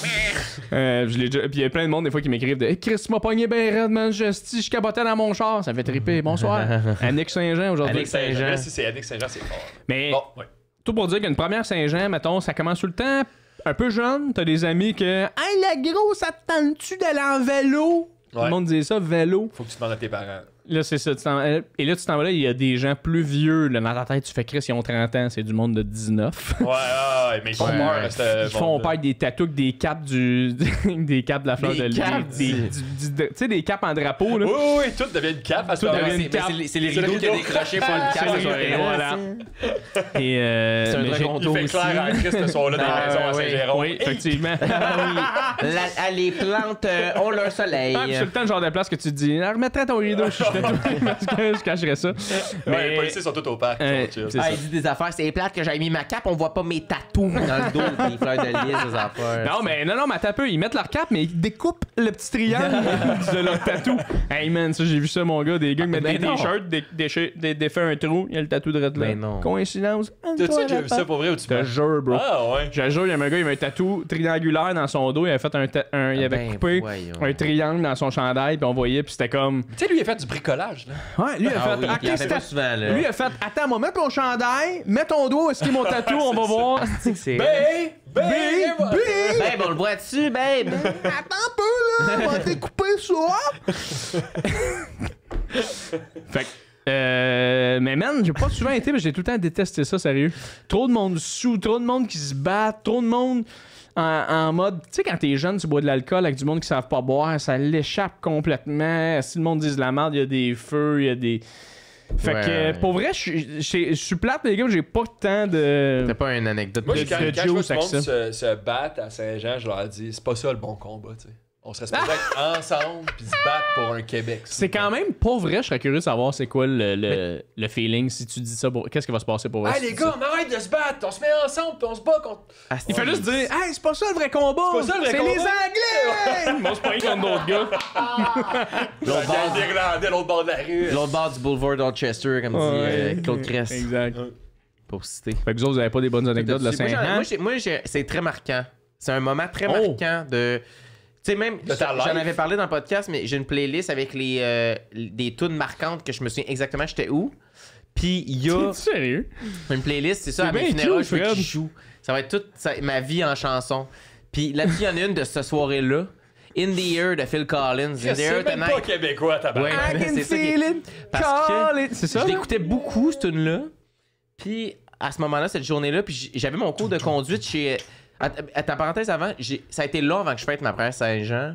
Je l'ai déjà... Puis il y a plein de monde des fois qui m'écrivent de Hey, Chris, tu m'as pogné ben raide, man. Je capotais dans mon char. Ça fait triper. Bonsoir. Annick Saint-Jean aujourd'hui. Annick Saint-Jean. Si c'est Annick Saint-Jean, c'est fort. Mais Bon, ouais. tout pour dire qu'une première Saint-Jean, mettons, ça commence tout le temps un peu jeune. T'as des amis que Hey, la grosse, ça te tente-tu d'aller en vélo? Tout Ouais. le monde disait ça, vélo. Faut que tu demandes à tes parents. Là, c'est ça. Et là, tu t'en vas là, il y a des gens plus vieux. Là, dans ta tête, tu fais Chris, ils ont 30 ans. C'est du monde de 19. Ouais, mais ils font peur. Ils font peur avec des tatous, avec des capes des capes de la fleur Des de lys. capes, Tu sais, des capes en drapeau, là. Oui, oui, tout devient une cape à ce Tout moment-là. devient une cape. C'est les rideaux qui a décroché pour une cape. C'est les rideaux, voilà. Et C'est un mais dragon Il d'eau fait aussi. clair en Christ ce soir-là dans les maisons à Saint-Jérôme. oui, effectivement. Les plantes ont leur soleil. Ah, puis c'est le temps le genre de place que tu te dis, ah, remettrais ton rideau, parce que je cacherais ça. Ouais, les policiers sont tous au parc. ils sont chill. c'est Ah, ça. il dit des affaires, c'est plate que j'avais mis ma cape, on voit pas mes tatous dans le dos, des fleurs de lys, des affaires. Non, mais t'as peu. Ils mettent leur cap, mais ils découpent le petit triangle de leur tatou. Hey man, ça, j'ai vu ça, mon gars. Des gars qui mettent ben des non. t-shirts, défait un trou, il y a le tatou de là. Ben non. Coïncidence. T'as-tu déjà vu ça pour vrai ou tu Je te jure, bro. Ah, ouais. Je te jure, il y a un gars, il avait un tatou triangulaire dans son dos. Il avait fait il avait Ben, coupé voyons. un triangle dans son chandail, puis on voyait, puis c'était comme. Tu sais, lui, il a fait du bricolage, là. Ouais, lui, il a Ah fait. oui, ok, il en fait c'était- pas souvent, là. Lui, il a fait. Attends, moi, mets ton chandail, mets ton doigt où est-ce qu'il est mon tatou, on va voir. C'est... Babe! Babe, on le voit dessus, babe! Attends un peu, là, on va découper ça. Fait que. Mais man, j'ai pas souvent été, mais j'ai tout le temps détesté ça, sérieux. Trop de monde sous, trop de monde qui se battent, trop de monde en mode. Tu sais, quand t'es jeune, tu bois de l'alcool avec du monde qui savent pas boire, ça l'échappe complètement. Si le monde dit de la merde, il y a des feux, il y a des. Fait Ouais, que, ouais. pour vrai, je suis plate, les gars, j'ai pas tant de. T'as pas une anecdote Moi, de quand de je vois tout juice le monde avec se battre à Saint-Jean, je leur dis, c'est pas ça le bon combat, tu sais. On serait supposé être ensemble puis se battre pour un Québec. C'est quand même pas vrai, je serais curieux de savoir c'est quoi le feeling si tu dis ça. Qu'est-ce qui va se passer pour vrai? Hey si les tu dis gars, ça? on arrête de se battre, on se met ensemble puis on se bat contre. Il fait juste dire, hey, c'est pas ça le vrai combat! C'est pas ça le vrai C'est combat. les Anglais! Ils vont se pogner contre d'autres gars. L'autre bord d'Irlandais, l'autre bord de la rue. L'autre bord du boulevard Dorchester, comme dit Claude Cress, Exact. pour citer. Fait que vous autres, vous avez pas des bonnes anecdotes de la Saint-Jean? C'est très marquant. C'est un moment très Oh. marquant de... Tu sais, même, De ta j'en life. avais parlé dans le podcast, mais j'ai une playlist avec des tunes marquantes que je me souviens exactement j'étais où. Puis il y a T'es sérieux? une playlist, c'est ça, C'est à mes bien funérailles, cute, je veux Fred. qu'il joue. Ça va être toute ma vie en chanson. Puis là-dessus, il y en a une de cette soirée-là. In the Air de Phil Collins. In the C'est Air même pas Tonight. québécois, ta Ouais. I can c'est ça qui- feel it, Parce que call it. C'est ça? Je là? l'écoutais beaucoup, cette tune-là. Puis à ce moment-là, cette journée-là, puis j'avais mon cours de conduite chez... À ta parenthèse avant, ça a été long avant que je fête ma première Saint-Jean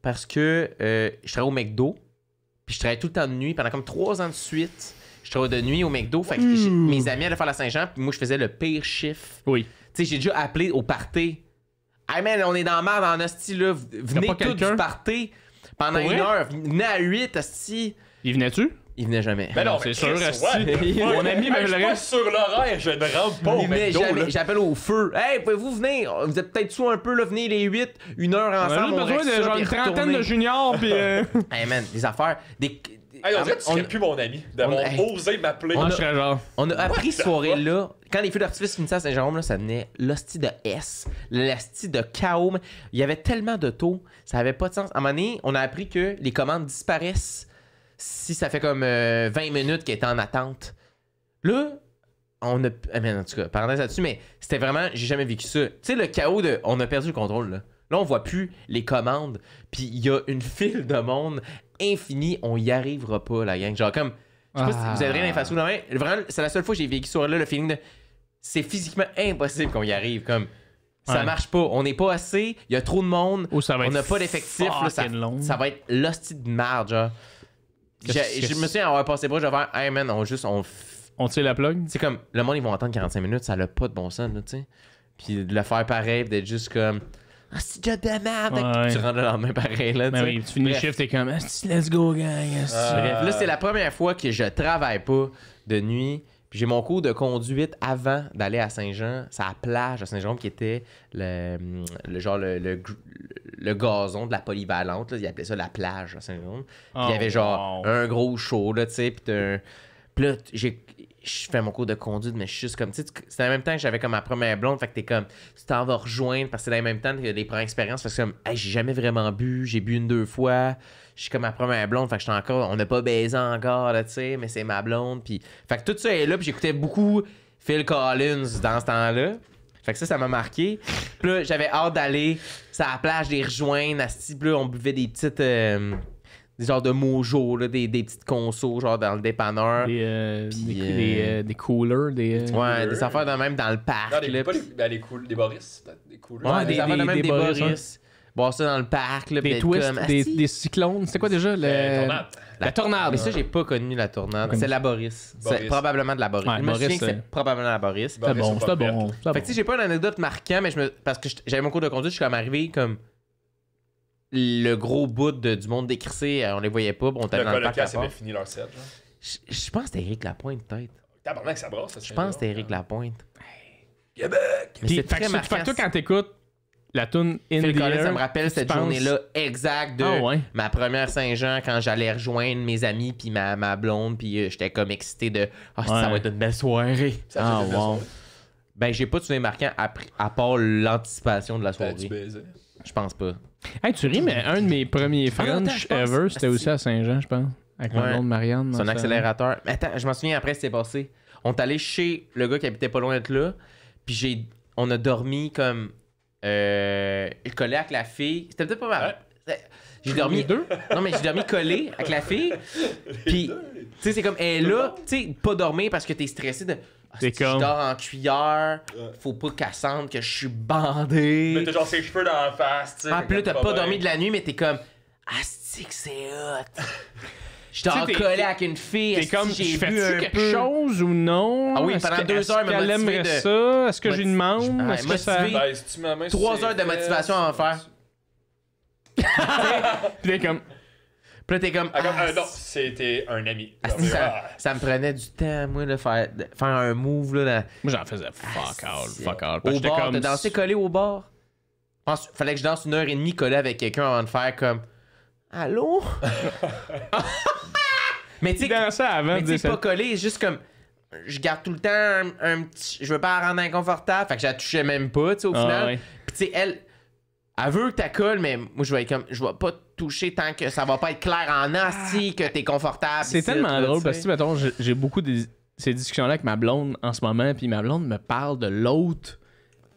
parce que je travaillais au McDo. Puis je travaillais tout le temps de nuit. Pendant comme 3 ans de suite, je travaillais de nuit au McDo. Fait que mes amis allaient faire la Saint-Jean, puis moi, je faisais le pire chiffre. Oui. Tu sais, j'ai déjà appelé au party. Hey man, on est dans la merde en hostie, là. Venez pas tous quelqu'un? du party pendant Pour une vrai? heure. Venez à 8, hostie. Il venait-tu? Il venait jamais. Ben non, C'est mais sûr, Chris, asti. ouais. Mon ami me Je suis le pas reste. sur l'horaire, je ne rentre pas au Il venait McDo, jamais. là. J'appelle au feu. Hey, pouvez-vous venir? Vous êtes peut-être sous un peu, là. Venez les 8, une heure On a ensemble. juste on besoin règle de ça, genre puis une trentaine retourner. de juniors, puis. Hey man, des affaires. Hey, on dirait que tu serais plus mon ami d'avoir Hey. osé m'appeler. Moi, je serais genre. On a appris cette soirée-là, quand les feux d'artifice finissaient à Saint-Jérôme, là, ça venait l'hostie de S, l'hostie de chaos. Il y avait tellement de taux, ça avait pas de sens. À un moment donné, on a appris que les commandes disparaissent si ça fait comme 20 minutes qu'elle est en attente. Là, on a. En tout cas, parenthèse là-dessus, mais c'était vraiment. J'ai jamais vécu ça. Tu sais, le chaos de. On a perdu le contrôle, là. Là, on voit plus les commandes. Puis il y a une file de monde infinie. On y arrivera pas, la gang. Genre, comme. Je sais pas si vous avez rien face ou non. Vraiment, c'est la seule fois que j'ai vécu ça, là, le feeling de. C'est physiquement impossible qu'on y arrive. Comme. Ça marche pas. On n'est pas assez. Il y a trop de monde. On n'a pas d'effectifs. Ça va être l'hostie de merde, genre. Je me souviens avoir passé pas, je vais faire, hey man, on tire la plug. C'est comme, le monde, ils vont attendre 45 minutes, ça n'a pas de bon sens, là, tu sais. Puis de le faire pareil, d'être juste comme, ah, c'est déjà de merde. Ouais. Tu rentres le lendemain pareil, là, tu sais. Oui, tu finis le shift, t'es comme, let's go, gang. Bref, là, c'est la première fois que je travaille pas de nuit. Puis j'ai mon cours de conduite avant d'aller à Saint-Jean. C'est à la plage à Saint-Jean qui était le gazon de la polyvalente. Là. Ils appelaient ça la plage à Saint-Jean. Puis il y avait genre un gros show, là, tu sais. Puis là, je fais mon cours de conduite, mais je suis juste comme, tu sais, c'est en même temps que j'avais comme ma première blonde. Fait que t'es comme, tu t'en vas rejoindre parce que c'est en même temps que les premières expériences. Parce que comme, hey, j'ai jamais vraiment bu. J'ai bu 1-2 fois. Je suis comme ma première blonde, fait que j'étais encore, on n'a pas baisé encore, là, tu sais, mais c'est ma blonde, puis... Fait que tout ça est là, puis j'écoutais beaucoup Phil Collins dans ce temps-là. Fait que ça m'a marqué. Puis là, j'avais hâte d'aller sur la plage, les rejoindre, à ce type-là, on buvait des petites... des genres de mojo, là, des petites consos, genre dans le dépanneur. Des coolers, des affaires de même dans le parc, non, là. Des Boris, des coolers. Ouais, des affaires de même, des Boris. Bon, ça dans le parc, là, des twists, comme, des cyclones. C'était quoi déjà? La tornade. Mais ça, j'ai pas connu la tornade. C'est la Boris. C'est probablement de la Boris. Ouais, je me souviens que c'est probablement la Boris. C'était bon, c'était bon. Fait que tu sais, j'ai pas une anecdote marquante, mais parce que j'avais mon cours de conduite, je suis comme arrivé comme le gros bout du monde décrissé, on les voyait pas. Bon, on était dans le parc. Ils avaient fini leur set, je pense que c'était Éric Lapointe, peut-être. Tabarnak, ça brasse, ça. Je pense que c'était Éric Lapointe. Québec! Mais c'est très marquant. Fait que toi, quand t'écoutes la tune In Phil the Collins, Air, ça me rappelle cette journée-là exacte de ma première Saint-Jean quand j'allais rejoindre mes amis puis ma blonde puis j'étais comme excité de ça va être une belle soirée. Ben j'ai pas de souvenir marquant à part l'anticipation de la soirée. Je pense pas. Hey, tu ris, mais un de mes premiers French ever, c'était aussi à Saint-Jean, je pense. Avec ma blonde Marianne. C'est un accélérateur. Mais attends, je m'en souviens après ce qui s'est passé. On est allé chez le gars qui habitait pas loin de là. Puis on a dormi comme collé avec la fille. C'était peut-être pas mal. J'ai dormi les deux. Non, mais j'ai dormi collé avec la fille. Puis, tu sais, c'est comme, elle est là, tu sais, pas dormir parce que t'es stressé de. C'est comme... Je dors en cuillère, faut pas qu'elle sente que je suis bandé. Mais t'as genre ses cheveux dans la face, tu sais. Ah, puis là, t'as pas dormi de la nuit, mais t'es comme, c'est que c'est hot. Je dors collé avec une fille. T'es comme, j'ai fais-tu bu quelque chose ou non? Ah oui, pendant 2 heures, elle aimerait ça? Est-ce que je lui demande? Est-ce que ça... 3 heures de motivation à en faire. Puis t'es comme... Puis là, t'es comme... non, c'était un ami. Ça me prenait du temps, moi, de faire un move, là. Moi, j'en faisais fuck all. Au bar, t'as dansé collé au bar? Fallait que je danse 1h30 collé avec quelqu'un avant de faire comme... Allô? Mais tu sais, pas collé, juste comme... Je garde tout le temps un petit... Je veux pas la rendre inconfortable, fait que je la touchais même pas, tu sais, au final. Ouais. Puis tu sais, elle veut que t'as colle, mais moi, je vais être comme... Je vais pas toucher tant que ça va pas être clair en asti que t'es confortable. C'est tellement drôle, parce que, mettons, j'ai beaucoup ces discussions-là avec ma blonde en ce moment, puis ma blonde me parle de l'autre...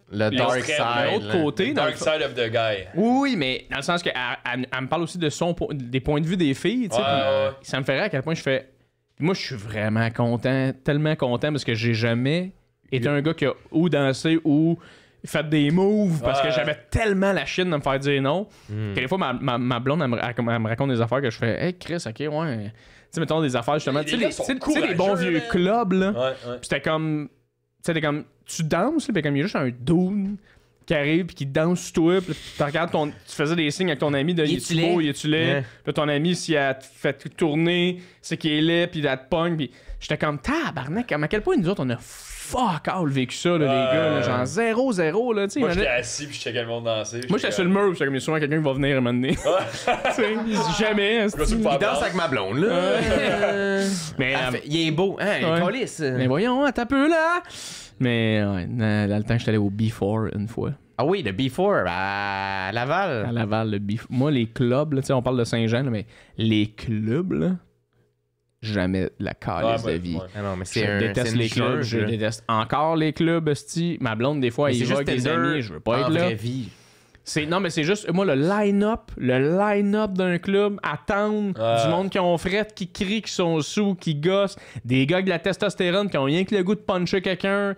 Le dark side. L'autre côté. Dark side of the guy. Oui, mais dans le sens qu'elle me parle aussi de des points de vue des filles. Tu sais, ça me fait rire à quel point je fais. Moi, je suis vraiment content, tellement content, parce que j'ai jamais été un gars qui a ou dansé ou fait des moves, parce que j'avais tellement la chienne de me faire dire non. Que des fois, ma blonde, elle me raconte des affaires que je fais. Hey, Chris, ok, ouais. Tu sais, mettons des affaires justement. Tu sais, les bons vieux clubs, là. Puis c'était comme. Tu sais, comme, tu danses, puis comme il y a juste un dude qui arrive puis qui danse sur toi, puis tu regardes tu faisais des signes avec ton ami de il est-tu beau, il est-tu laid, puis ton ami, si elle te fait tourner, c'est qu'il est laid, puis elle te pogne, puis j'étais comme, tabarnak, à quel point nous autres, on a fuck all vécu ça, là, les gars, là, genre 0-0, là, tu sais. Moi, j'étais assis, puis je checkais le monde danser. Moi, j'étais sur le mur, puis j'étais comme, sûrement quelqu'un qui va venir à un moment donné. Tu sais, jamais. Il danse avec ma blonde, là. Mais il est beau, hein, il est colisse. Mais voyons, t'as peu, là. Mais ouais, dans le temps, j'étais allé au B4 une fois. Ah oui, le B4 à Laval. À Laval, le B4. Moi, les clubs, là, on parle de Saint-Jean, là, mais les clubs, là, jamais de la calice de vie. Ah non, mais Je c'est déteste les clubs, je déteste encore les clubs, esti. Ma blonde, des fois, Mais il c'est va juste avec des Tinder amis, je veux pas être en là. vraie vie. Non, mais c'est juste, moi, le line-up d'un club, attendre, du monde qui ont fret, qui crie, qui sont sous, qui gossent, des gars avec de la testostérone qui ont rien que le goût de puncher quelqu'un.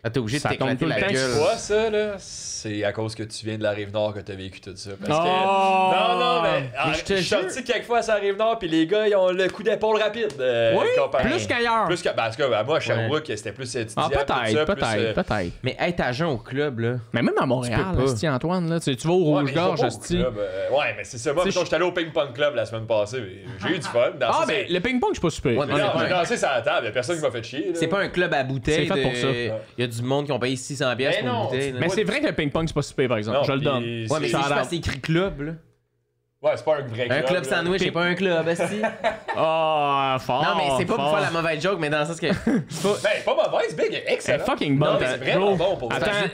Ah, t'es obligé de Ça tombe t'éclater tout le la temps. gueule. Toi, ça, là, c'est à cause que tu viens de la Rive-Nord que t'as vécu tout ça. Parce que... Oh! Non, mais je te je suis jure. sorti quelquefois à la Rive-Nord, puis les gars, ils ont le coup d'épaule rapide. Oui, comparé- plus qu'ailleurs. Plus que... Parce que moi, à Sherbrooke, c'était plus étudiant. Ah, peut-être. Mais être agent au club, là. Mais même à Montréal, peux pas. esti, Antoine, là, tu vas au Rouge-Gorge, esti. Ouais, mais c'est ça. Moi, C'est mettons, j'étais allé au ping-pong club la semaine passée. J'ai eu du fun. Ah, ben, le ping-pong, je suis pas super. Ouais, mais Non, c'est pas j'ai un- dansé sur la table. Y'a personne qui m'a fait chier. C'est pas un club à bouteille. C'est fait pour ça. Il y a du monde qui ont payé 600$ Mais pour non, une bouteille. là. Mais c'est vrai que le ping-pong, c'est pas super, par exemple. Non, Je le puis donne. Ouais, mais c'est- c'est juste parce que c'est écrit club, là. Ouais, c'est pas un vrai club. Un club là. sandwich, c'est pas un club, esti. Ah, fort. Non, mais c'est pas pour fort. faire la mauvaise joke, mais dans le sens que. Ben, pas mauvaise, big, C'est excellent. fucking Non, bon. mais c'est vraiment bon pour Attends, ça.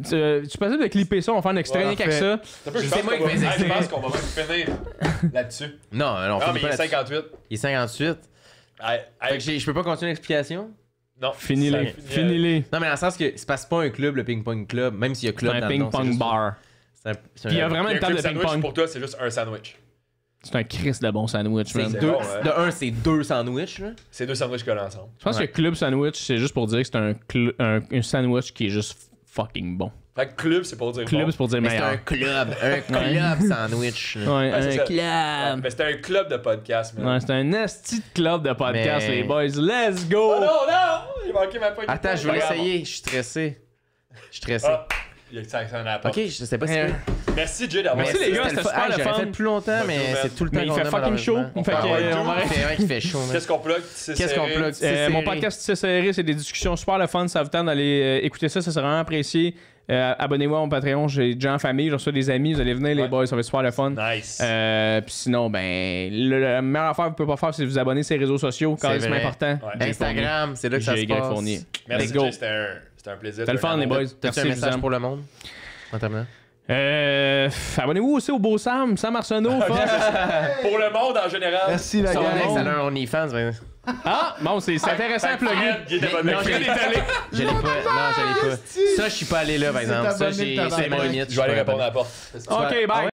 tu peux de clipper ça, on va faire un extrait Ouais, avec ça. C'est un peu, je C'est pense moi qu'on qui va- fais Ah, je exprès. pense qu'on va même finir là-dessus. Non, on Non, finit mais pas il est là-dessus. 58. Il est 58. Fait que je peux pas continuer l'explication? Non. Finis-les. Ça finit, Finis-les. Non, mais dans le sens que c'est parce que c'est pas un club, le ping-pong club, même s'il y a C'est club un dans le nom, c'est ping-pong juste- bar. c'est un- c'est Puis il y a un- vraiment Un une table club de sandwich, ping-pong. pour toi, c'est juste un sandwich. C'est un Christ de bon sandwich, c'est man. C'est deux. bon, ouais. De un, c'est deux sandwichs, là. C'est deux sandwichs collés ensemble. Je pense Ouais. que club sandwich, c'est juste pour dire que c'est un sandwich qui est juste fucking bon. Fait que club, c'est pour dire Club, bon. c'est pour dire Mais c'est un meilleur. club sandwich. là. Ouais, Ouais, c'est un ça. club. Mais c'était un club de podcast, man. Ouais, c'est un esti de club de podcast, Mais- les boys. Let's go! Oh non! J'ai manqué ma poignée. Attends, je vais Pas grave. l'essayer. Je suis stressé. Je suis stressé. Ah, il y a que ça en a pas. Ok, je sais pas si. Merci, Jay, d'avoir Merci, les gars, c'était super le J'aurais fun. fait plus longtemps, mais Bonjour, c'est tout le temps Mais il qu'on fait a, fucking chaud. malheureusement. Fait que, Ouais, on va C'est vrai qu'il fait chaud. man. Qu'est-ce qu'on plug? Qu'est-ce qu'on plug? Mon podcast C'est serré, c'est des discussions super le fun. Ça vous tente d'aller écouter ça, ça sera vraiment apprécié. Abonnez-vous à mon Patreon, j'ai déjà en famille, j'ai reçu des amis, vous allez venir les Ouais. boys, ça va être super le fun. Nice. Puis sinon, ben, la meilleure affaire que vous pouvez pas faire, c'est de vous abonner sur les réseaux sociaux, C'est c'est vrai. important. Ouais. Instagram, c'est là que ça se J'ai Greg passe. Fournier. Merci, Let's go. Jay, c'était un plaisir. C'était le fun, les boys. T'as-tu Merci, un je vous message aime. pour le monde? En terminant. Abonnez-vous aussi au beau Sam Arsenault. Pour le monde en général. Merci la Son gang. ex, elle a un OnlyFans. mais- Ah, bon, c'est intéressant à plugger. Il est abonné. Non, je l'ai Je l'ai pas. Non, je l'ai pas. Ça, je suis pas allé là, par exemple. Ça, abonné, c'est tabarnak. ma limite. Je vais aller répondre à la porte. Ok, bye.